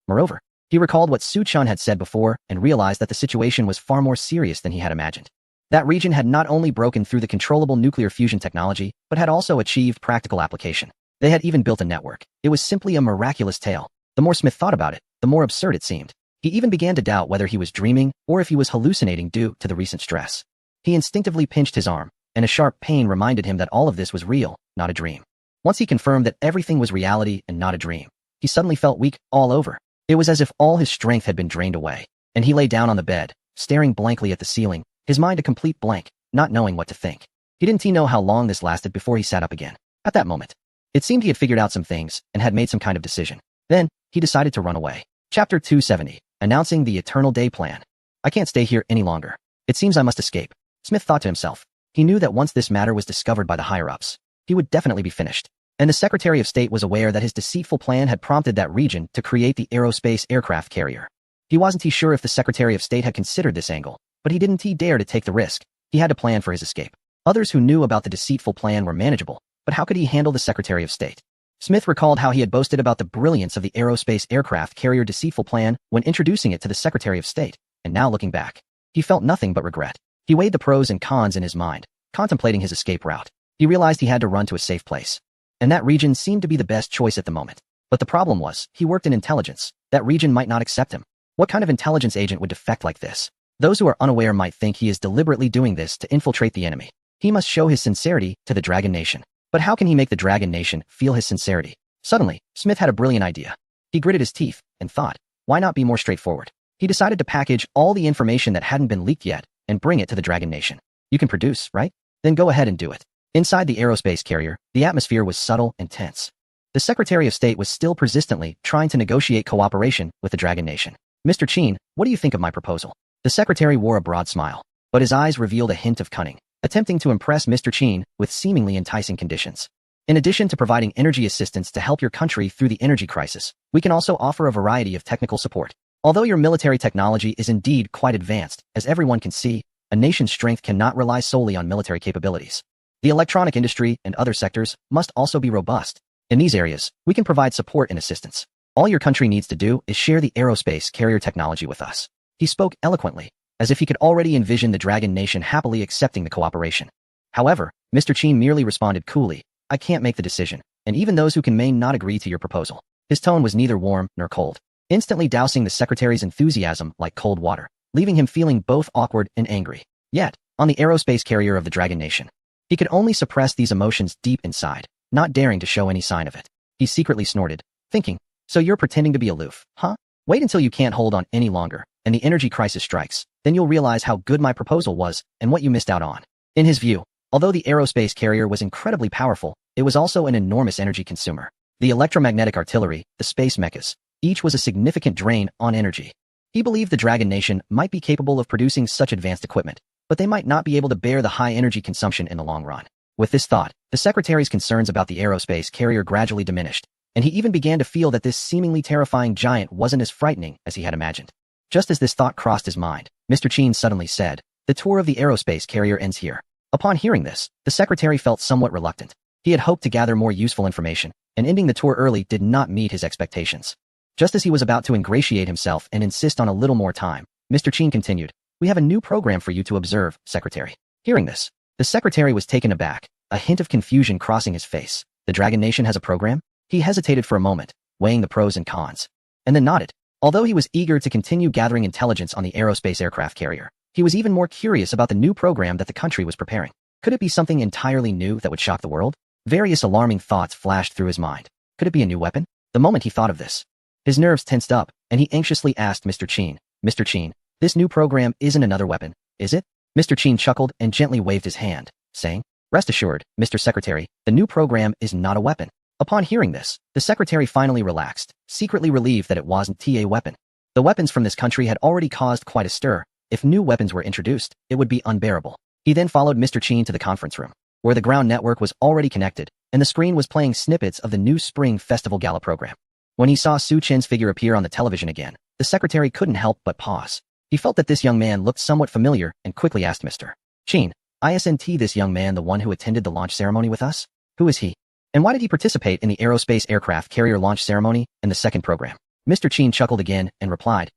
Moreover, he recalled what Su Chun had said before and realized that the situation was far more serious than he had imagined. That region had not only broken through the controllable nuclear fusion technology, but had also achieved practical application. They had even built a network. It was simply a miraculous tale. The more Smith thought about it, the more absurd it seemed. He even began to doubt whether he was dreaming or if he was hallucinating due to the recent stress. He instinctively pinched his arm, and a sharp pain reminded him that all of this was real, not a dream. Once he confirmed that everything was reality and not a dream, he suddenly felt weak all over. It was as if all his strength had been drained away, and he lay down on the bed, staring blankly at the ceiling, his mind a complete blank, not knowing what to think. He didn't know how long this lasted before he sat up again. At that moment, it seemed he had figured out some things and had made some kind of decision. Then, he decided to run away. Chapter 270. Announcing the Eternal Day Plan. I can't stay here any longer. It seems I must escape. Smith thought to himself. He knew that once this matter was discovered by the higher-ups, he would definitely be finished. And the Secretary of State was aware that his deceitful plan had prompted that region to create the aerospace aircraft carrier. He wasn't sure if the Secretary of State had considered this angle, but he didn't dare to take the risk. He had to plan for his escape. Others who knew about the deceitful plan were manageable, but how could he handle the Secretary of State? Smith recalled how he had boasted about the brilliance of the aerospace aircraft carrier deceitful plan when introducing it to the Secretary of State, and now looking back, he felt nothing but regret. He weighed the pros and cons in his mind, contemplating his escape route. He realized he had to run to a safe place, and that region seemed to be the best choice at the moment. But the problem was, he worked in intelligence. That region might not accept him. What kind of intelligence agent would defect like this? Those who are unaware might think he is deliberately doing this to infiltrate the enemy. He must show his sincerity to the Dragon Nation. But how can he make the Dragon Nation feel his sincerity? Suddenly, Smith had a brilliant idea. He gritted his teeth and thought, why not be more straightforward? He decided to package all the information that hadn't been leaked yet and bring it to the Dragon Nation. You can produce, right? Then go ahead and do it. Inside the aerospace carrier, the atmosphere was subtle and tense. The Secretary of State was still persistently trying to negotiate cooperation with the Dragon Nation. Mr. Qin, what do you think of my proposal? The Secretary wore a broad smile, but his eyes revealed a hint of cunning, attempting to impress Mr. Qin with seemingly enticing conditions. In addition to providing energy assistance to help your country through the energy crisis, we can also offer a variety of technical support. Although your military technology is indeed quite advanced, as everyone can see, a nation's strength cannot rely solely on military capabilities. The electronic industry and other sectors must also be robust. In these areas, we can provide support and assistance. All your country needs to do is share the aerospace carrier technology with us. He spoke eloquently, as if he could already envision the Dragon Nation happily accepting the cooperation. However, Mr. Qin merely responded coolly, I can't make the decision, and even those who can may not agree to your proposal. His tone was neither warm nor cold, instantly dousing the Secretary's enthusiasm like cold water, leaving him feeling both awkward and angry. Yet, on the aerospace carrier of the Dragon Nation, he could only suppress these emotions deep inside, not daring to show any sign of it. He secretly snorted, thinking, so you're pretending to be aloof, huh? Wait until you can't hold on any longer, and the energy crisis strikes, then you'll realize how good my proposal was and what you missed out on. In his view, although the aerospace carrier was incredibly powerful, it was also an enormous energy consumer. The electromagnetic artillery, the space mechas, each was a significant drain on energy. He believed the Dragon Nation might be capable of producing such advanced equipment, but they might not be able to bear the high energy consumption in the long run. With this thought, the secretary's concerns about the aerospace carrier gradually diminished, and he even began to feel that this seemingly terrifying giant wasn't as frightening as he had imagined. Just as this thought crossed his mind, Mr. Cheen suddenly said, "The tour of the aerospace carrier ends here." Upon hearing this, the secretary felt somewhat reluctant. He had hoped to gather more useful information, and ending the tour early did not meet his expectations. Just as he was about to ingratiate himself and insist on a little more time, Mr. Cheen continued, "We have a new program for you to observe, Secretary." Hearing this, the secretary was taken aback, a hint of confusion crossing his face. The Dragon Nation has a program? He hesitated for a moment, weighing the pros and cons, and then nodded. Although he was eager to continue gathering intelligence on the aerospace aircraft carrier, he was even more curious about the new program that the country was preparing. Could it be something entirely new that would shock the world? Various alarming thoughts flashed through his mind. Could it be a new weapon? The moment he thought of this, his nerves tensed up, and he anxiously asked Mr. Cheen, "Mr. Cheen, this new program isn't another weapon, is it?" Mr. Cheen chuckled and gently waved his hand, saying, "Rest assured, Mr. Secretary, the new program is not a weapon." Upon hearing this, the secretary finally relaxed, secretly relieved that it wasn't a weapon. The weapons from this country had already caused quite a stir. If new weapons were introduced, it would be unbearable. He then followed Mr. Cheen to the conference room, where the ground network was already connected, and the screen was playing snippets of the new Spring Festival Gala program. When he saw Su Chen's figure appear on the television again, the secretary couldn't help but pause. He felt that this young man looked somewhat familiar and quickly asked Mr. Cheen, "Isn't this young man the one who attended the launch ceremony with us? Who is he? And why did he participate in the aerospace aircraft carrier launch ceremony and the second program?" Mr. Cheen chuckled again and replied,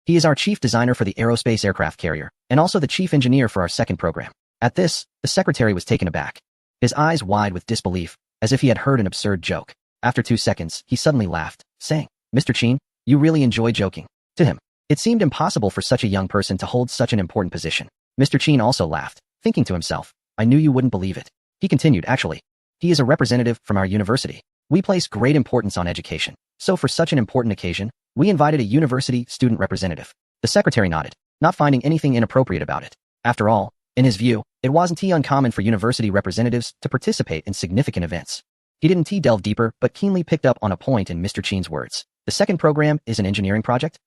He is our chief designer for the aerospace aircraft carrier, and also the chief engineer for our second program." At this, the secretary was taken aback, his eyes wide with disbelief, as if he had heard an absurd joke. After 2 seconds, he suddenly laughed, saying, "Mr. Cheen, you really enjoy joking." To him, it seemed impossible for such a young person to hold such an important position. Mr. Cheen also laughed, thinking to himself, "I knew you wouldn't believe it." He continued, "Actually, he is a representative from our university. We place great importance on education, so for such an important occasion, we invited a university student representative." The secretary nodded, not finding anything inappropriate about it. After all, in his view, it wasn't uncommon for university representatives to participate in significant events. He didn't delve deeper, but keenly picked up on a point in Mr. Cheen's words. The second program is an engineering project?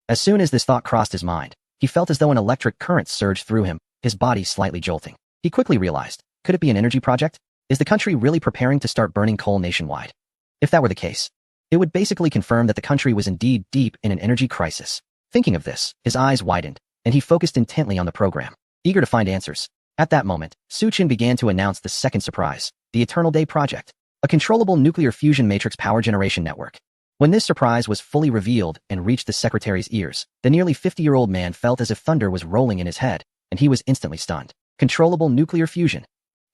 As soon as this thought crossed his mind, he felt as though an electric current surged through him, his body slightly jolting. He quickly realized, could it be an energy project? Is the country really preparing to start burning coal nationwide? If that were the case, it would basically confirm that the country was indeed deep in an energy crisis. Thinking of this, his eyes widened, and he focused intently on the program, eager to find answers. At that moment, Su Chen began to announce the second surprise, the Eternal Day Project, a controllable nuclear fusion matrix power generation network. When this surprise was fully revealed and reached the secretary's ears, the nearly 50-year-old man felt as if thunder was rolling in his head, and he was instantly stunned. Controllable nuclear fusion.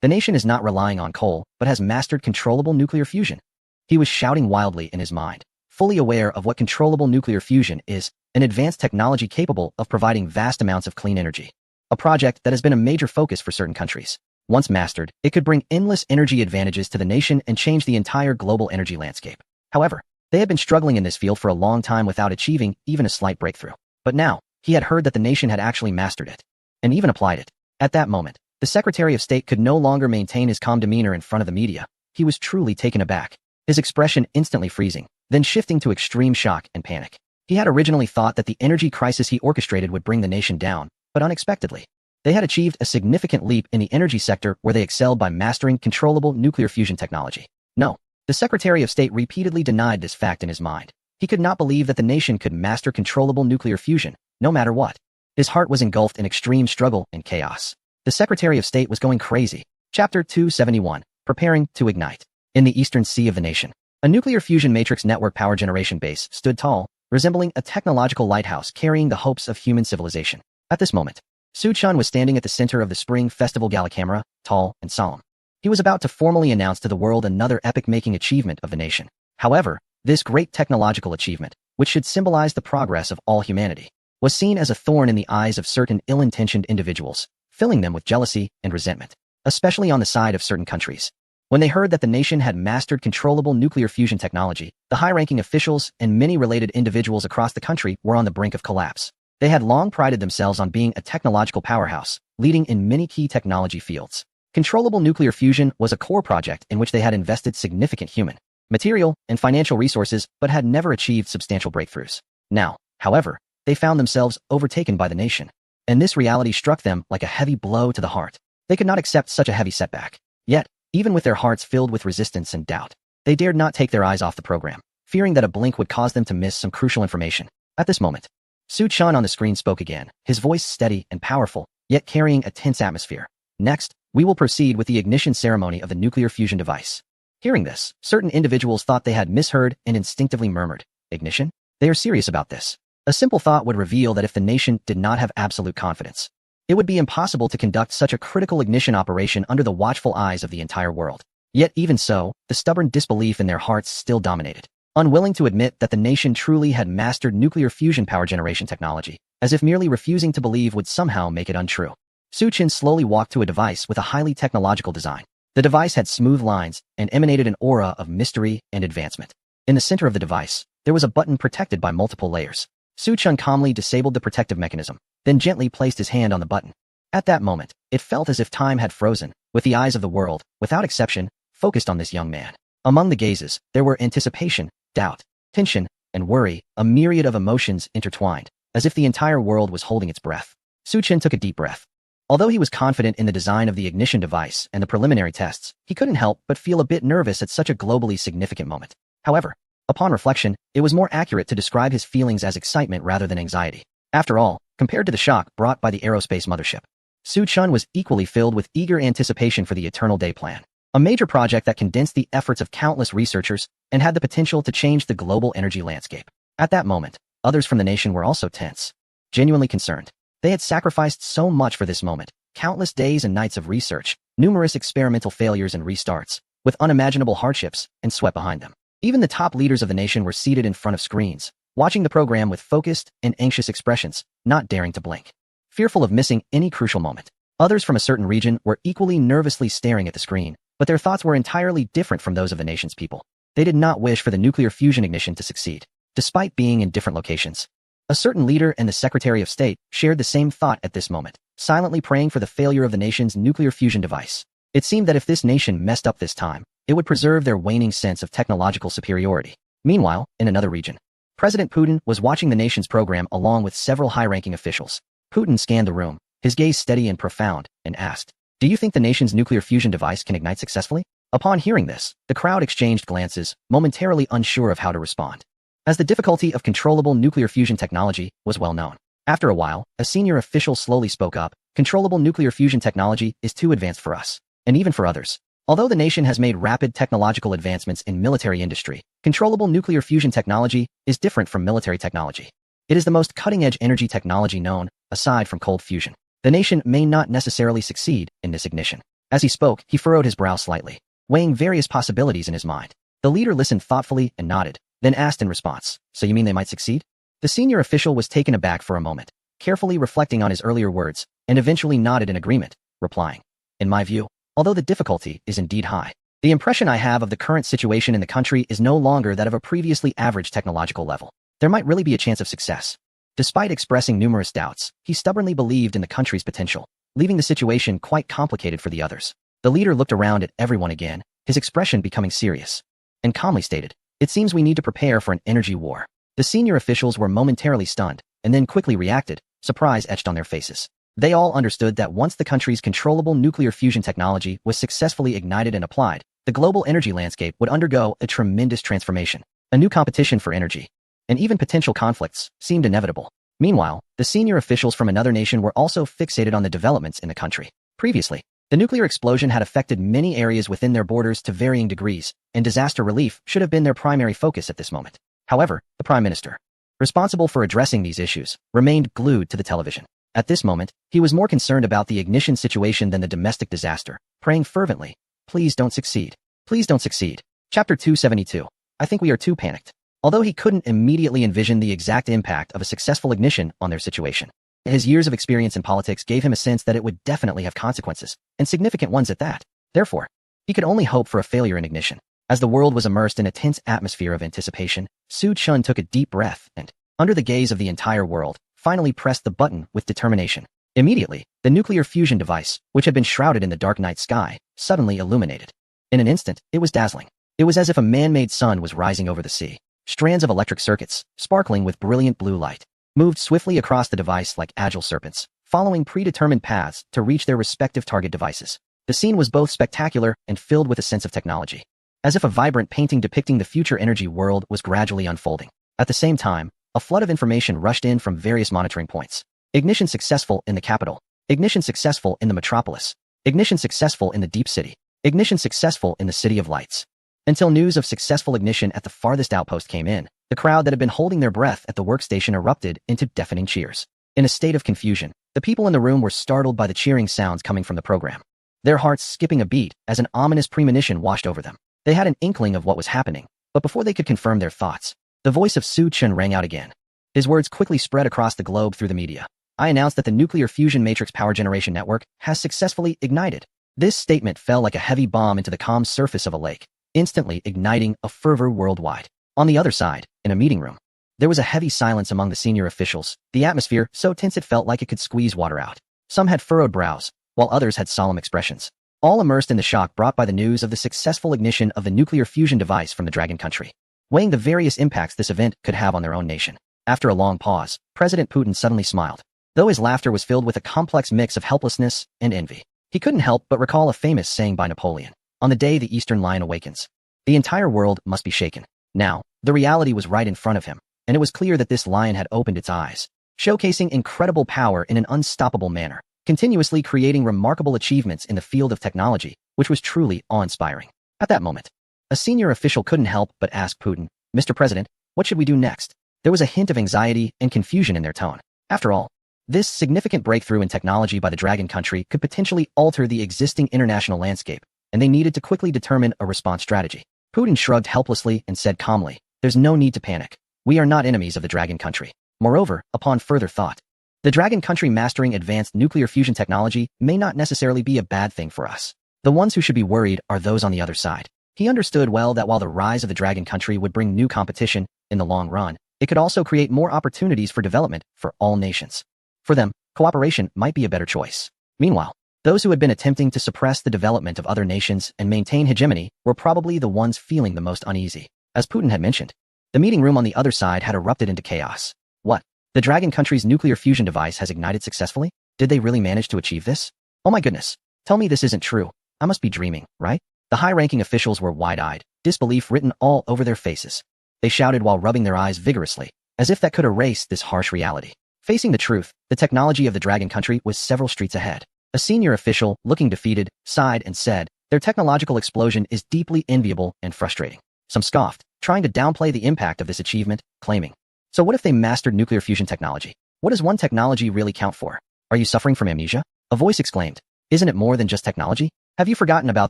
The nation is not relying on coal, but has mastered controllable nuclear fusion. He was shouting wildly in his mind, fully aware of what controllable nuclear fusion is, an advanced technology capable of providing vast amounts of clean energy. A project that has been a major focus for certain countries. Once mastered, it could bring endless energy advantages to the nation and change the entire global energy landscape. However, they had been struggling in this field for a long time without achieving even a slight breakthrough. But now, he had heard that the nation had actually mastered it, and even applied it. At that moment, the Secretary of State could no longer maintain his calm demeanor in front of the media. He was truly taken aback, his expression instantly freezing, then shifting to extreme shock and panic. He had originally thought that the energy crisis he orchestrated would bring the nation down, but unexpectedly, they had achieved a significant leap in the energy sector where they excelled by mastering controllable nuclear fusion technology. No, the Secretary of State repeatedly denied this fact in his mind. He could not believe that the nation could master controllable nuclear fusion, no matter what. His heart was engulfed in extreme struggle and chaos. The Secretary of State was going crazy. Chapter 271, Preparing to Ignite. In the eastern sea of the nation, a nuclear fusion matrix network power generation base stood tall, resembling a technological lighthouse carrying the hopes of human civilization. At this moment, Su Chen was standing at the center of the Spring Festival Gala camera, tall and solemn. He was about to formally announce to the world another epic-making achievement of the nation. However, this great technological achievement, which should symbolize the progress of all humanity, was seen as a thorn in the eyes of certain ill-intentioned individuals, filling them with jealousy and resentment, especially on the side of certain countries. When they heard that the nation had mastered controllable nuclear fusion technology, the high-ranking officials and many related individuals across the country were on the brink of collapse. They had long prided themselves on being a technological powerhouse, leading in many key technology fields. Controllable nuclear fusion was a core project in which they had invested significant human, material, and financial resources but had never achieved substantial breakthroughs. Now, however, they found themselves overtaken by the nation, and this reality struck them like a heavy blow to the heart. They could not accept such a heavy setback. Yet, even with their hearts filled with resistance and doubt, they dared not take their eyes off the program, fearing that a blink would cause them to miss some crucial information. At this moment, Su Chun on the screen spoke again, his voice steady and powerful, yet carrying a tense atmosphere. Next, we will proceed with the ignition ceremony of the nuclear fusion device. Hearing this, certain individuals thought they had misheard and instinctively murmured, "Ignition? They are serious about this." A simple thought would reveal that if the nation did not have absolute confidence, it would be impossible to conduct such a critical ignition operation under the watchful eyes of the entire world. Yet even so, the stubborn disbelief in their hearts still dominated, unwilling to admit that the nation truly had mastered nuclear fusion power generation technology, as if merely refusing to believe would somehow make it untrue. Su Chin slowly walked to a device with a highly technological design. The device had smooth lines and emanated an aura of mystery and advancement. In the center of the device, there was a button protected by multiple layers. Su Chun calmly disabled the protective mechanism, then gently placed his hand on the button. At that moment, it felt as if time had frozen, with the eyes of the world, without exception, focused on this young man. Among the gazes, there were anticipation, doubt, tension, and worry, a myriad of emotions intertwined, as if the entire world was holding its breath. Su Chin took a deep breath. Although he was confident in the design of the ignition device and the preliminary tests, he couldn't help but feel a bit nervous at such a globally significant moment. However, upon reflection, it was more accurate to describe his feelings as excitement rather than anxiety. After all, compared to the shock brought by the aerospace mothership, Su Chun was equally filled with eager anticipation for the Eternal Day Plan, a major project that condensed the efforts of countless researchers and had the potential to change the global energy landscape. At that moment, others from the nation were also tense, genuinely concerned. They had sacrificed so much for this moment, countless days and nights of research, numerous experimental failures and restarts, with unimaginable hardships and sweat behind them. Even the top leaders of the nation were seated in front of screens, watching the program with focused and anxious expressions, not daring to blink, fearful of missing any crucial moment. Others from a certain region were equally nervously staring at the screen, but their thoughts were entirely different from those of the nation's people. They did not wish for the nuclear fusion ignition to succeed, despite being in different locations. A certain leader and the Secretary of State shared the same thought at this moment, silently praying for the failure of the nation's nuclear fusion device. It seemed that if this nation messed up this time, it would preserve their waning sense of technological superiority. Meanwhile, in another region, President Putin was watching the nation's program along with several high-ranking officials. Putin scanned the room, his gaze steady and profound, and asked, "Do you think the nation's nuclear fusion device can ignite successfully?" Upon hearing this, the crowd exchanged glances, momentarily unsure of how to respond, as the difficulty of controllable nuclear fusion technology was well known. After a while, a senior official slowly spoke up, "Controllable nuclear fusion technology is too advanced for us, and even for others. Although the nation has made rapid technological advancements in military industry, controllable nuclear fusion technology is different from military technology. It is the most cutting-edge energy technology known, aside from cold fusion. The nation may not necessarily succeed in this ignition." As he spoke, he furrowed his brow slightly, weighing various possibilities in his mind. The leader listened thoughtfully and nodded, then asked in response, "So you mean they might succeed?" The senior official was taken aback for a moment, carefully reflecting on his earlier words, and eventually nodded in agreement, replying, "In my view, although the difficulty is indeed high, the impression I have of the current situation in the country is no longer that of a previously average technological level. There might really be a chance of success." Despite expressing numerous doubts, he stubbornly believed in the country's potential, leaving the situation quite complicated for the others. The leader looked around at everyone again, his expression becoming serious, and calmly stated, "It seems we need to prepare for an energy war." The senior officials were momentarily stunned, and then quickly reacted, surprise etched on their faces. They all understood that once the country's controllable nuclear fusion technology was successfully ignited and applied, the global energy landscape would undergo a tremendous transformation. A new competition for energy, and even potential conflicts, seemed inevitable. Meanwhile, the senior officials from another nation were also fixated on the developments in the country. Previously, the nuclear explosion had affected many areas within their borders to varying degrees, and disaster relief should have been their primary focus at this moment. However, the Prime Minister, responsible for addressing these issues, remained glued to the television. At this moment, he was more concerned about the ignition situation than the domestic disaster, praying fervently, "Please don't succeed. Please don't succeed." Chapter 272. I think we are too panicked. Although he couldn't immediately envision the exact impact of a successful ignition on their situation, his years of experience in politics gave him a sense that it would definitely have consequences, and significant ones at that. Therefore, he could only hope for a failure in ignition. As the world was immersed in a tense atmosphere of anticipation, Su Chun took a deep breath and, under the gaze of the entire world, finally pressed the button with determination. Immediately, the nuclear fusion device, which had been shrouded in the dark night sky, suddenly illuminated. In an instant, it was dazzling. It was as if a man-made sun was rising over the sea. Strands of electric circuits, sparkling with brilliant blue light, moved swiftly across the device like agile serpents, following predetermined paths to reach their respective target devices. The scene was both spectacular and filled with a sense of technology, as if a vibrant painting depicting the future energy world was gradually unfolding. At the same time, a flood of information rushed in from various monitoring points. Ignition successful in the capital. Ignition successful in the metropolis. Ignition successful in the deep city. Ignition successful in the city of lights. Until news of successful ignition at the farthest outpost came in, the crowd that had been holding their breath at the workstation erupted into deafening cheers. In a state of confusion, the people in the room were startled by the cheering sounds coming from the program, their hearts skipping a beat as an ominous premonition washed over them. They had an inkling of what was happening, but before they could confirm their thoughts, the voice of Su Chun rang out again. His words quickly spread across the globe through the media. I announced that the nuclear fusion matrix power generation network has successfully ignited. This statement fell like a heavy bomb into the calm surface of a lake, instantly igniting a fervor worldwide. On the other side, in a meeting room, there was a heavy silence among the senior officials, the atmosphere so tense it felt like it could squeeze water out. Some had furrowed brows, while others had solemn expressions, all immersed in the shock brought by the news of the successful ignition of the nuclear fusion device from the Dragon Country, weighing the various impacts this event could have on their own nation. After a long pause, President Putin suddenly smiled, though his laughter was filled with a complex mix of helplessness and envy. He couldn't help but recall a famous saying by Napoleon, on the day the Eastern Lion awakens, the entire world must be shaken. Now, the reality was right in front of him, and it was clear that this lion had opened its eyes, showcasing incredible power in an unstoppable manner, continuously creating remarkable achievements in the field of technology, which was truly awe-inspiring. At that moment, a senior official couldn't help but ask Putin, Mr. President, what should we do next? There was a hint of anxiety and confusion in their tone. After all, this significant breakthrough in technology by the Dragon Country could potentially alter the existing international landscape, and they needed to quickly determine a response strategy. Putin shrugged helplessly and said calmly, there's no need to panic. We are not enemies of the Dragon Country. Moreover, upon further thought, the Dragon Country mastering advanced nuclear fusion technology may not necessarily be a bad thing for us. The ones who should be worried are those on the other side. He understood well that while the rise of the Dragon Country would bring new competition, in the long run, it could also create more opportunities for development for all nations. For them, cooperation might be a better choice. Meanwhile, those who had been attempting to suppress the development of other nations and maintain hegemony were probably the ones feeling the most uneasy. As Putin had mentioned, the meeting room on the other side had erupted into chaos. What? The Dragon Country's nuclear fusion device has ignited successfully? Did they really manage to achieve this? Oh my goodness. Tell me this isn't true. I must be dreaming, right? The high-ranking officials were wide-eyed, disbelief written all over their faces. They shouted while rubbing their eyes vigorously, as if that could erase this harsh reality. Facing the truth, the technology of the Dragon Country was several streets ahead. A senior official, looking defeated, sighed and said, their technological explosion is deeply enviable and frustrating. Some scoffed, trying to downplay the impact of this achievement, claiming, so what if they mastered nuclear fusion technology? What does one technology really count for? Are you suffering from amnesia? A voice exclaimed, isn't it more than just technology? Have you forgotten about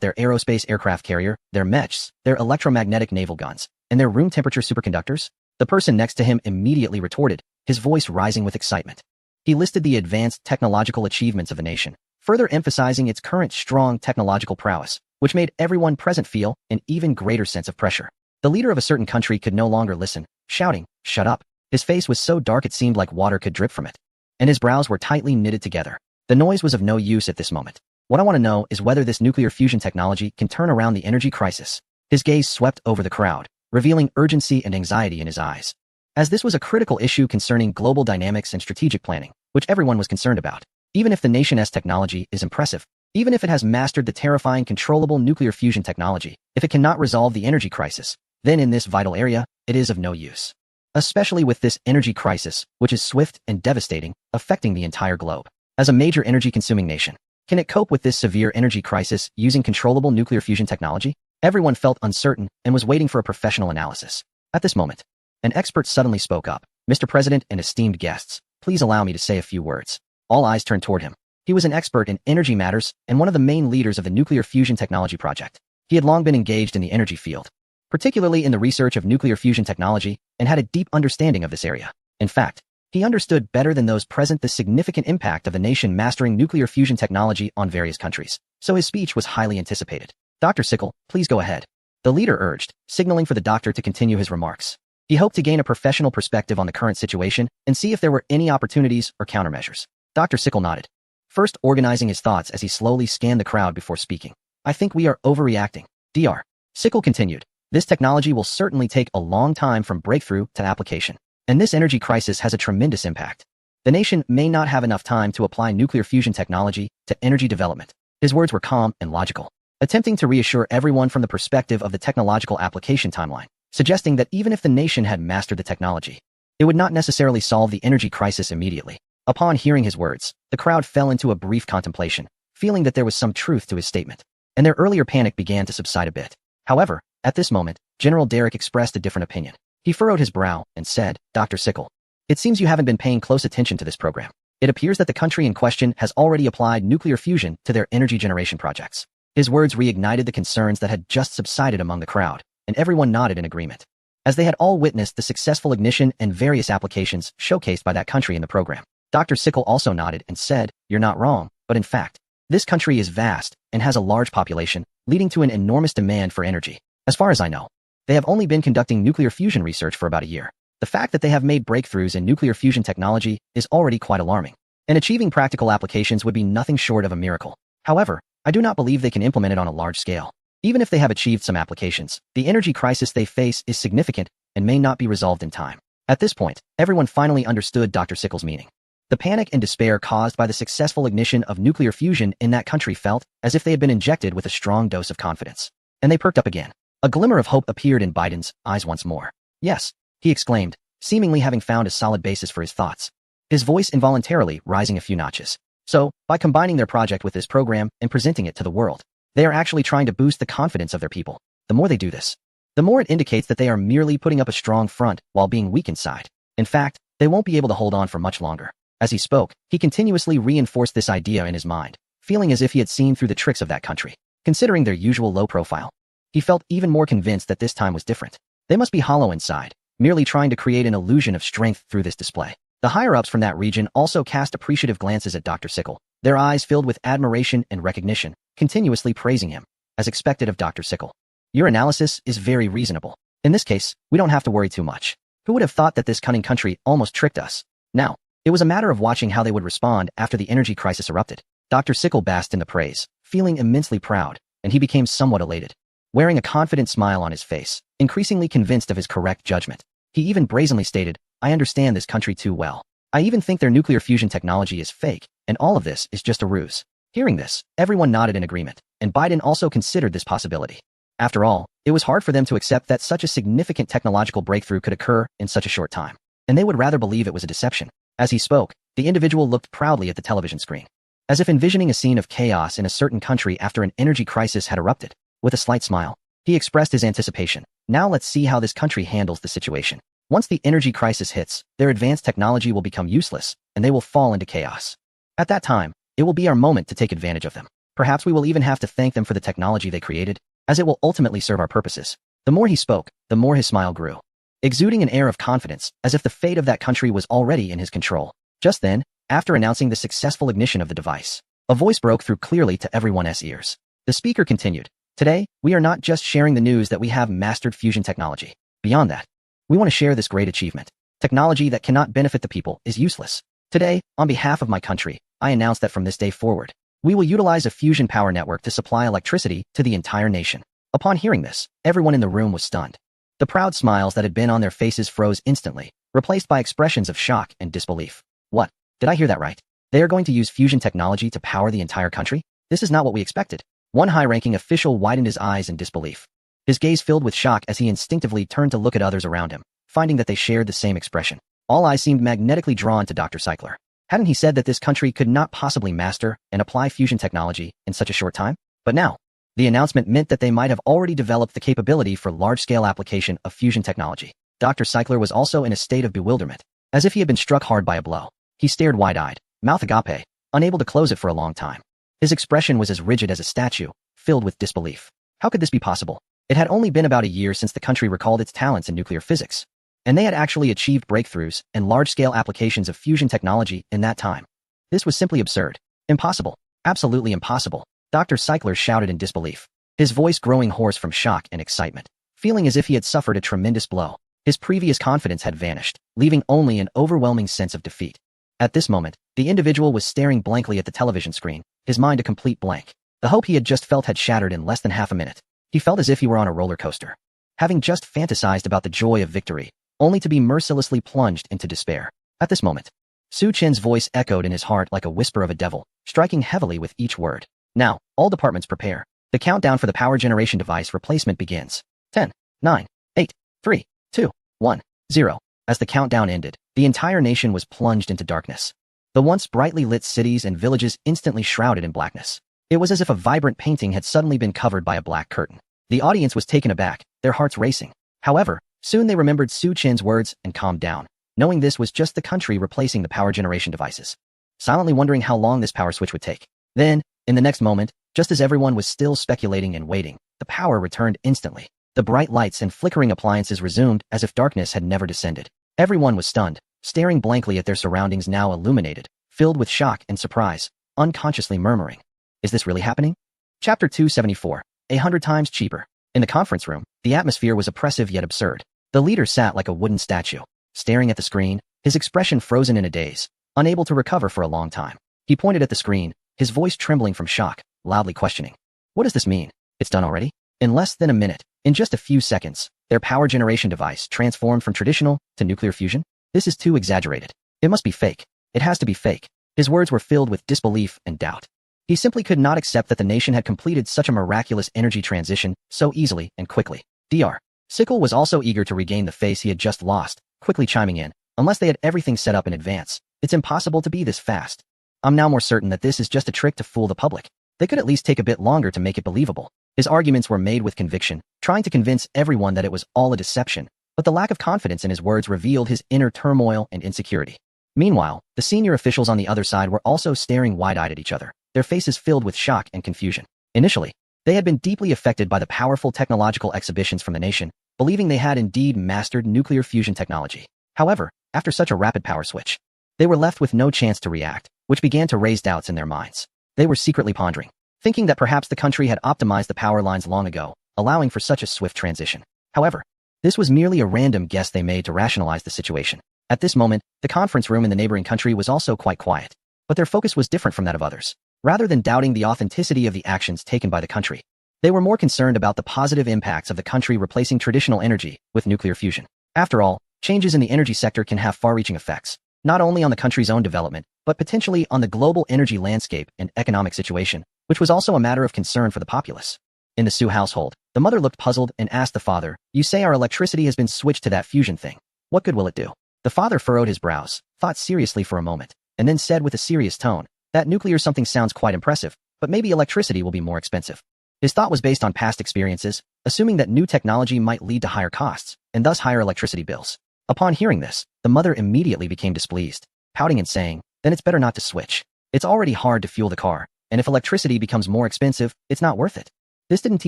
their aerospace aircraft carrier, their mechs, their electromagnetic naval guns, and their room temperature superconductors? The person next to him immediately retorted, his voice rising with excitement. He listed the advanced technological achievements of the nation, further emphasizing its current strong technological prowess, which made everyone present feel an even greater sense of pressure. The leader of a certain country could no longer listen, shouting, shut up. His face was so dark it seemed like water could drip from it, and his brows were tightly knitted together. The noise was of no use at this moment. What I want to know is whether this nuclear fusion technology can turn around the energy crisis. His gaze swept over the crowd, revealing urgency and anxiety in his eyes, as this was a critical issue concerning global dynamics and strategic planning, which everyone was concerned about. Even if the nation's technology is impressive, even if it has mastered the terrifying controllable nuclear fusion technology, if it cannot resolve the energy crisis, then in this vital area, it is of no use. Especially with this energy crisis, which is swift and devastating, affecting the entire globe. As a major energy-consuming nation, can it cope with this severe energy crisis using controllable nuclear fusion technology? Everyone felt uncertain and was waiting for a professional analysis. At this moment, an expert suddenly spoke up. Mr. President and esteemed guests, please allow me to say a few words. All eyes turned toward him. He was an expert in energy matters and one of the main leaders of the nuclear fusion technology project. He had long been engaged in the energy field, particularly in the research of nuclear fusion technology, and had a deep understanding of this area. In fact, he understood better than those present the significant impact of the nation mastering nuclear fusion technology on various countries, so his speech was highly anticipated. Dr. Sickle, please go ahead. The leader urged, signaling for the doctor to continue his remarks. He hoped to gain a professional perspective on the current situation and see if there were any opportunities or countermeasures. Dr. Sickle nodded, first organizing his thoughts as he slowly scanned the crowd before speaking. I think we are overreacting. Dr. Sickle continued, this technology will certainly take a long time from breakthrough to application, and this energy crisis has a tremendous impact. The nation may not have enough time to apply nuclear fusion technology to energy development. His words were calm and logical, attempting to reassure everyone from the perspective of the technological application timeline, suggesting that even if the nation had mastered the technology, it would not necessarily solve the energy crisis immediately. Upon hearing his words, the crowd fell into a brief contemplation, feeling that there was some truth to his statement, and their earlier panic began to subside a bit. However, at this moment, General Derek expressed a different opinion. He furrowed his brow and said, "Dr. Sickle, it seems you haven't been paying close attention to this program. It appears that the country in question has already applied nuclear fusion to their energy generation projects." His words reignited the concerns that had just subsided among the crowd, and everyone nodded in agreement, as they had all witnessed the successful ignition and various applications showcased by that country in the program. Dr. Sickle also nodded and said, "You're not wrong, but in fact, this country is vast and has a large population, leading to an enormous demand for energy. As far as I know, they have only been conducting nuclear fusion research for about a year. The fact that they have made breakthroughs in nuclear fusion technology is already quite alarming, and achieving practical applications would be nothing short of a miracle. However, I do not believe they can implement it on a large scale. Even if they have achieved some applications, the energy crisis they face is significant and may not be resolved in time." At this point, everyone finally understood Dr. Sickle's meaning. The panic and despair caused by the successful ignition of nuclear fusion in that country felt as if they had been injected with a strong dose of confidence, and they perked up again. A glimmer of hope appeared in Biden's eyes once more. "Yes," he exclaimed, seemingly having found a solid basis for his thoughts, his voice involuntarily rising a few notches. "So, by combining their project with this program and presenting it to the world, they are actually trying to boost the confidence of their people. The more they do this, the more it indicates that they are merely putting up a strong front while being weak inside. In fact, they won't be able to hold on for much longer." As he spoke, he continuously reinforced this idea in his mind, feeling as if he had seen through the tricks of that country. Considering their usual low profile, he felt even more convinced that this time was different. They must be hollow inside, merely trying to create an illusion of strength through this display. The higher-ups from that region also cast appreciative glances at Dr. Sickle, their eyes filled with admiration and recognition, continuously praising him, as expected of Dr. Sickle. "Your analysis is very reasonable. In this case, we don't have to worry too much. Who would have thought that this cunning country almost tricked us?" Now, it was a matter of watching how they would respond after the energy crisis erupted. Dr. Sickle basked in the praise, feeling immensely proud, and he became somewhat elated, wearing a confident smile on his face, increasingly convinced of his correct judgment. He even brazenly stated, "I understand this country too well. I even think their nuclear fusion technology is fake, and all of this is just a ruse." Hearing this, everyone nodded in agreement, and Biden also considered this possibility. After all, it was hard for them to accept that such a significant technological breakthrough could occur in such a short time, and they would rather believe it was a deception. As he spoke, the individual looked proudly at the television screen, as if envisioning a scene of chaos in a certain country after an energy crisis had erupted. With a slight smile, he expressed his anticipation. "Now let's see how this country handles the situation. Once the energy crisis hits, their advanced technology will become useless, and they will fall into chaos. At that time, it will be our moment to take advantage of them. Perhaps we will even have to thank them for the technology they created, as it will ultimately serve our purposes." The more he spoke, the more his smile grew, exuding an air of confidence, as if the fate of that country was already in his control. Just then, after announcing the successful ignition of the device, a voice broke through clearly to everyone's ears. The speaker continued, "Today, we are not just sharing the news that we have mastered fusion technology. Beyond that, we want to share this great achievement. Technology that cannot benefit the people is useless. Today, on behalf of my country, I announce that from this day forward, we will utilize a fusion power network to supply electricity to the entire nation." Upon hearing this, everyone in the room was stunned. The proud smiles that had been on their faces froze instantly, replaced by expressions of shock and disbelief. "What? Did I hear that right? They are going to use fusion technology to power the entire country? This is not what we expected." One high-ranking official widened his eyes in disbelief, his gaze filled with shock as he instinctively turned to look at others around him, finding that they shared the same expression. All eyes seemed magnetically drawn to Dr. Sickler. Hadn't he said that this country could not possibly master and apply fusion technology in such a short time? But now, the announcement meant that they might have already developed the capability for large-scale application of fusion technology. Dr. Sickler was also in a state of bewilderment, as if he had been struck hard by a blow. He stared wide-eyed, mouth agape, unable to close it for a long time. His expression was as rigid as a statue, filled with disbelief. How could this be possible? It had only been about a year since the country recalled its talents in nuclear physics, and they had actually achieved breakthroughs and large-scale applications of fusion technology in that time. This was simply absurd. Impossible. Absolutely impossible. Dr. Sickler shouted in disbelief, his voice growing hoarse from shock and excitement, feeling as if he had suffered a tremendous blow. His previous confidence had vanished, leaving only an overwhelming sense of defeat. At this moment, the individual was staring blankly at the television screen, his mind a complete blank. The hope he had just felt had shattered in less than half a minute. He felt as if he were on a roller coaster, having just fantasized about the joy of victory, only to be mercilessly plunged into despair. At this moment, Su Chen's voice echoed in his heart like a whisper of a devil, striking heavily with each word. Now, all departments prepare. The countdown for the power generation device replacement begins. 10, 9, 8, 3, 2, 1, 0. As the countdown ended, the entire nation was plunged into darkness. The once brightly lit cities and villages instantly shrouded in blackness. It was as if a vibrant painting had suddenly been covered by a black curtain. The audience was taken aback, their hearts racing. However, soon they remembered Su Chen's words and calmed down, knowing this was just the country replacing the power generation devices. Silently wondering how long this power switch would take. Then, in the next moment, just as everyone was still speculating and waiting, the power returned instantly. The bright lights and flickering appliances resumed as if darkness had never descended. Everyone was stunned, staring blankly at their surroundings now illuminated, filled with shock and surprise, unconsciously murmuring, "Is this really happening?" Chapter 274, 100 times cheaper. In the conference room, the atmosphere was oppressive yet absurd. The leader sat like a wooden statue, staring at the screen, his expression frozen in a daze, unable to recover for a long time. He pointed at the screen, his voice trembling from shock, loudly questioning, "What does this mean? It's done already?" In less than a minute, in just a few seconds, their power generation device transformed from traditional to nuclear fusion? This is too exaggerated. It must be fake. It has to be fake. His words were filled with disbelief and doubt. He simply could not accept that the nation had completed such a miraculous energy transition so easily and quickly. Dr. Sickle was also eager to regain the face he had just lost, quickly chiming in, "Unless they had everything set up in advance, it's impossible to be this fast. I'm now more certain that this is just a trick to fool the public. They could at least take a bit longer to make it believable." His arguments were made with conviction, trying to convince everyone that it was all a deception, but the lack of confidence in his words revealed his inner turmoil and insecurity. Meanwhile, the senior officials on the other side were also staring wide-eyed at each other, their faces filled with shock and confusion. Initially, they had been deeply affected by the powerful technological exhibitions from the nation, believing they had indeed mastered nuclear fusion technology. However, after such a rapid power switch, they were left with no chance to react, which began to raise doubts in their minds. They were secretly pondering, thinking that perhaps the country had optimized the power lines long ago, allowing for such a swift transition. However, this was merely a random guess they made to rationalize the situation. At this moment, the conference room in the neighboring country was also quite quiet, but their focus was different from that of others. Rather than doubting the authenticity of the actions taken by the country, they were more concerned about the positive impacts of the country replacing traditional energy with nuclear fusion. After all, changes in the energy sector can have far-reaching effects, not only on the country's own development, but potentially on the global energy landscape and economic situation, which was also a matter of concern for the populace. In the Su household, the mother looked puzzled and asked the father, "You say our electricity has been switched to that fusion thing. What good will it do?" The father furrowed his brows, thought seriously for a moment, and then said with a serious tone, "That nuclear something sounds quite impressive, but maybe electricity will be more expensive." His thought was based on past experiences, assuming that new technology might lead to higher costs, and thus higher electricity bills. Upon hearing this, the mother immediately became displeased, pouting and saying, "Then it's better not to switch. It's already hard to fuel the car, and if electricity becomes more expensive, it's not worth it." This didn't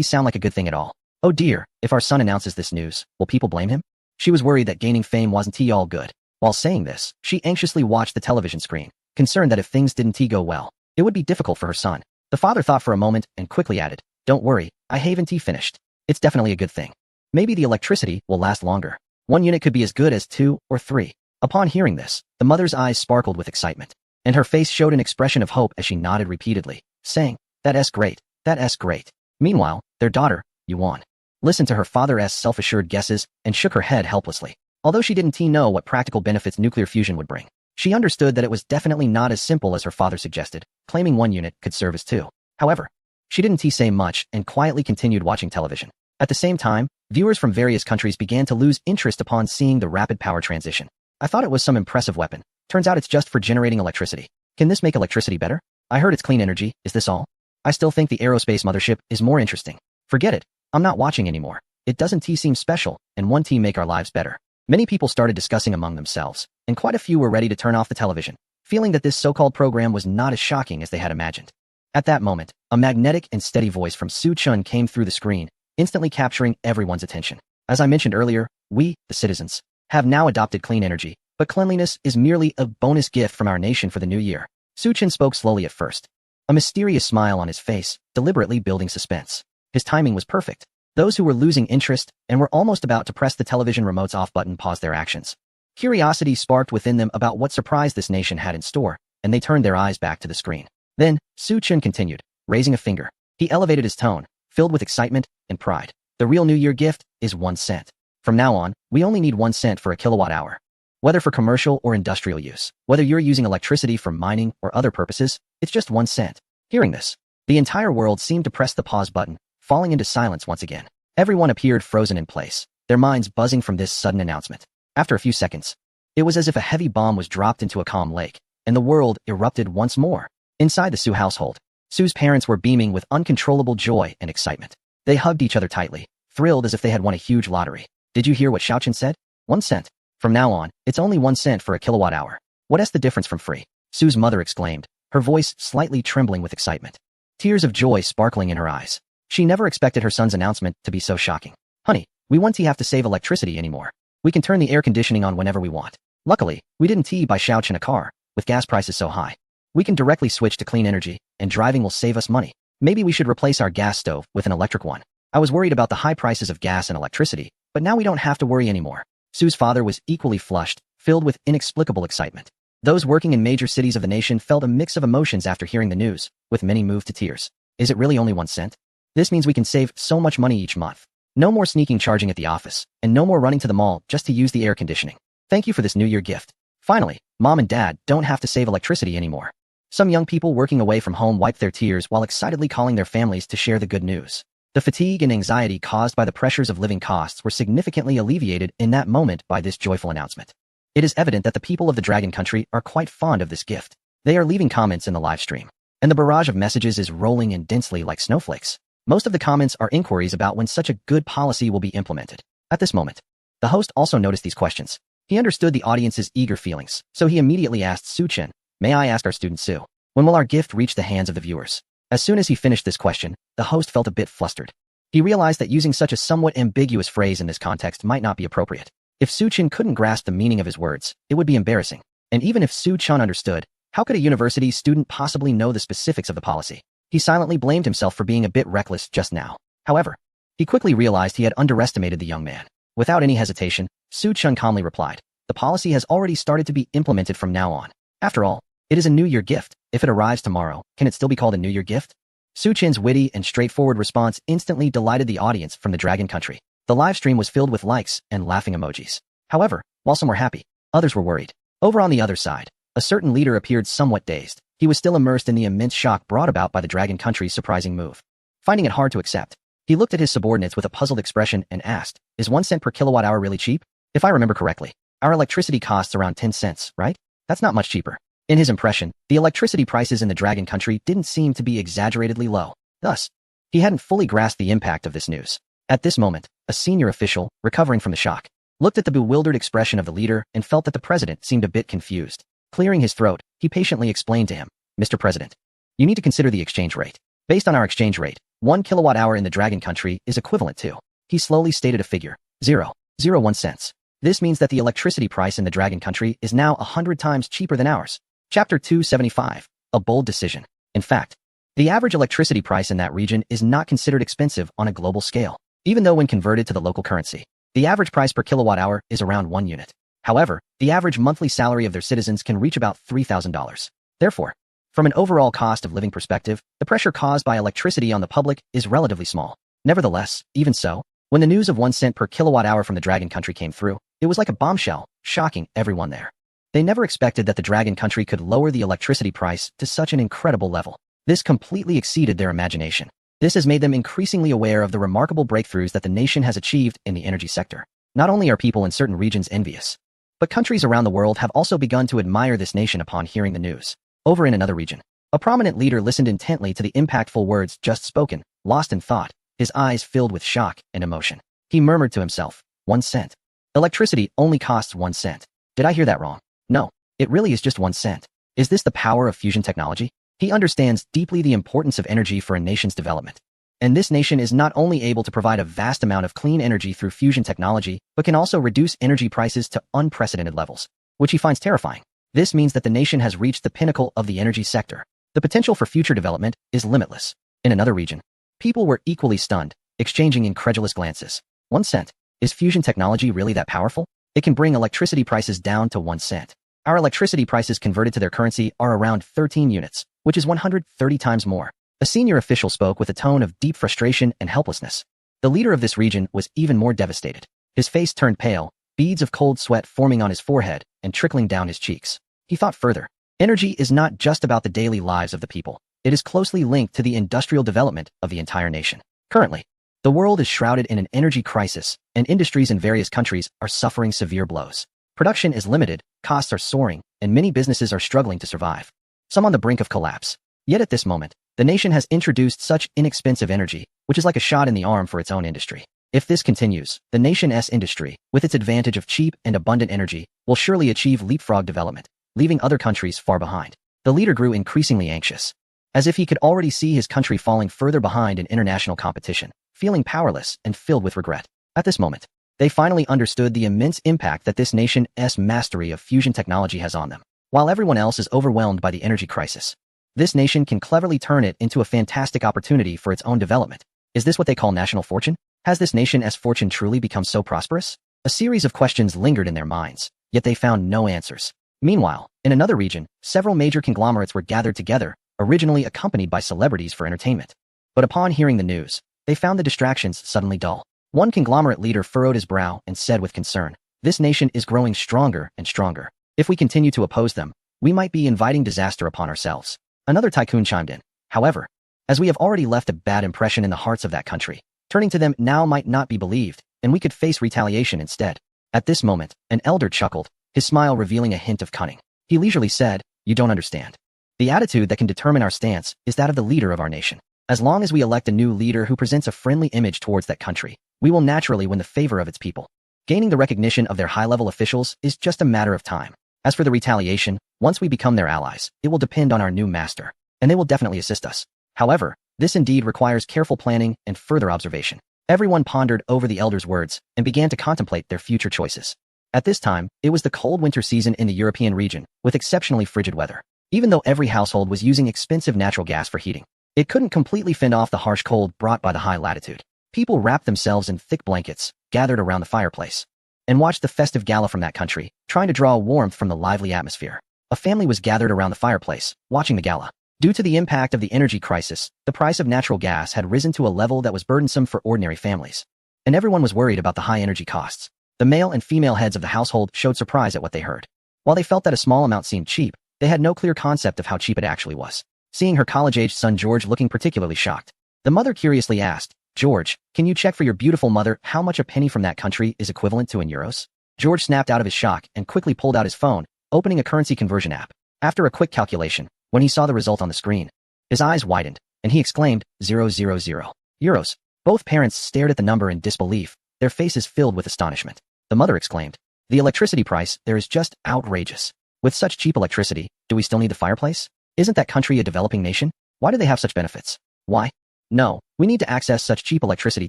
sound like a good thing at all. "Oh dear, if our son announces this news, will people blame him?" She was worried that gaining fame wasn't all good. While saying this, she anxiously watched the television screen, concerned that if things didn't go well, it would be difficult for her son. The father thought for a moment and quickly added, "Don't worry, I haven't finished. It's definitely a good thing. Maybe the electricity will last longer. One unit could be as good as 2 or 3. Upon hearing this, the mother's eyes sparkled with excitement, and her face showed an expression of hope as she nodded repeatedly, saying, "That's great, that's great." Meanwhile, their daughter, Yuan, listened to her father's self-assured guesses and shook her head helplessly. Although she didn't know what practical benefits nuclear fusion would bring, she understood that it was definitely not as simple as her father suggested, claiming one unit could serve as 2. However, she didn't say much and quietly continued watching television. At the same time, viewers from various countries began to lose interest upon seeing the rapid power transition. "I thought it was some impressive weapon. Turns out it's just for generating electricity. Can this make electricity better? I heard it's clean energy, is this all? I still think the aerospace mothership is more interesting. Forget it, I'm not watching anymore. It doesn't seem special, and one make our lives better." Many people started discussing among themselves, and quite a few were ready to turn off the television, feeling that this so-called program was not as shocking as they had imagined. At that moment, a magnetic and steady voice from Su Chen came through the screen, instantly capturing everyone's attention. "As I mentioned earlier, we, the citizens, have now adopted clean energy, but cleanliness is merely a bonus gift from our nation for the new year." Su Chen spoke slowly at first, a mysterious smile on his face, deliberately building suspense. His timing was perfect. Those who were losing interest and were almost about to press the television remote's off button paused their actions. Curiosity sparked within them about what surprise this nation had in store, and they turned their eyes back to the screen. Then, Su Chen continued, raising a finger. He elevated his tone, filled with excitement and pride. "The real New Year gift is 1 cent. From now on, we only need 1 cent for a kilowatt hour. Whether for commercial or industrial use, whether you're using electricity for mining or other purposes, it's just 1 cent." Hearing this, The entire world seemed to press the pause button, falling into silence once again. Everyone appeared frozen in place, their minds buzzing from this sudden announcement. After a few seconds, it was as if a heavy bomb was dropped into a calm lake, and the world erupted once more. Inside the Su household, Su's parents were beaming with uncontrollable joy and excitement. They hugged each other tightly, thrilled as if they had won a huge lottery. Did you hear what Xiaochen said? 1 cent. From now on, it's only 1 cent for a kilowatt hour. What's the difference from free? Su's mother exclaimed, her voice slightly trembling with excitement. Tears of joy sparkling in her eyes. She never expected her son's announcement to be so shocking. Honey, we won't have to save electricity anymore. We can turn the air conditioning on whenever we want. Luckily, we didn't buy Xiaochen a car, with gas prices so high. We can directly switch to clean energy, and driving will save us money. Maybe we should replace our gas stove with an electric one. I was worried about the high prices of gas and electricity, but now we don't have to worry anymore. Su's father was equally flushed, filled with inexplicable excitement. Those working in major cities of the nation felt a mix of emotions after hearing the news, with many moved to tears. Is it really only 1 cent? This means we can save so much money each month. No more sneaking charging at the office, and no more running to the mall just to use the air conditioning. Thank you for this New Year gift. Finally, Mom and Dad don't have to save electricity anymore. Some young people working away from home wiped their tears while excitedly calling their families to share the good news. The fatigue and anxiety caused by the pressures of living costs were significantly alleviated in that moment by this joyful announcement. It is evident that the people of the Dragon Country are quite fond of this gift. They are leaving comments in the live stream, and the barrage of messages is rolling in densely like snowflakes. Most of the comments are inquiries about when such a good policy will be implemented. At this moment, the host also noticed these questions. He understood the audience's eager feelings, so he immediately asked Su Chen, "May I ask our student Su, when will our gift reach the hands of the viewers?" As soon as he finished this question, the host felt a bit flustered. He realized that using such a somewhat ambiguous phrase in this context might not be appropriate. If Su Chen couldn't grasp the meaning of his words, it would be embarrassing. And even if Su Chen understood, how could a university student possibly know the specifics of the policy? He silently blamed himself for being a bit reckless just now. However, he quickly realized he had underestimated the young man. Without any hesitation, Su Chen calmly replied, "The policy has already started to be implemented from now on. After all, it is a New Year gift. If it arrives tomorrow, can it still be called a New Year gift?" Su Chen's witty and straightforward response instantly delighted the audience from the Dragon Country. The live stream was filled with likes and laughing emojis. However, while some were happy, others were worried. Over on the other side, a certain leader appeared somewhat dazed. He was still immersed in the immense shock brought about by the Dragon Country's surprising move. Finding it hard to accept, he looked at his subordinates with a puzzled expression and asked, "Is 1 cent per kilowatt hour really cheap? If I remember correctly, our electricity costs around 10 cents, right? That's not much cheaper." In his impression, the electricity prices in the Dragon Country didn't seem to be exaggeratedly low. Thus, he hadn't fully grasped the impact of this news. At this moment, a senior official, recovering from the shock, looked at the bewildered expression of the leader and felt that the president seemed a bit confused. Clearing his throat, he patiently explained to him, "Mr. President, you need to consider the exchange rate. Based on our exchange rate, 1 kilowatt hour in the Dragon Country is equivalent to..." He slowly stated a figure, 0.01 cents. This means that the electricity price in the Dragon Country is now 100 times cheaper than ours. Chapter 275, A Bold Decision. In fact, the average electricity price in that region is not considered expensive on a global scale, even though when converted to the local currency, the average price per kilowatt hour is around 1 unit. However, the average monthly salary of their citizens can reach about $3,000. Therefore, from an overall cost of living perspective, the pressure caused by electricity on the public is relatively small. Nevertheless, even so, when the news of 1 cent per kilowatt hour from the Dragon Country came through, it was like a bombshell, shocking everyone there. They never expected that the Dragon Country could lower the electricity price to such an incredible level. This completely exceeded their imagination. This has made them increasingly aware of the remarkable breakthroughs that the nation has achieved in the energy sector. Not only are people in certain regions envious, but countries around the world have also begun to admire this nation upon hearing the news. Over in another region, a prominent leader listened intently to the impactful words just spoken, lost in thought, his eyes filled with shock and emotion. He murmured to himself, 1 cent. Electricity only costs 1 cent. Did I hear that wrong? No, it really is just 1 cent. Is this the power of fusion technology? He understands deeply the importance of energy for a nation's development. And this nation is not only able to provide a vast amount of clean energy through fusion technology, but can also reduce energy prices to unprecedented levels, which he finds terrifying. This means that the nation has reached the pinnacle of the energy sector. The potential for future development is limitless. In another region, people were equally stunned, exchanging incredulous glances. 1 cent. Is fusion technology really that powerful? It can bring electricity prices down to 1 cent. Our electricity prices converted to their currency are around 13 units, which is 130 times more. A senior official spoke with a tone of deep frustration and helplessness. The leader of this region was even more devastated. His face turned pale, beads of cold sweat forming on his forehead and trickling down his cheeks. He thought further. Energy is not just about the daily lives of the people. it is closely linked to the industrial development of the entire nation. Currently, the world is shrouded in an energy crisis, and industries in various countries are suffering severe blows. Production is limited, costs are soaring, and many businesses are struggling to survive, some on the brink of collapse. Yet at this moment, the nation has introduced such inexpensive energy, which is like a shot in the arm for its own industry. If this continues, the nation's industry, with its advantage of cheap and abundant energy, will surely achieve leapfrog development, leaving other countries far behind. The leader grew increasingly anxious, as if he could already see his country falling further behind in international competition, feeling powerless and filled with regret. At this moment, they finally understood the immense impact that this nation's mastery of fusion technology has on them. While everyone else is overwhelmed by the energy crisis, this nation can cleverly turn it into a fantastic opportunity for its own development. Is this what they call national fortune? Has this nation's fortune truly become so prosperous? A series of questions lingered in their minds, yet they found no answers. Meanwhile, in another region, several major conglomerates were gathered together, originally accompanied by celebrities for entertainment. But upon hearing the news, they found the distractions suddenly dull. One conglomerate leader furrowed his brow and said with concern, "This nation is growing stronger and stronger. If we continue to oppose them, we might be inviting disaster upon ourselves." Another tycoon chimed in, "However, as we have already left a bad impression in the hearts of that country, turning to them now might not be believed, and we could face retaliation instead." At this moment, an elder chuckled, his smile revealing a hint of cunning. He leisurely said, "You don't understand. The attitude that can determine our stance is that of the leader of our nation. As long as we elect a new leader who presents a friendly image towards that country, we will naturally win the favor of its people. Gaining the recognition of their high-level officials is just a matter of time. As for the retaliation, once we become their allies, it will depend on our new master, and they will definitely assist us. However, this indeed requires careful planning and further observation." Everyone pondered over the elder's words and began to contemplate their future choices. At this time, it was the cold winter season in the European region, with exceptionally frigid weather. Even though every household was using expensive natural gas for heating, it couldn't completely fend off the harsh cold brought by the high latitude. People wrapped themselves in thick blankets, gathered around the fireplace, and watched the festive gala from that country, trying to draw warmth from the lively atmosphere. A family was gathered around the fireplace, watching the gala. Due to the impact of the energy crisis, the price of natural gas had risen to a level that was burdensome for ordinary families, and everyone was worried about the high energy costs. The male and female heads of the household showed surprise at what they heard. While they felt that a small amount seemed cheap, they had no clear concept of how cheap it actually was. Seeing her college-aged son George looking particularly shocked, the mother curiously asked, "George, can you check for your beautiful mother how much a penny from that country is equivalent to in euros?" George snapped out of his shock and quickly pulled out his phone, opening a currency conversion app. After a quick calculation, when he saw the result on the screen, his eyes widened, and he exclaimed, 000 euros. Both parents stared at the number in disbelief, their faces filled with astonishment. The mother exclaimed, "The electricity price there is just outrageous. With such cheap electricity, do we still need the fireplace? Isn't that country a developing nation? Why do they have such benefits? Why? No, we need to access such cheap electricity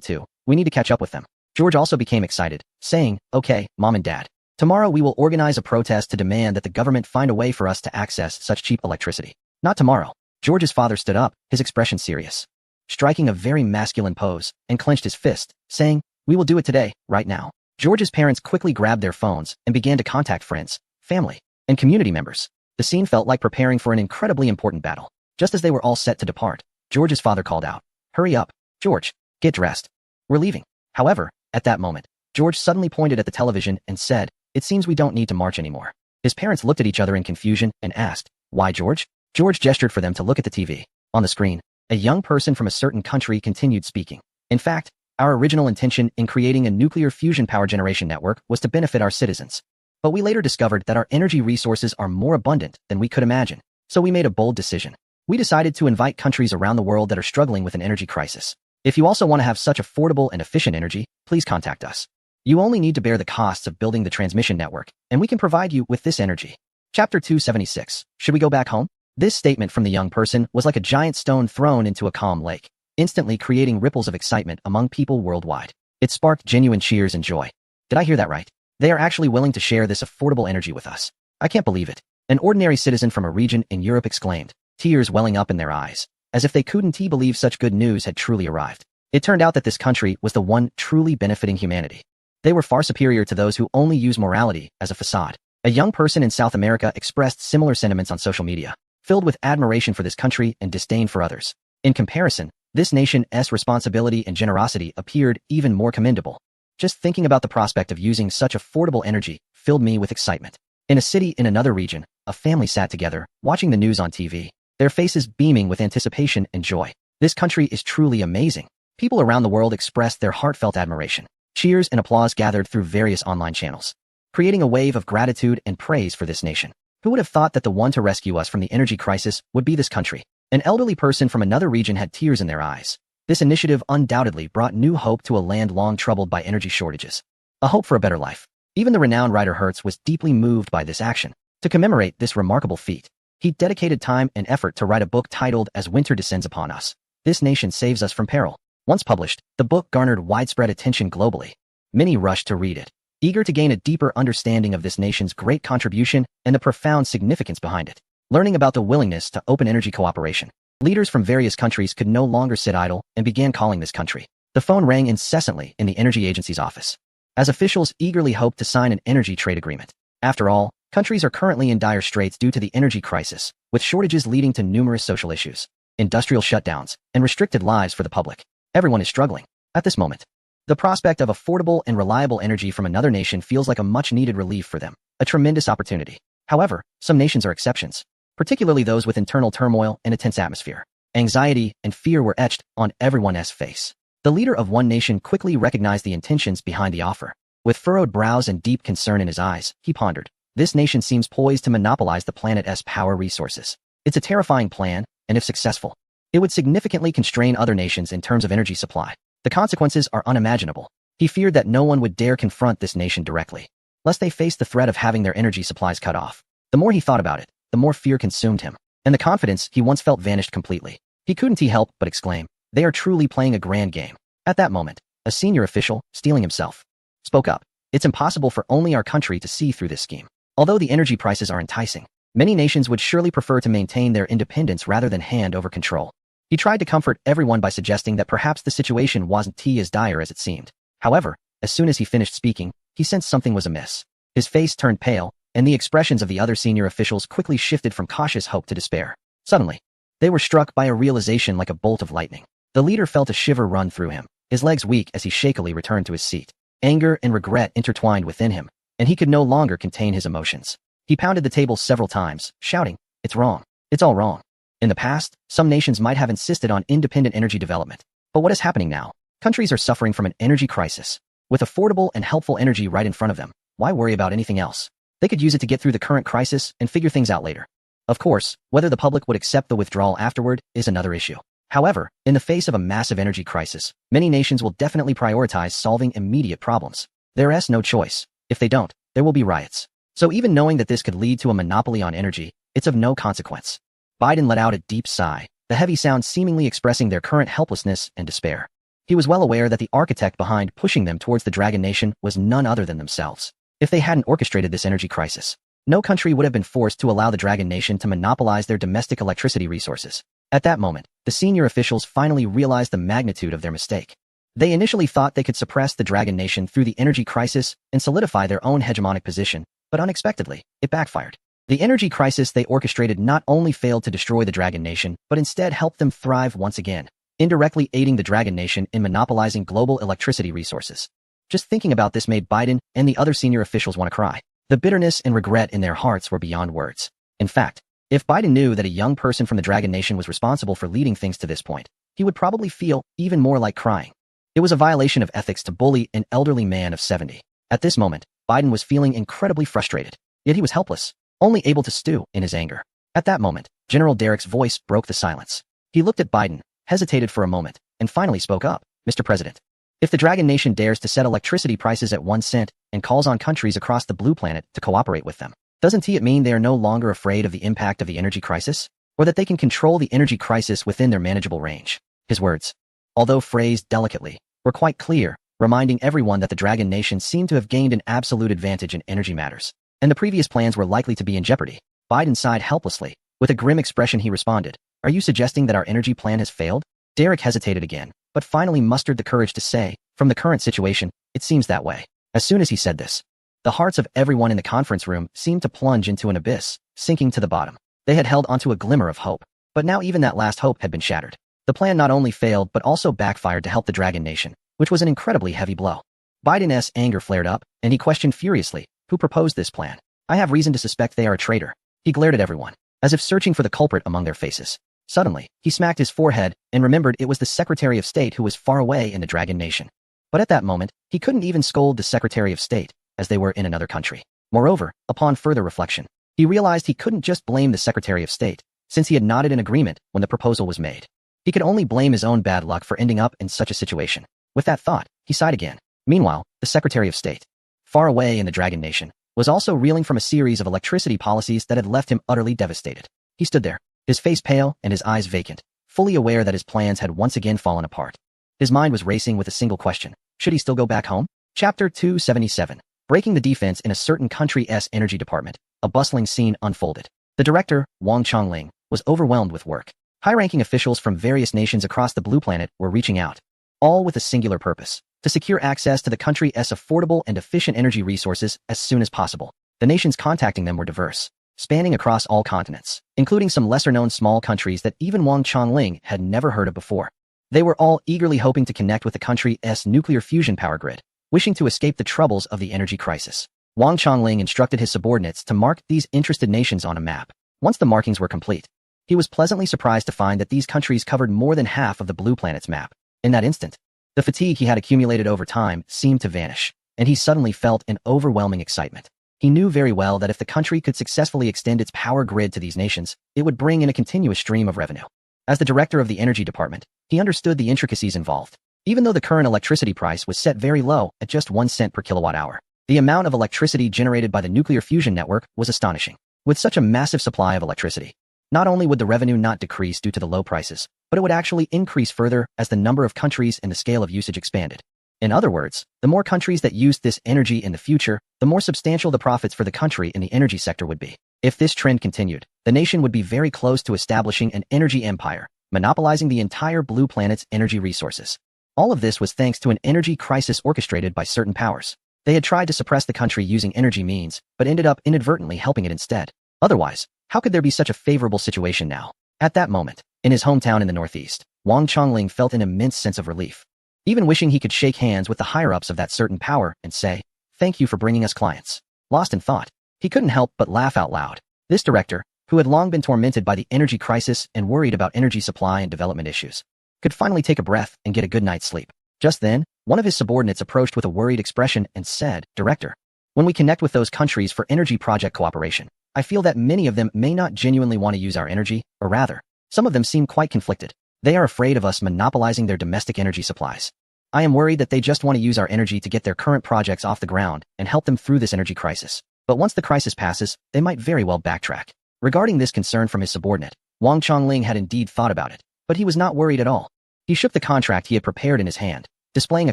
too. We need to catch up with them." George also became excited, saying, "Okay, Mom and Dad. Tomorrow we will organize a protest to demand that the government find a way for us to access such cheap electricity." Not tomorrow. George's father stood up, his expression serious, striking a very masculine pose, and clenched his fist, saying, "We will do it today, right now." George's parents quickly grabbed their phones and began to contact friends, family, and community members. The scene felt like preparing for an incredibly important battle. Just as they were all set to depart, George's father called out, "Hurry up, George, get dressed. We're leaving." However, at that moment, George suddenly pointed at the television and said, "It seems we don't need to march anymore." His parents looked at each other in confusion and asked, "Why, George?" George gestured for them to look at the TV. On the screen, a young person from a certain country continued speaking. "In fact, our original intention in creating a nuclear fusion power generation network was to benefit our citizens. But we later discovered that our energy resources are more abundant than we could imagine. So we made a bold decision. We decided to invite countries around the world that are struggling with an energy crisis. If you also want to have such affordable and efficient energy, please contact us. You only need to bear the costs of building the transmission network, and we can provide you with this energy." Chapter 276. Should we go back home? This statement from the young person was like a giant stone thrown into a calm lake, instantly creating ripples of excitement among people worldwide. It sparked genuine cheers and joy. Did I hear that right? They are actually willing to share this affordable energy with us. I can't believe it. An ordinary citizen from a region in Europe exclaimed, tears welling up in their eyes, as if they couldn't believe such good news had truly arrived. It turned out that this country was the one truly benefiting humanity. They were far superior to those who only use morality as a facade. A young person in South America expressed similar sentiments on social media, filled with admiration for this country and disdain for others. In comparison, this nation's responsibility and generosity appeared even more commendable. Just thinking about the prospect of using such affordable energy filled me with excitement. In a city in another region, a family sat together, watching the news on TV. their faces beaming with anticipation and joy. This country is truly amazing. People around the world expressed their heartfelt admiration. Cheers and applause gathered through various online channels, creating a wave of gratitude and praise for this nation. Who would have thought that the one to rescue us from the energy crisis would be this country? An elderly person from another region had tears in their eyes. This initiative undoubtedly brought new hope to a land long troubled by energy shortages. A hope for a better life. Even the renowned writer Hertz was deeply moved by this action. To commemorate this remarkable feat, he dedicated time and effort to write a book titled As Winter Descends Upon Us. This nation saves us from peril. Once published, the book garnered widespread attention globally. Many rushed to read it, eager to gain a deeper understanding of this nation's great contribution and the profound significance behind it. Learning about the willingness to open energy cooperation, leaders from various countries could no longer sit idle and began calling this country. The phone rang incessantly in the energy agency's office, as officials eagerly hoped to sign an energy trade agreement. After all, countries are currently in dire straits due to the energy crisis, with shortages leading to numerous social issues, industrial shutdowns, and restricted lives for the public. Everyone is struggling. At this moment, the prospect of affordable and reliable energy from another nation feels like a much-needed relief for them, a tremendous opportunity. However, some nations are exceptions, particularly those with internal turmoil and a tense atmosphere. Anxiety and fear were etched on everyone's face. The leader of one nation quickly recognized the intentions behind the offer. With furrowed brows and deep concern in his eyes, he pondered. This nation seems poised to monopolize the planet's power resources. It's a terrifying plan, and if successful, it would significantly constrain other nations in terms of energy supply. The consequences are unimaginable. He feared that no one would dare confront this nation directly, lest they face the threat of having their energy supplies cut off. The more he thought about it, the more fear consumed him, and the confidence he once felt vanished completely. He couldn't help but exclaim, "They are truly playing a grand game." At that moment, a senior official, steeling himself, spoke up. "It's impossible for only our country to see through this scheme. Although the energy prices are enticing, many nations would surely prefer to maintain their independence rather than hand over control." He tried to comfort everyone by suggesting that perhaps the situation wasn't as dire as it seemed. However, as soon as he finished speaking, he sensed something was amiss. His face turned pale, and the expressions of the other senior officials quickly shifted from cautious hope to despair. Suddenly, they were struck by a realization like a bolt of lightning. The leader felt a shiver run through him, his legs weak as he shakily returned to his seat. Anger and regret intertwined within him, and he could no longer contain his emotions. He pounded the table several times, shouting, "It's wrong. It's all wrong." In the past, some nations might have insisted on independent energy development. But what is happening now? Countries are suffering from an energy crisis. With affordable and helpful energy right in front of them, why worry about anything else? They could use it to get through the current crisis and figure things out later. Of course, whether the public would accept the withdrawal afterward is another issue. However, in the face of a massive energy crisis, many nations will definitely prioritize solving immediate problems. There is no choice. If they don't, there will be riots. So even knowing that this could lead to a monopoly on energy, it's of no consequence. Biden let out a deep sigh, the heavy sound seemingly expressing their current helplessness and despair. He was well aware that the architect behind pushing them towards the Dragon Nation was none other than themselves. If they hadn't orchestrated this energy crisis, no country would have been forced to allow the Dragon Nation to monopolize their domestic electricity resources. At that moment, the senior officials finally realized the magnitude of their mistake. They initially thought they could suppress the Dragon Nation through the energy crisis and solidify their own hegemonic position, but unexpectedly, it backfired. The energy crisis they orchestrated not only failed to destroy the Dragon Nation, but instead helped them thrive once again, indirectly aiding the Dragon Nation in monopolizing global electricity resources. Just thinking about this made Biden and the other senior officials want to cry. The bitterness and regret in their hearts were beyond words. In fact, if Biden knew that a young person from the Dragon Nation was responsible for leading things to this point, he would probably feel even more like crying. It was a violation of ethics to bully an elderly man of 70. At this moment, Biden was feeling incredibly frustrated, yet he was helpless, only able to stew in his anger. At that moment, General Derrick's voice broke the silence. He looked at Biden, hesitated for a moment, and finally spoke up. "Mr. President, if the Dragon Nation dares to set electricity prices at 1 cent and calls on countries across the blue planet to cooperate with them, doesn't it mean they are no longer afraid of the impact of the energy crisis? Or that they can control the energy crisis within their manageable range?" His words, although phrased delicately, were quite clear, reminding everyone that the Dragon Nation seemed to have gained an absolute advantage in energy matters, and the previous plans were likely to be in jeopardy. Biden sighed helplessly. With a grim expression he responded, "Are you suggesting that our energy plan has failed?" Derrick hesitated again, but finally mustered the courage to say, "From the current situation, it seems that way." As soon as he said this, the hearts of everyone in the conference room seemed to plunge into an abyss, sinking to the bottom. They had held onto a glimmer of hope, but now even that last hope had been shattered. The plan not only failed but also backfired to help the Dragon Nation, which was an incredibly heavy blow. Biden's anger flared up, and he questioned furiously, "Who proposed this plan? I have reason to suspect they are a traitor." He glared at everyone. as if searching for the culprit among their faces. Suddenly, he smacked his forehead and remembered it was the Secretary of State who was far away in the Dragon Nation. But at that moment, he couldn't even scold the Secretary of State, as they were in another country. Moreover, upon further reflection, he realized he couldn't just blame the Secretary of State, since he had nodded in agreement when the proposal was made. He could only blame his own bad luck for ending up in such a situation. With that thought, he sighed again. Meanwhile, the Secretary of State, far away in the Dragon Nation, was also reeling from a series of electricity policies that had left him utterly devastated. He stood there, his face pale and his eyes vacant, fully aware that his plans had once again fallen apart. His mind was racing with a single question. Should he still go back home? Chapter 277. Breaking the defense in a certain country's energy department. A bustling scene unfolded. The director, Wang Chongling, was overwhelmed with work. High-ranking officials from various nations across the Blue Planet were reaching out, all with a singular purpose: to secure access to the country's affordable and efficient energy resources as soon as possible. The nations contacting them were diverse, spanning across all continents, including some lesser-known small countries that even Wang Chongling had never heard of before. They were all eagerly hoping to connect with the country's nuclear fusion power grid, wishing to escape the troubles of the energy crisis. Wang Chongling instructed his subordinates to mark these interested nations on a map. Once the markings were complete, he was pleasantly surprised to find that these countries covered more than half of the Blue Planet's map. In that instant, the fatigue he had accumulated over time seemed to vanish, and he suddenly felt an overwhelming excitement. He knew very well that if the country could successfully extend its power grid to these nations, it would bring in a continuous stream of revenue. As the director of the energy department, he understood the intricacies involved. Even though the current electricity price was set very low at just 1 cent per kilowatt hour, the amount of electricity generated by the nuclear fusion network was astonishing. With such a massive supply of electricity, not only would the revenue not decrease due to the low prices, but it would actually increase further as the number of countries and the scale of usage expanded. In other words, the more countries that used this energy in the future, the more substantial the profits for the country in the energy sector would be. If this trend continued, the nation would be very close to establishing an energy empire, monopolizing the entire Blue Planet's energy resources. All of this was thanks to an energy crisis orchestrated by certain powers. They had tried to suppress the country using energy means, but ended up inadvertently helping it instead. Otherwise, how could there be such a favorable situation now? At that moment, in his hometown in the northeast, Wang Chongling felt an immense sense of relief. Even wishing he could shake hands with the higher-ups of that certain power and say, "Thank you for bringing us clients." Lost in thought, he couldn't help but laugh out loud. This director, who had long been tormented by the energy crisis and worried about energy supply and development issues, could finally take a breath and get a good night's sleep. Just then, one of his subordinates approached with a worried expression and said, "Director, when we connect with those countries for energy project cooperation, I feel that many of them may not genuinely want to use our energy, or rather, some of them seem quite conflicted. They are afraid of us monopolizing their domestic energy supplies. I am worried that they just want to use our energy to get their current projects off the ground and help them through this energy crisis. But once the crisis passes, they might very well backtrack." Regarding this concern from his subordinate, Wang Chongling had indeed thought about it, but he was not worried at all. He shook the contract he had prepared in his hand, displaying a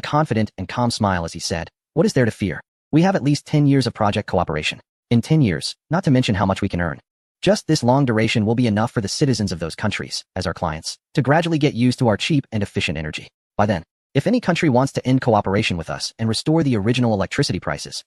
confident and calm smile as he said, "What is there to fear? We have at least 10 years of project cooperation. In 10 years, not to mention how much we can earn. Just this long duration will be enough for the citizens of those countries, as our clients, to gradually get used to our cheap and efficient energy. By then, if any country wants to end cooperation with us and restore the original electricity prices,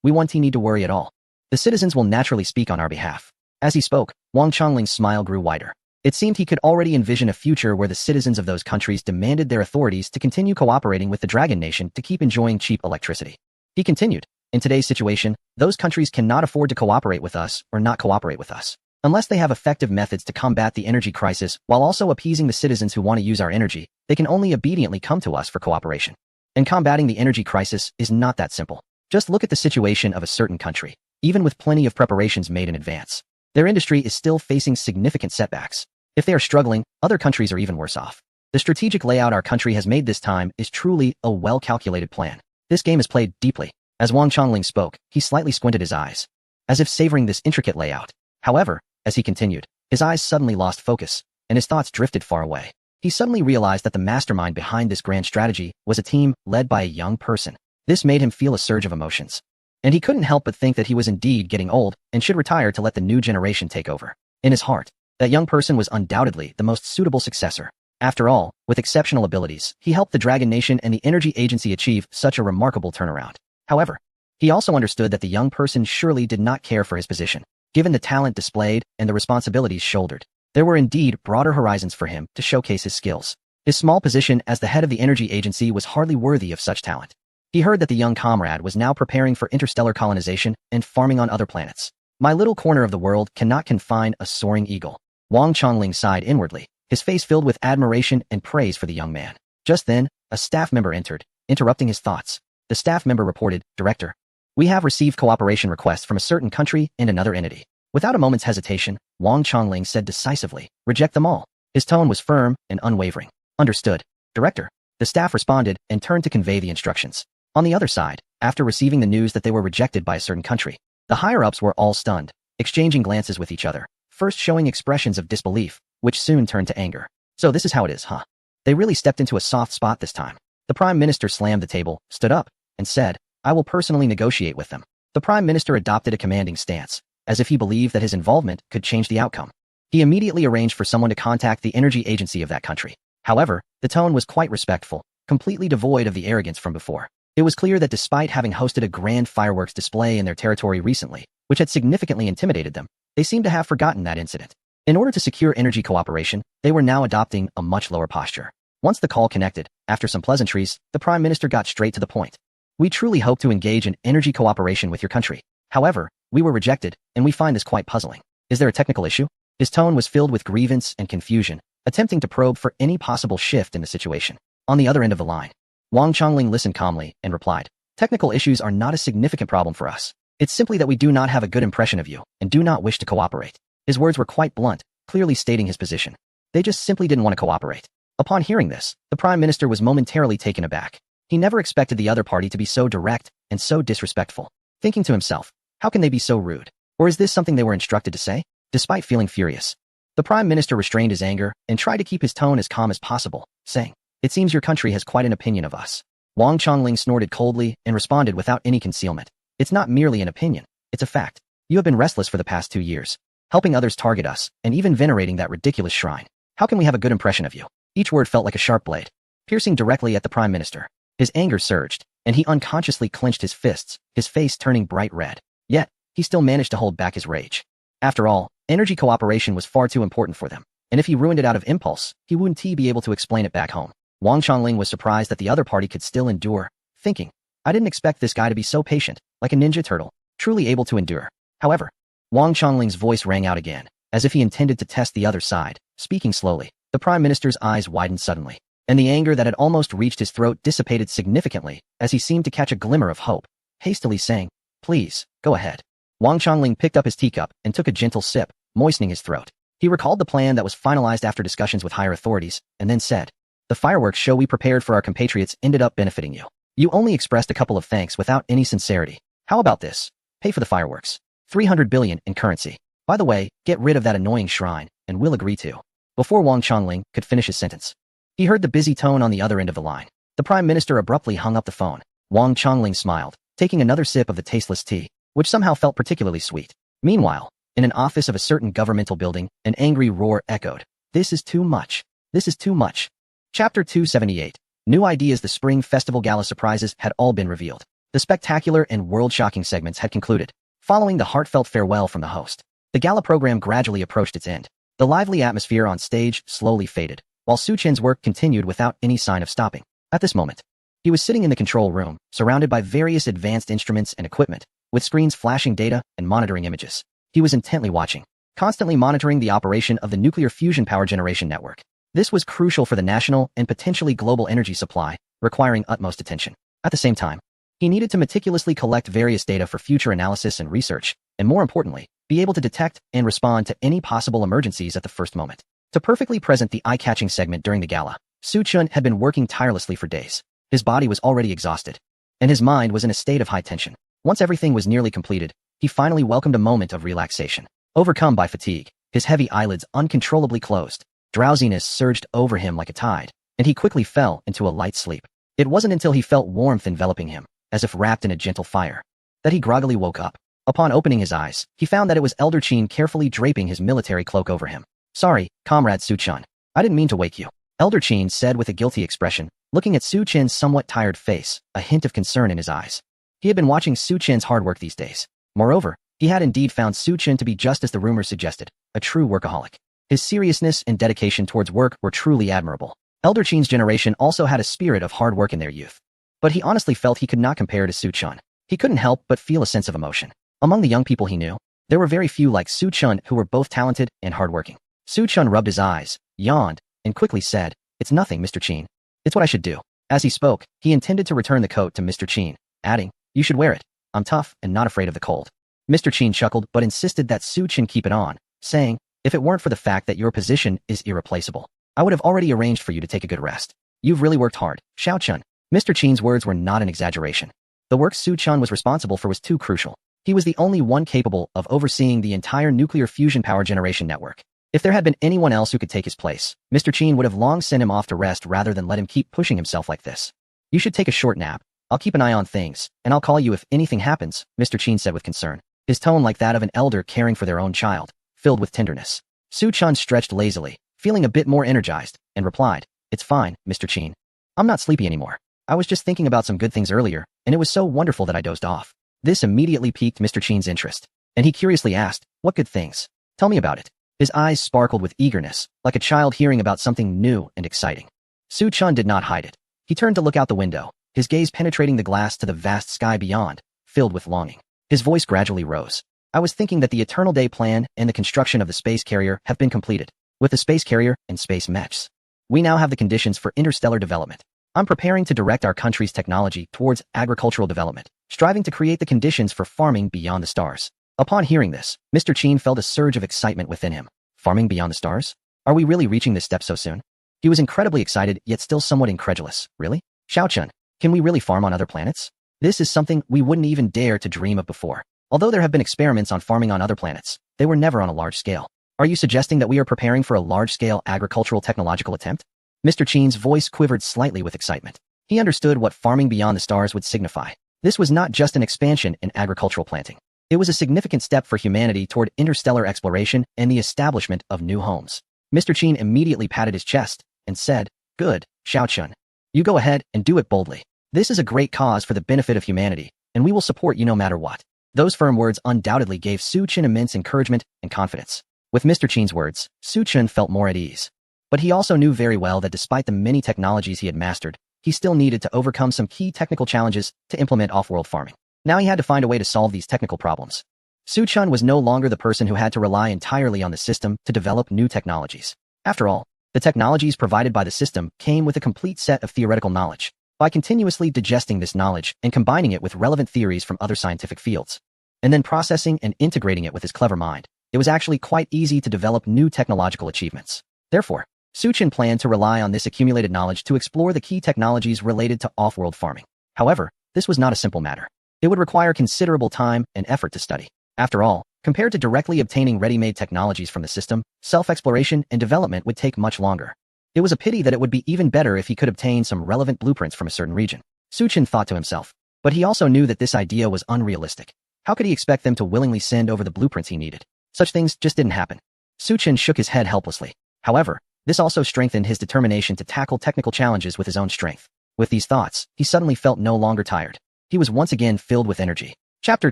we won't need to worry at all. The citizens will naturally speak on our behalf." As he spoke, Wang Chongling's smile grew wider. It seemed he could already envision a future where the citizens of those countries demanded their authorities to continue cooperating with the Dragon Nation to keep enjoying cheap electricity. He continued, "In today's situation, those countries cannot afford to cooperate with us or not cooperate with us. Unless they have effective methods to combat the energy crisis while also appeasing the citizens who want to use our energy, they can only obediently come to us for cooperation. And combating the energy crisis is not that simple. Just look at the situation of a certain country. Even with plenty of preparations made in advance, their industry is still facing significant setbacks. If they are struggling, other countries are even worse off. The strategic layout our country has made this time is truly a well-calculated plan. This game is played deeply." As Wang Chongling spoke, he slightly squinted his eyes, as if savoring this intricate layout. However, as he continued, his eyes suddenly lost focus, and his thoughts drifted far away. He suddenly realized that the mastermind behind this grand strategy was a team led by a young person. This made him feel a surge of emotions. And he couldn't help but think that he was indeed getting old and should retire to let the new generation take over. In his heart, that young person was undoubtedly the most suitable successor. After all, with exceptional abilities, he helped the Dragon Nation and the Energy Agency achieve such a remarkable turnaround. However, he also understood that the young person surely did not care for his position. Given the talent displayed and the responsibilities shouldered, there were indeed broader horizons for him to showcase his skills. His small position as the head of the Energy Agency was hardly worthy of such talent. He heard that the young comrade was now preparing for interstellar colonization and farming on other planets. My little corner of the world cannot confine a soaring eagle. Wang Chongling sighed inwardly, his face filled with admiration and praise for the young man. Just then, a staff member entered, interrupting his thoughts. The staff member reported, "Director, we have received cooperation requests from a certain country and another entity." Without a moment's hesitation, Wang Chongling said decisively, "Reject them all." His tone was firm and unwavering. "Understood, Director." The staff responded and turned to convey the instructions. On the other side, after receiving the news that they were rejected by a certain country, the higher-ups were all stunned, exchanging glances with each other, first showing expressions of disbelief, which soon turned to anger. "So this is how it is, huh? They really stepped into a soft spot this time." The Prime Minister slammed the table, stood up, and said, "I will personally negotiate with them." The Prime Minister adopted a commanding stance, as if he believed that his involvement could change the outcome. He immediately arranged for someone to contact the energy agency of that country. However, the tone was quite respectful, completely devoid of the arrogance from before. It was clear that despite having hosted a grand fireworks display in their territory recently, which had significantly intimidated them, they seemed to have forgotten that incident. In order to secure energy cooperation, they were now adopting a much lower posture. Once the call connected, after some pleasantries, the Prime Minister got straight to the point. "We truly hope to engage in energy cooperation with your country. However, we were rejected, and we find this quite puzzling. Is there a technical issue?" His tone was filled with grievance and confusion, attempting to probe for any possible shift in the situation. On the other end of the line, Wang Chongling listened calmly and replied, "Technical issues are not a significant problem for us. It's simply that we do not have a good impression of you and do not wish to cooperate." His words were quite blunt, clearly stating his position. They just simply didn't want to cooperate. Upon hearing this, the Prime Minister was momentarily taken aback. He never expected the other party to be so direct and so disrespectful. Thinking to himself, how can they be so rude? Or is this something they were instructed to say? Despite feeling furious, the Prime Minister restrained his anger and tried to keep his tone as calm as possible, saying, "It seems your country has quite an opinion of us." Wang Chongling snorted coldly and responded without any concealment. "It's not merely an opinion, it's a fact. You have been restless for the past 2 years, helping others target us, and even venerating that ridiculous shrine. How can we have a good impression of you?" Each word felt like a sharp blade, piercing directly at the Prime Minister. His anger surged, and he unconsciously clenched his fists, his face turning bright red. Yet, he still managed to hold back his rage. After all, energy cooperation was far too important for them, and if he ruined it out of impulse, he wouldn't be able to explain it back home. Wang Chongling was surprised that the other party could still endure, thinking, "I didn't expect this guy to be so patient, like a ninja turtle, truly able to endure." However, Wang Chongling's voice rang out again, as if he intended to test the other side. Speaking slowly, the Prime Minister's eyes widened suddenly, and the anger that had almost reached his throat dissipated significantly as he seemed to catch a glimmer of hope, hastily saying, "Please, go ahead." Wang Chongling picked up his teacup and took a gentle sip, moistening his throat. He recalled the plan that was finalized after discussions with higher authorities, and then said, "The fireworks show we prepared for our compatriots ended up benefiting you. You only expressed a couple of thanks without any sincerity. How about this? Pay for the fireworks. 300 billion in currency. By the way, get rid of that annoying shrine, and we'll agree to." Before Wang Chongling could finish his sentence, he heard the busy tone on the other end of the line. The Prime Minister abruptly hung up the phone. Wang Chongling smiled, taking another sip of the tasteless tea, which somehow felt particularly sweet. Meanwhile, in an office of a certain governmental building, an angry roar echoed. "This is too much. This is too much." Chapter 278. New ideas. The Spring Festival Gala surprises had all been revealed. The spectacular and world-shocking segments had concluded. Following the heartfelt farewell from the host, the gala program gradually approached its end. The lively atmosphere on stage slowly faded, while Su Chen's work continued without any sign of stopping. At this moment, he was sitting in the control room, surrounded by various advanced instruments and equipment, with screens flashing data and monitoring images. He was intently watching, constantly monitoring the operation of the nuclear fusion power generation network. This was crucial for the national and potentially global energy supply, requiring utmost attention. At the same time, he needed to meticulously collect various data for future analysis and research, and more importantly, be able to detect and respond to any possible emergencies at the first moment. To perfectly present the eye-catching segment during the gala, Su Chen had been working tirelessly for days. His body was already exhausted, and his mind was in a state of high tension. Once everything was nearly completed, he finally welcomed a moment of relaxation. Overcome by fatigue, his heavy eyelids uncontrollably closed. Drowsiness surged over him like a tide, and he quickly fell into a light sleep. It wasn't until he felt warmth enveloping him, as if wrapped in a gentle fire, that he groggily woke up. Upon opening his eyes, he found that it was Elder Qin carefully draping his military cloak over him. "Sorry, Comrade Su Chen. I didn't mean to wake you," Elder Qin said with a guilty expression, looking at Su Chen's somewhat tired face, a hint of concern in his eyes. He had been watching Su Chen's hard work these days. Moreover, he had indeed found Su Chen to be just as the rumors suggested, a true workaholic. His seriousness and dedication towards work were truly admirable. Elder Qin's generation also had a spirit of hard work in their youth. But he honestly felt he could not compare to Su Chen. He couldn't help but feel a sense of emotion. Among the young people he knew, There were very few like Su Chun who were both talented and hardworking. Su Chun rubbed his eyes, yawned, and quickly said, "It's nothing, Mr. Qin. It's what I should do." As he spoke, he intended to return the coat to Mr. Qin, adding, "You should wear it. I'm tough and not afraid of the cold." Mr. Qin chuckled but insisted that Su Chun keep it on, saying, "If it weren't for the fact that your position is irreplaceable, I would have already arranged for you to take a good rest. You've really worked hard, Xiao Chun." Mr. Qin's words were not an exaggeration. The work Su Chun was responsible for was too crucial. He was the only one capable of overseeing the entire nuclear fusion power generation network. If there had been anyone else who could take his place, Mr. Qin would have long sent him off to rest rather than let him keep pushing himself like this. "You should take a short nap. I'll keep an eye on things, and I'll call you if anything happens," Mr. Qin said with concern, his tone like that of an elder caring for their own child, filled with tenderness. Su Chun stretched lazily, feeling a bit more energized, and replied, "It's fine, Mr. Qin. I'm not sleepy anymore. I was just thinking about some good things earlier, and it was so wonderful that I dozed off." This immediately piqued Mr. Qin's interest, and he curiously asked, "What good things? Tell me about it." His eyes sparkled with eagerness, like a child hearing about something new and exciting. Su Chun did not hide it. He turned to look out the window, his gaze penetrating the glass to the vast sky beyond, filled with longing. His voice gradually rose. "I was thinking that the Eternal Day plan and the construction of the space carrier have been completed. With the space carrier and space mechs, we now have the conditions for interstellar development. I'm preparing to direct our country's technology towards agricultural development, striving to create the conditions for farming beyond the stars." Upon hearing this, Mr. Qin felt a surge of excitement within him. Farming beyond the stars? Are we really reaching this step so soon? He was incredibly excited, yet still somewhat incredulous. Really? Xiao Chun, can we really farm on other planets? This is something we wouldn't even dare to dream of before. Although there have been experiments on farming on other planets, they were never on a large scale. Are you suggesting that we are preparing for a large-scale agricultural technological attempt? Mr. Qin's voice quivered slightly with excitement. He understood what farming beyond the stars would signify. This was not just an expansion in agricultural planting. It was a significant step for humanity toward interstellar exploration and the establishment of new homes. Mr. Qin immediately patted his chest and said, "Good, Xiao Chun. You go ahead and do it boldly. This is a great cause for the benefit of humanity, and we will support you no matter what." Those firm words undoubtedly gave Su Chun immense encouragement and confidence. With Mr. Qin's words, Su Chun felt more at ease. But he also knew very well that despite the many technologies he had mastered, he still needed to overcome some key technical challenges to implement off-world farming. Now he had to find a way to solve these technical problems. Su Chun was no longer the person who had to rely entirely on the system to develop new technologies. After all, the technologies provided by the system came with a complete set of theoretical knowledge. By continuously digesting this knowledge and combining it with relevant theories from other scientific fields, and then processing and integrating it with his clever mind, it was actually quite easy to develop new technological achievements. Therefore, Su Chun planned to rely on this accumulated knowledge to explore the key technologies related to off-world farming. However, this was not a simple matter. It would require considerable time and effort to study. After all, compared to directly obtaining ready-made technologies from the system, self-exploration and development would take much longer. It was a pity that it would be even better if he could obtain some relevant blueprints from a certain region. Su Chun thought to himself. But he also knew that this idea was unrealistic. How could he expect them to willingly send over the blueprints he needed? Such things just didn't happen. Su Chun shook his head helplessly. However, this also strengthened his determination to tackle technical challenges with his own strength. With these thoughts, he suddenly felt no longer tired. He was once again filled with energy. Chapter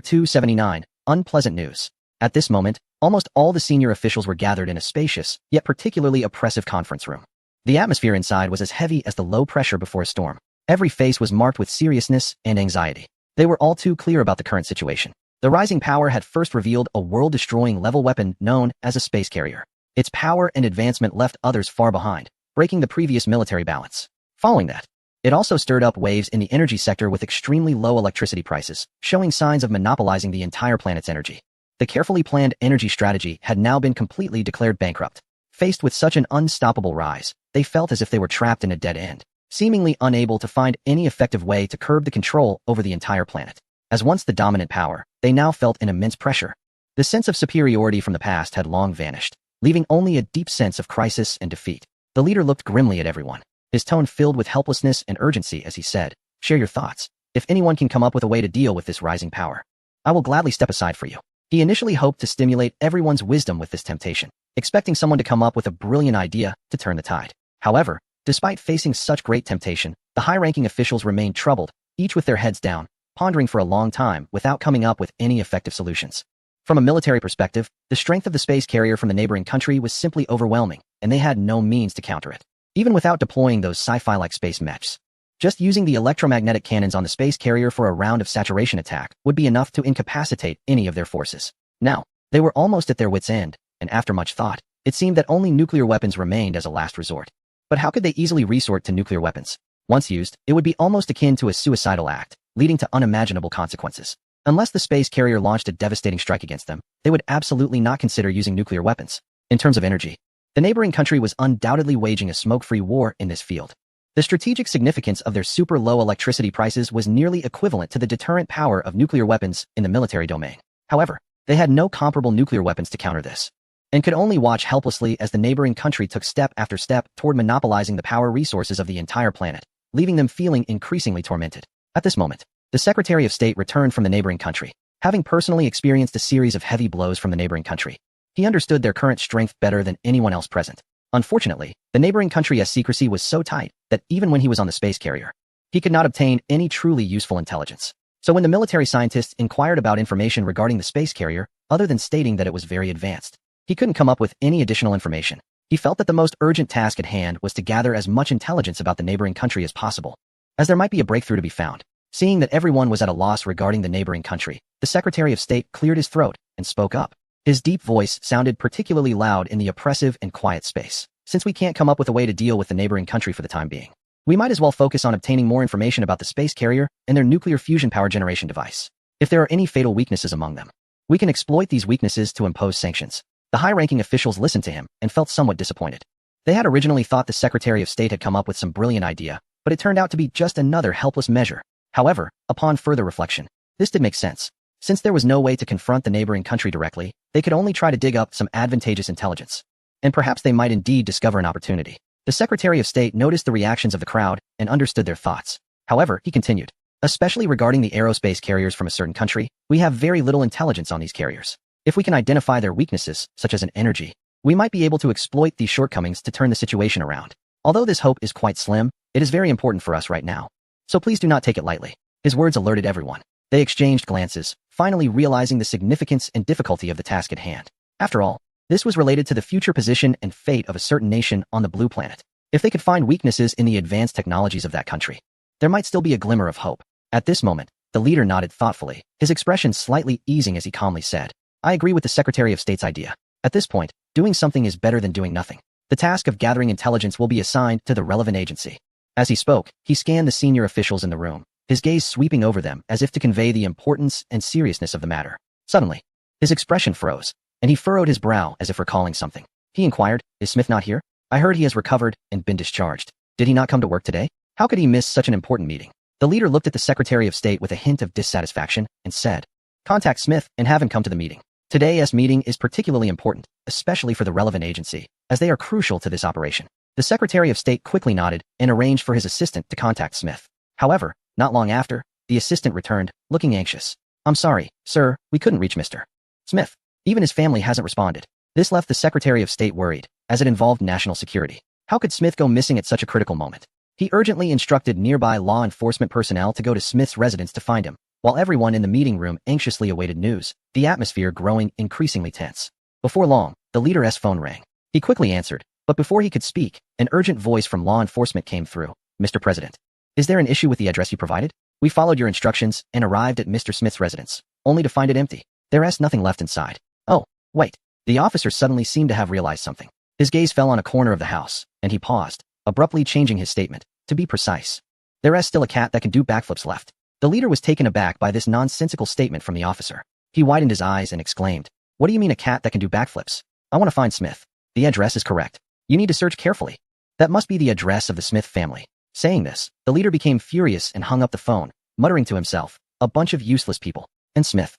279, Unpleasant News. At this moment, almost all the senior officials were gathered in a spacious, yet particularly oppressive conference room. The atmosphere inside was as heavy as the low pressure before a storm. Every face was marked with seriousness and anxiety. They were all too clear about the current situation. The rising power had first revealed a world-destroying level weapon known as a space carrier. Its power and advancement left others far behind, breaking the previous military balance. Following that, it also stirred up waves in the energy sector with extremely low electricity prices, showing signs of monopolizing the entire planet's energy. The carefully planned energy strategy had now been completely declared bankrupt. Faced with such an unstoppable rise, they felt as if they were trapped in a dead end, seemingly unable to find any effective way to curb the control over the entire planet. As once the dominant power, they now felt an immense pressure. The sense of superiority from the past had long vanished, leaving only a deep sense of crisis and defeat. The leader looked grimly at everyone, his tone filled with helplessness and urgency as he said, "Share your thoughts. If anyone can come up with a way to deal with this rising power, I will gladly step aside for you." He initially hoped to stimulate everyone's wisdom with this temptation, expecting someone to come up with a brilliant idea to turn the tide. However, despite facing such great temptation, the high-ranking officials remained troubled, each with their heads down, pondering for a long time without coming up with any effective solutions. From a military perspective, the strength of the space carrier from the neighboring country was simply overwhelming, and they had no means to counter it. Even without deploying those sci-fi-like space mechs, just using the electromagnetic cannons on the space carrier for a round of saturation attack would be enough to incapacitate any of their forces. Now, They were almost at their wits' end, and after much thought, it seemed that only nuclear weapons remained as a last resort. But how could they easily resort to nuclear weapons? Once used, it would be almost akin to a suicidal act, leading to unimaginable consequences. Unless the space carrier launched a devastating strike against them, they would absolutely not consider using nuclear weapons. In terms of energy, the neighboring country was undoubtedly waging a smoke-free war in this field. The strategic significance of their super-low electricity prices was nearly equivalent to the deterrent power of nuclear weapons in the military domain. However, they had no comparable nuclear weapons to counter this, and could only watch helplessly as the neighboring country took step after step toward monopolizing the power resources of the entire planet, leaving them feeling increasingly tormented. At this moment, the Secretary of State returned from the neighboring country, having personally experienced a series of heavy blows from the neighboring country. He understood their current strength better than anyone else present. Unfortunately, the neighboring country's secrecy was so tight that even when he was on the space carrier, he could not obtain any truly useful intelligence. So when the military scientists inquired about information regarding the space carrier, other than stating that it was very advanced, he couldn't come up with any additional information. He felt that the most urgent task at hand was to gather as much intelligence about the neighboring country as possible, as there might be a breakthrough to be found. Seeing that everyone was at a loss regarding the neighboring country, the Secretary of State cleared his throat and spoke up. His deep voice sounded particularly loud in the oppressive and quiet space. Since we can't come up with a way to deal with the neighboring country for the time being, we might as well focus on obtaining more information about the space carrier and their nuclear fusion power generation device. If there are any fatal weaknesses among them, we can exploit these weaknesses to impose sanctions. The high-ranking officials listened to him and felt somewhat disappointed. They had originally thought the Secretary of State had come up with some brilliant idea, but it turned out to be just another helpless measure. However, upon further reflection, this did make sense. Since there was no way to confront the neighboring country directly, they could only try to dig up some advantageous intelligence. And perhaps they might indeed discover an opportunity. The Secretary of State noticed the reactions of the crowd and understood their thoughts. However, he continued, especially regarding the aerospace carriers from a certain country, we have very little intelligence on these carriers. If we can identify their weaknesses, such as an energy, we might be able to exploit these shortcomings to turn the situation around. Although this hope is quite slim, it is very important for us right now. So please do not take it lightly. His words alerted everyone. They exchanged glances, finally realizing the significance and difficulty of the task at hand. After all, this was related to the future position and fate of a certain nation on the blue planet. If they could find weaknesses in the advanced technologies of that country, there might still be a glimmer of hope. At this moment, the leader nodded thoughtfully, his expression slightly easing as he calmly said, I agree with the Secretary of State's idea. At this point, doing something is better than doing nothing. The task of gathering intelligence will be assigned to the relevant agency. As he spoke, he scanned the senior officials in the room, his gaze sweeping over them as if to convey the importance and seriousness of the matter. Suddenly, his expression froze, and he furrowed his brow as if recalling something. He inquired, is Smith not here? I heard he has recovered and been discharged. Did he not come to work today? How could he miss such an important meeting? The leader looked at the Secretary of State with a hint of dissatisfaction and said, contact Smith and have him come to the meeting. Today's meeting is particularly important, especially for the relevant agency, as they are crucial to this operation. The Secretary of State quickly nodded and arranged for his assistant to contact Smith. However, not long after, the assistant returned, looking anxious. I'm sorry, sir, we couldn't reach Mr. Smith. Even his family hasn't responded. This left the Secretary of State worried, as it involved national security. How could Smith go missing at such a critical moment? He urgently instructed nearby law enforcement personnel to go to Smith's residence to find him, while everyone in the meeting room anxiously awaited news, the atmosphere growing increasingly tense. Before long, the leader's phone rang. He quickly answered, but before he could speak, an urgent voice from law enforcement came through. Mr. President, is there an issue with the address you provided? We followed your instructions and arrived at Mr. Smith's residence, only to find it empty. There's nothing left inside. Oh, wait. The officer suddenly seemed to have realized something. His gaze fell on a corner of the house, and he paused, abruptly changing his statement. To be precise, there's still a cat that can do backflips left. The leader was taken aback by this nonsensical statement from the officer. He widened his eyes and exclaimed, what do you mean a cat that can do backflips? I want to find Smith. The address is correct. You need to search carefully. That must be the address of the Smith family. Saying this, the leader became furious and hung up the phone, muttering to himself, a bunch of useless people. And Smith.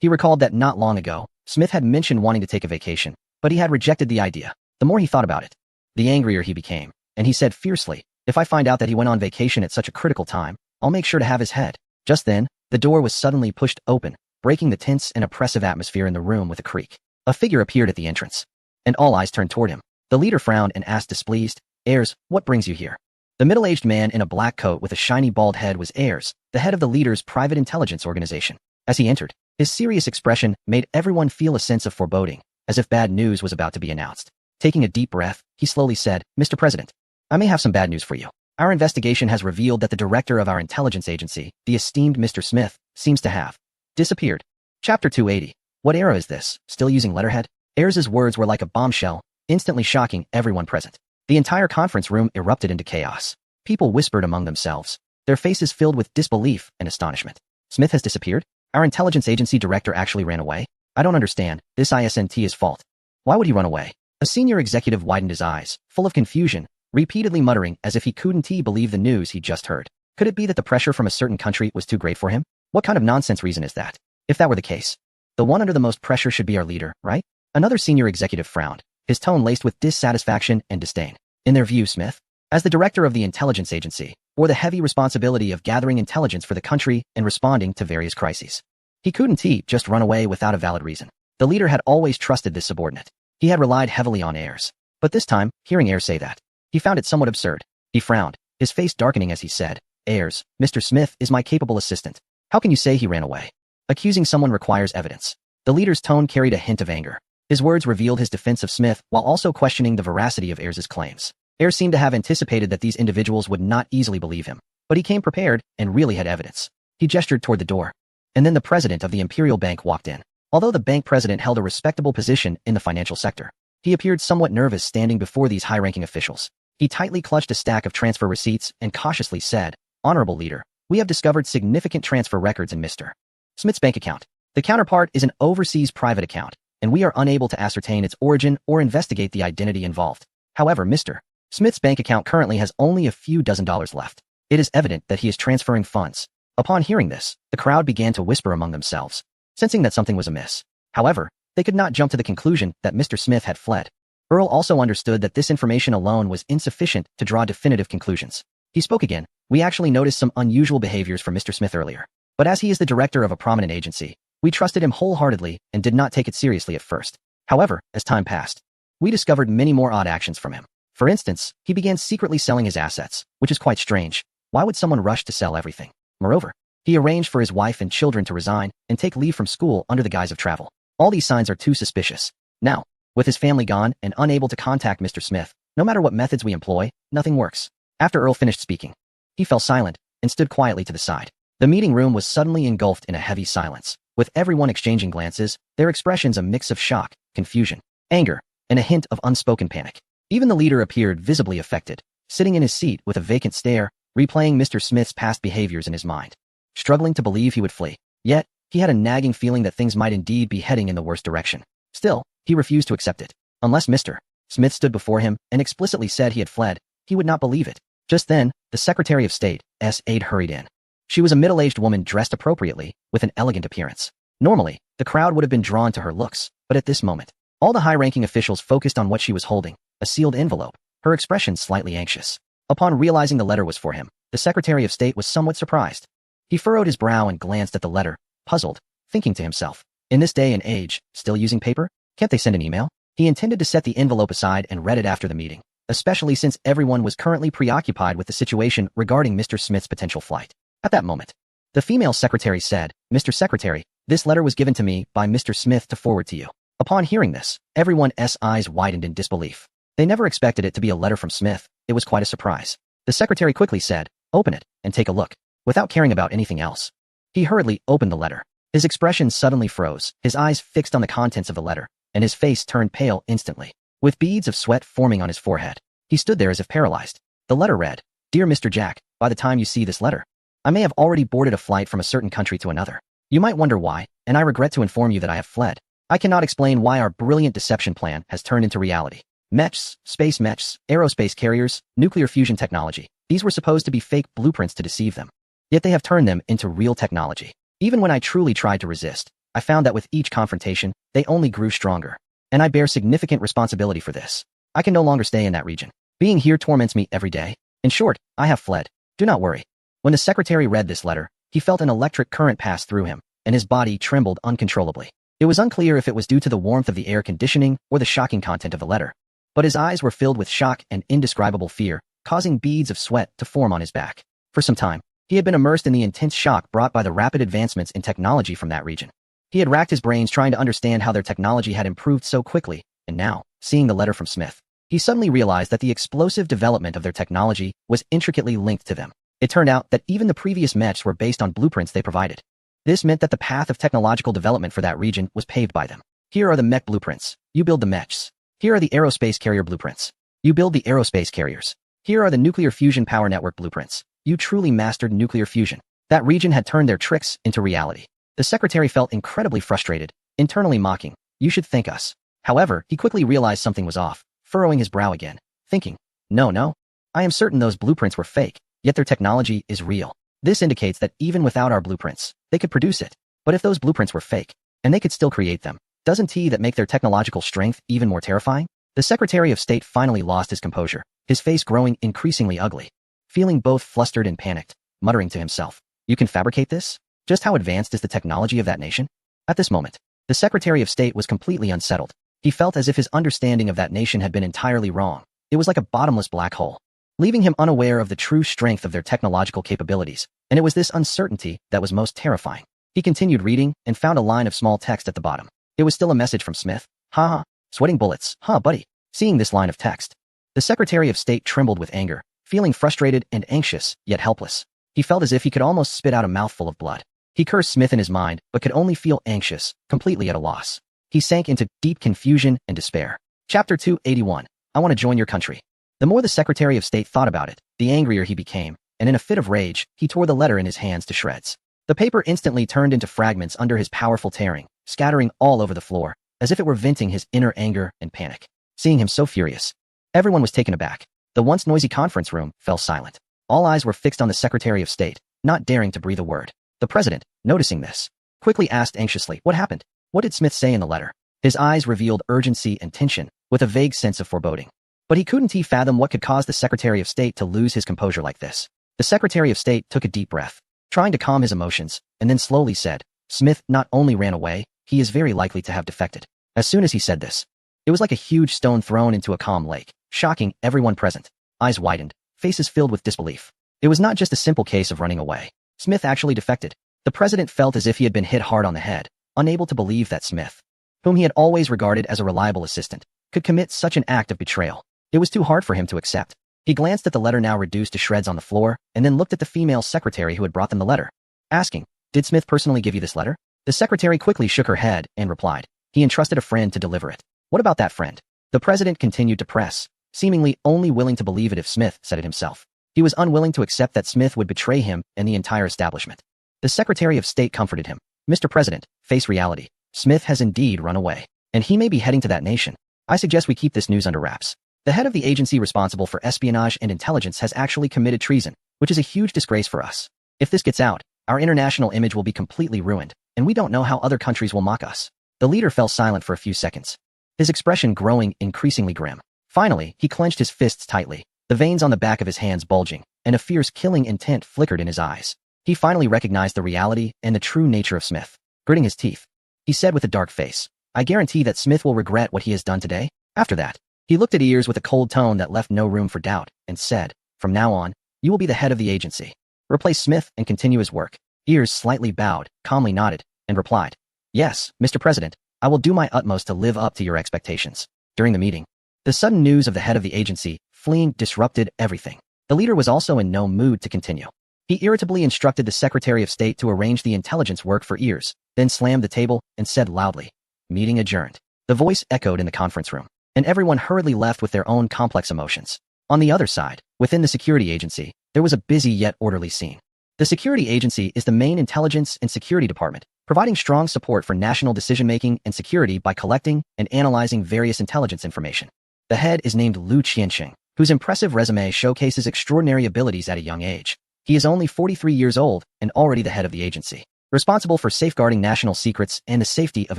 He recalled that not long ago, Smith had mentioned wanting to take a vacation, but he had rejected the idea. The more he thought about it, the angrier he became, and he said fiercely, if I find out that he went on vacation at such a critical time, I'll make sure to have his head. Just then, the door was suddenly pushed open, breaking the tense and oppressive atmosphere in the room with a creak. A figure appeared at the entrance, and all eyes turned toward him. The leader frowned and asked displeased, Ayres, what brings you here? The middle-aged man in a black coat with a shiny bald head was Ayres, the head of the leader's private intelligence organization. As he entered, his serious expression made everyone feel a sense of foreboding, as if bad news was about to be announced. Taking a deep breath, he slowly said, Mr. President, I may have some bad news for you. Our investigation has revealed that the director of our intelligence agency, the esteemed Mr. Smith, seems to have disappeared. Chapter 280. What era is this? Still using letterhead? Ayers' words were like a bombshell, instantly shocking everyone present. The entire conference room erupted into chaos. People whispered among themselves, their faces filled with disbelief and astonishment. Smith has disappeared? Our intelligence agency director actually ran away? I don't understand. This isn't his fault. Why would he run away? A senior executive widened his eyes, full of confusion, repeatedly muttering as if he couldn't believe the news he just heard. Could it be that the pressure from a certain country was too great for him? What kind of nonsense reason is that? If that were the case, the one under the most pressure should be our leader, right? Another senior executive frowned, his tone laced with dissatisfaction and disdain. In their view, Smith, as the director of the intelligence agency, bore the heavy responsibility of gathering intelligence for the country and responding to various crises. He couldn't just run away without a valid reason. The leader had always trusted this subordinate. He had relied heavily on Ayers. But this time, hearing Ayers say that, he found it somewhat absurd. He frowned, his face darkening as he said, Ayers, Mr. Smith is my capable assistant. How can you say he ran away? Accusing someone requires evidence. The leader's tone carried a hint of anger. His words revealed his defense of Smith while also questioning the veracity of Ayers' claims. Ayers seemed to have anticipated that these individuals would not easily believe him, but he came prepared and really had evidence. He gestured toward the door. And then the president of the Imperial Bank walked in. Although the bank president held a respectable position in the financial sector, he appeared somewhat nervous standing before these high-ranking officials. He tightly clutched a stack of transfer receipts and cautiously said, Honorable Leader, we have discovered significant transfer records in Mr. Smith's bank account. The counterpart is an overseas private account, and we are unable to ascertain its origin or investigate the identity involved. However, Mr. Smith's bank account currently has only a few dozen dollars left. It is evident that he is transferring funds. Upon hearing this, the crowd began to whisper among themselves, sensing that something was amiss. However, they could not jump to the conclusion that Mr. Smith had fled. Earl also understood that this information alone was insufficient to draw definitive conclusions. He spoke again. We actually noticed some unusual behaviors from Mr. Smith earlier. But as he is the director of a prominent agency, we trusted him wholeheartedly and did not take it seriously at first. However, as time passed, we discovered many more odd actions from him. For instance, he began secretly selling his assets, which is quite strange. Why would someone rush to sell everything? Moreover, he arranged for his wife and children to resign and take leave from school under the guise of travel. All these signs are too suspicious. Now, with his family gone and unable to contact Mr. Smith, no matter what methods we employ, nothing works. After Earl finished speaking, he fell silent and stood quietly to the side. The meeting room was suddenly engulfed in a heavy silence, with everyone exchanging glances, their expressions a mix of shock, confusion, anger, and a hint of unspoken panic. Even the leader appeared visibly affected, sitting in his seat with a vacant stare, replaying Mr. Smith's past behaviors in his mind. Struggling to believe he would flee. Yet, he had a nagging feeling that things might indeed be heading in the worst direction. Still, he refused to accept it. Unless Mr. Smith stood before him and explicitly said he had fled, he would not believe it. Just then, the Secretary of State's aide hurried in. She was a middle-aged woman dressed appropriately, with an elegant appearance. Normally, the crowd would have been drawn to her looks, but at this moment, all the high-ranking officials focused on what she was holding, a sealed envelope, her expression slightly anxious. Upon realizing the letter was for him, the Secretary of State was somewhat surprised. He furrowed his brow and glanced at the letter, puzzled, thinking to himself, in this day and age, still using paper? Can't they send an email? He intended to set the envelope aside and read it after the meeting, especially since everyone was currently preoccupied with the situation regarding Mr. Smith's potential flight. At that moment, the female secretary said, Mr. Secretary, this letter was given to me by Mr. Smith to forward to you. Upon hearing this, everyone's eyes widened in disbelief. They never expected it to be a letter from Smith. It was quite a surprise. The secretary quickly said, open it and take a look. Without caring about anything else, he hurriedly opened the letter. His expression suddenly froze, his eyes fixed on the contents of the letter, and his face turned pale instantly. With beads of sweat forming on his forehead, he stood there as if paralyzed. The letter read, Dear Mr. Jack, by the time you see this letter, I may have already boarded a flight from a certain country to another. You might wonder why, and I regret to inform you that I have fled. I cannot explain why our brilliant deception plan has turned into reality. Mechs, space mechs, aerospace carriers, nuclear fusion technology. These were supposed to be fake blueprints to deceive them. Yet they have turned them into real technology. Even when I truly tried to resist, I found that with each confrontation, they only grew stronger. And I bear significant responsibility for this. I can no longer stay in that region. Being here torments me every day. In short, I have fled. Do not worry. When the secretary read this letter, he felt an electric current pass through him, and his body trembled uncontrollably. It was unclear if it was due to the warmth of the air conditioning or the shocking content of the letter. But his eyes were filled with shock and indescribable fear, causing beads of sweat to form on his back. For some time, he had been immersed in the intense shock brought by the rapid advancements in technology from that region. He had racked his brains trying to understand how their technology had improved so quickly, and now, seeing the letter from Smith, he suddenly realized that the explosive development of their technology was intricately linked to them. It turned out that even the previous mechs were based on blueprints they provided. This meant that the path of technological development for that region was paved by them. Here are the mech blueprints. You build the mechs. Here are the aerospace carrier blueprints. You build the aerospace carriers. Here are the nuclear fusion power network blueprints. You truly mastered nuclear fusion. That region had turned their tricks into reality. The secretary felt incredibly frustrated, internally mocking, "You should thank us." However, he quickly realized something was off, furrowing his brow again, thinking, No, I am certain those blueprints were fake, yet their technology is real. This indicates that even without our blueprints, they could produce it. But if those blueprints were fake, and they could still create them, doesn't that make their technological strength even more terrifying? The Secretary of State finally lost his composure, his face growing increasingly ugly. Feeling both flustered and panicked, muttering to himself, "You can fabricate this? Just how advanced is the technology of that nation?" At this moment, the Secretary of State was completely unsettled. He felt as if his understanding of that nation had been entirely wrong. It was like a bottomless black hole, leaving him unaware of the true strength of their technological capabilities, and it was this uncertainty that was most terrifying. He continued reading and found a line of small text at the bottom. It was still a message from Smith. "Haha, sweating bullets, huh, buddy?" Seeing this line of text, the Secretary of State trembled with anger, feeling frustrated and anxious, yet helpless. He felt as if he could almost spit out a mouthful of blood. He cursed Smith in his mind, but could only feel anxious, completely at a loss. He sank into deep confusion and despair. Chapter 281. I want to join your country. The more the Secretary of State thought about it, the angrier he became, and in a fit of rage, he tore the letter in his hands to shreds. The paper instantly turned into fragments under his powerful tearing, scattering all over the floor, as if it were venting his inner anger and panic. Seeing him so furious, everyone was taken aback. The once noisy conference room fell silent. All eyes were fixed on the Secretary of State, not daring to breathe a word. The president, noticing this, quickly asked anxiously, "What happened? What did Smith say in the letter?" His eyes revealed urgency and tension, with a vague sense of foreboding. But he couldn't fathom what could cause the Secretary of State to lose his composure like this. The Secretary of State took a deep breath, trying to calm his emotions, and then slowly said, "Smith not only ran away, he is very likely to have defected." As soon as he said this, it was like a huge stone thrown into a calm lake, shocking everyone present. Eyes widened, faces filled with disbelief. It was not just a simple case of running away. Smith actually defected. The president felt as if he had been hit hard on the head, unable to believe that Smith, whom he had always regarded as a reliable assistant, could commit such an act of betrayal. It was too hard for him to accept. He glanced at the letter now reduced to shreds on the floor, and then looked at the female secretary who had brought them the letter, asking, "Did Smith personally give you this letter?" The secretary quickly shook her head and replied, "He entrusted a friend to deliver it." "What about that friend?" The president continued to press, seemingly only willing to believe it if Smith said it himself. He was unwilling to accept that Smith would betray him and the entire establishment. The Secretary of State comforted him. "Mr. President, face reality. Smith has indeed run away, and he may be heading to that nation. I suggest we keep this news under wraps. The head of the agency responsible for espionage and intelligence has actually committed treason, which is a huge disgrace for us. If this gets out, our international image will be completely ruined, and we don't know how other countries will mock us." The leader fell silent for a few seconds, his expression growing increasingly grim. Finally, he clenched his fists tightly, the veins on the back of his hands bulging, and a fierce killing intent flickered in his eyes. He finally recognized the reality and the true nature of Smith. Gritting his teeth, he said with a dark face, "I guarantee that Smith will regret what he has done today." After that, he looked at Ears with a cold tone that left no room for doubt, and said, "From now on, you will be the head of the agency. Replace Smith and continue his work." Ears slightly bowed, calmly nodded, and replied, "Yes, Mr. President, I will do my utmost to live up to your expectations." During the meeting, the sudden news of the head of the agency fleeing disrupted everything. The leader was also in no mood to continue. He irritably instructed the Secretary of State to arrange the intelligence work for Ears, then slammed the table and said loudly, "Meeting adjourned." The voice echoed in the conference room, and everyone hurriedly left with their own complex emotions. On the other side, within the security agency, there was a busy yet orderly scene. The security agency is the main intelligence and security department, providing strong support for national decision-making and security by collecting and analyzing various intelligence information. The head is named Liu Qianxing, whose impressive resume showcases extraordinary abilities at a young age. He is only 43 years old and already the head of the agency, responsible for safeguarding national secrets and the safety of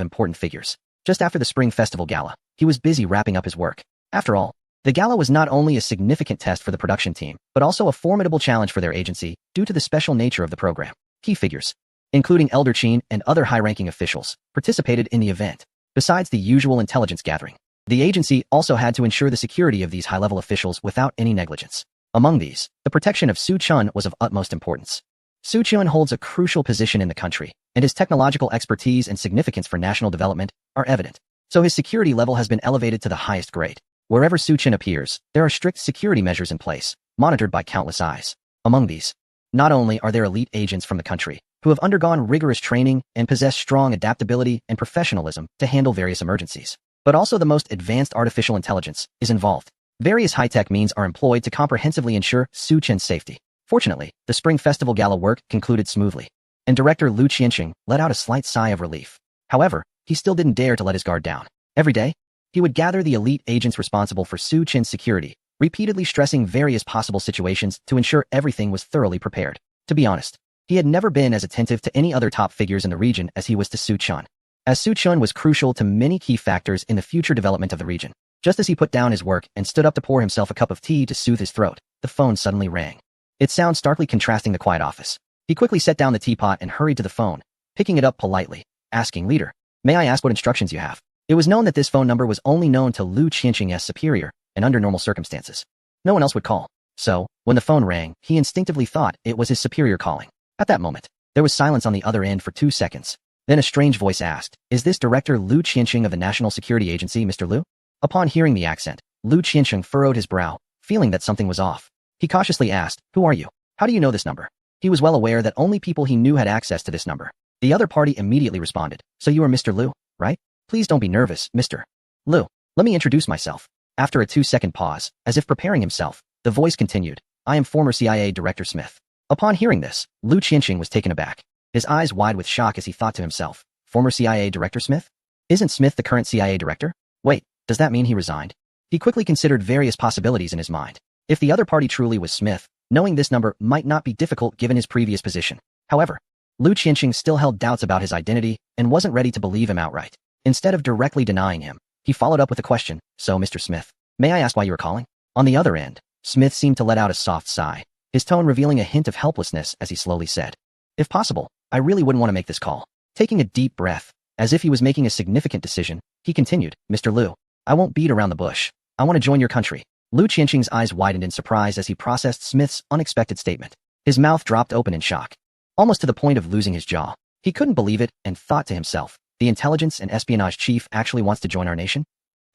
important figures. Just after the Spring Festival Gala, he was busy wrapping up his work. After all, the gala was not only a significant test for the production team, but also a formidable challenge for their agency due to the special nature of the program. Key figures, including Elder Qin and other high-ranking officials, participated in the event. Besides the usual intelligence gathering, the agency also had to ensure the security of these high-level officials without any negligence. Among these, the protection of Su Chun was of utmost importance. Su Chun holds a crucial position in the country, and his technological expertise and significance for national development are evident. So his security level has been elevated to the highest grade. Wherever Su Chun appears, there are strict security measures in place, monitored by countless eyes. Among these, not only are there elite agents from the country, who have undergone rigorous training and possess strong adaptability and professionalism to handle various emergencies. But also the most advanced artificial intelligence is involved. Various high-tech means are employed to comprehensively ensure Su Chen's safety. Fortunately, the Spring Festival Gala work concluded smoothly, and director Lu Qianxing let out a slight sigh of relief. However, he still didn't dare to let his guard down. Every day, he would gather the elite agents responsible for Su Chen's security, repeatedly stressing various possible situations to ensure everything was thoroughly prepared. To be honest, he had never been as attentive to any other top figures in the region as he was to Su Chen, as Su Chen was crucial to many key factors in the future development of the region. Just as he put down his work and stood up to pour himself a cup of tea to soothe his throat, the phone suddenly rang. Its sound starkly contrasting the quiet office. He quickly set down the teapot and hurried to the phone, picking it up politely, asking, "Leader, may I ask what instructions you have?" It was known that this phone number was only known to Lu Qianxing's superior, and under normal circumstances, no one else would call. So, when the phone rang, he instinctively thought it was his superior calling. At that moment, there was silence on the other end for 2 seconds. Then a strange voice asked, "Is this Director Lu Qianxing of the National Security Agency, Mr. Lu?" Upon hearing the accent, Lu Qianxing furrowed his brow, feeling that something was off. He cautiously asked, "Who are you? How do you know this number?" He was well aware that only people he knew had access to this number. The other party immediately responded, "So you are Mr. Lu, right? Please don't be nervous, Mr. Lu. Let me introduce myself." After a 2-second pause, as if preparing himself, the voice continued, "I am former CIA Director Smith." Upon hearing this, Lu Qianxing was taken aback, his eyes wide with shock as he thought to himself, "Former CIA Director Smith? Isn't Smith the current CIA director? Wait, does that mean he resigned?" He quickly considered various possibilities in his mind. If the other party truly was Smith, knowing this number might not be difficult given his previous position. However, Lu Qianxing still held doubts about his identity and wasn't ready to believe him outright. Instead of directly denying him, he followed up with a question, "So, Mr. Smith, may I ask why you were calling?" On the other end, Smith seemed to let out a soft sigh, his tone revealing a hint of helplessness as he slowly said, "If possible, I really wouldn't want to make this call." Taking a deep breath, as if he was making a significant decision, he continued, "Mr. Lu, I won't beat around the bush. I want to join your country." Lu Qianxing's eyes widened in surprise as he processed Smith's unexpected statement. His mouth dropped open in shock, almost to the point of losing his jaw. He couldn't believe it and thought to himself, the intelligence and espionage chief actually wants to join our nation?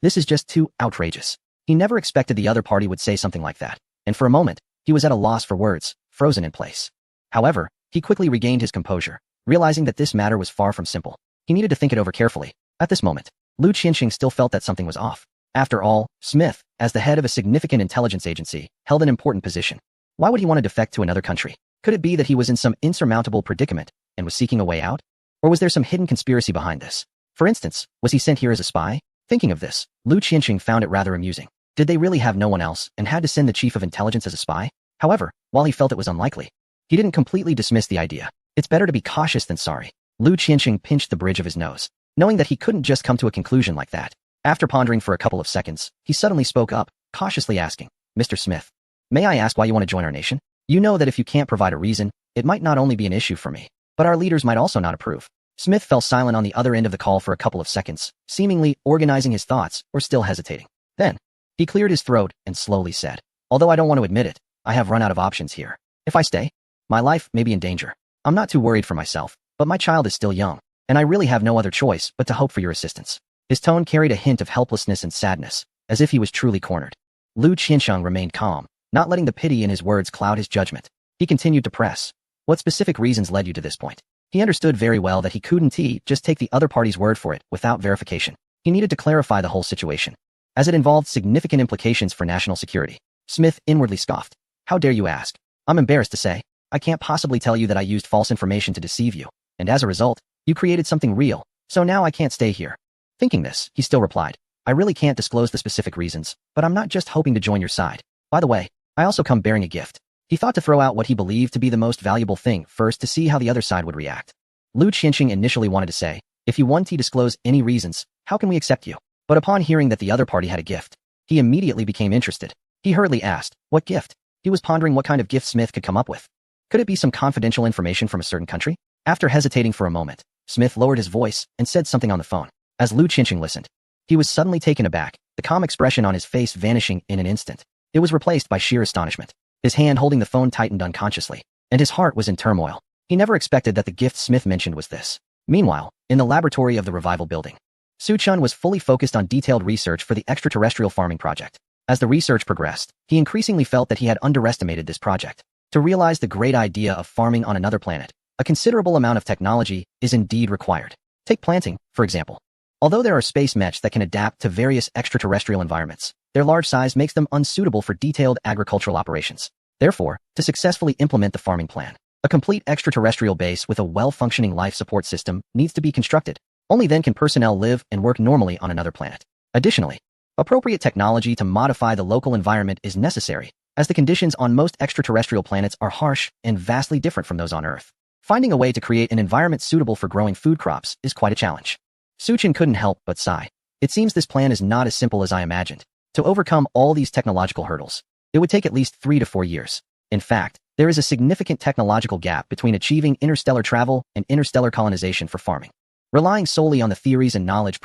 This is just too outrageous. He never expected the other party would say something like that, and for a moment, he was at a loss for words, frozen in place. However, he quickly regained his composure, realizing that this matter was far from simple. He needed to think it over carefully. At this moment, Lu Qianxing still felt that something was off. After all, Smith, as the head of a significant intelligence agency, held an important position. Why would he want to defect to another country? Could it be that he was in some insurmountable predicament and was seeking a way out? Or was there some hidden conspiracy behind this? For instance, was he sent here as a spy? Thinking of this, Lu Qianxing found it rather amusing. Did they really have no one else and had to send the chief of intelligence as a spy? However, while he felt it was unlikely, he didn't completely dismiss the idea. It's better to be cautious than sorry. Lu Qianxing pinched the bridge of his nose, knowing that he couldn't just come to a conclusion like that. After pondering for a couple of seconds, he suddenly spoke up, cautiously asking, "Mr. Smith, may I ask why you want to join our nation? You know that if you can't provide a reason, it might not only be an issue for me, but our leaders might also not approve." Smith fell silent on the other end of the call for a couple of seconds, seemingly organizing his thoughts or still hesitating. Then, he cleared his throat and slowly said, "Although I don't want to admit it, I have run out of options here. If I stay, my life may be in danger. I'm not too worried for myself, but my child is still young, and I really have no other choice but to hope for your assistance." His tone carried a hint of helplessness and sadness, as if he was truly cornered. Lu Qianxing remained calm, not letting the pity in his words cloud his judgment. He continued to press, "What specific reasons led you to this point?" He understood very well that he couldn't just take the other party's word for it without verification. He needed to clarify the whole situation, as it involved significant implications for national security. Smith inwardly scoffed. "How dare you ask? I'm embarrassed to say, I can't possibly tell you that I used false information to deceive you, and as a result, you created something real, so now I can't stay here." Thinking this, he still replied, "I really can't disclose the specific reasons, but I'm not just hoping to join your side. By the way, I also come bearing a gift." He thought to throw out what he believed to be the most valuable thing first to see how the other side would react. Lu Qianxing initially wanted to say, "If you want to disclose any reasons, how can we accept you?" But upon hearing that the other party had a gift, he immediately became interested. He hurriedly asked, "What gift?" He was pondering what kind of gift Smith could come up with. Could it be some confidential information from a certain country? After hesitating for a moment, Smith lowered his voice and said something on the phone. As Lu Qianxing listened, he was suddenly taken aback, the calm expression on his face vanishing in an instant. It was replaced by sheer astonishment. His hand holding the phone tightened unconsciously, and his heart was in turmoil. He never expected that the gift Smith mentioned was this. Meanwhile, in the laboratory of the Revival building, Su Chen was fully focused on detailed research for the extraterrestrial farming project. As the research progressed, he increasingly felt that he had underestimated this project. To realize the great idea of farming on another planet, a considerable amount of technology is indeed required. Take planting, for example. Although there are space mechs that can adapt to various extraterrestrial environments, their large size makes them unsuitable for detailed agricultural operations. Therefore, to successfully implement the farming plan, a complete extraterrestrial base with a well-functioning life support system needs to be constructed. Only then can personnel live and work normally on another planet. Additionally, appropriate technology to modify the local environment is necessary, as the conditions on most extraterrestrial planets are harsh and vastly different from those on Earth. Finding a way to create an environment suitable for growing food crops is quite a challenge. Suchin couldn't help but sigh. It seems this plan is not as simple as I imagined. To overcome all these technological hurdles, it would take at least 3 to 4 years. In fact, there is a significant technological gap between achieving interstellar travel and interstellar colonization for farming. Relying solely on the theories and knowledge provided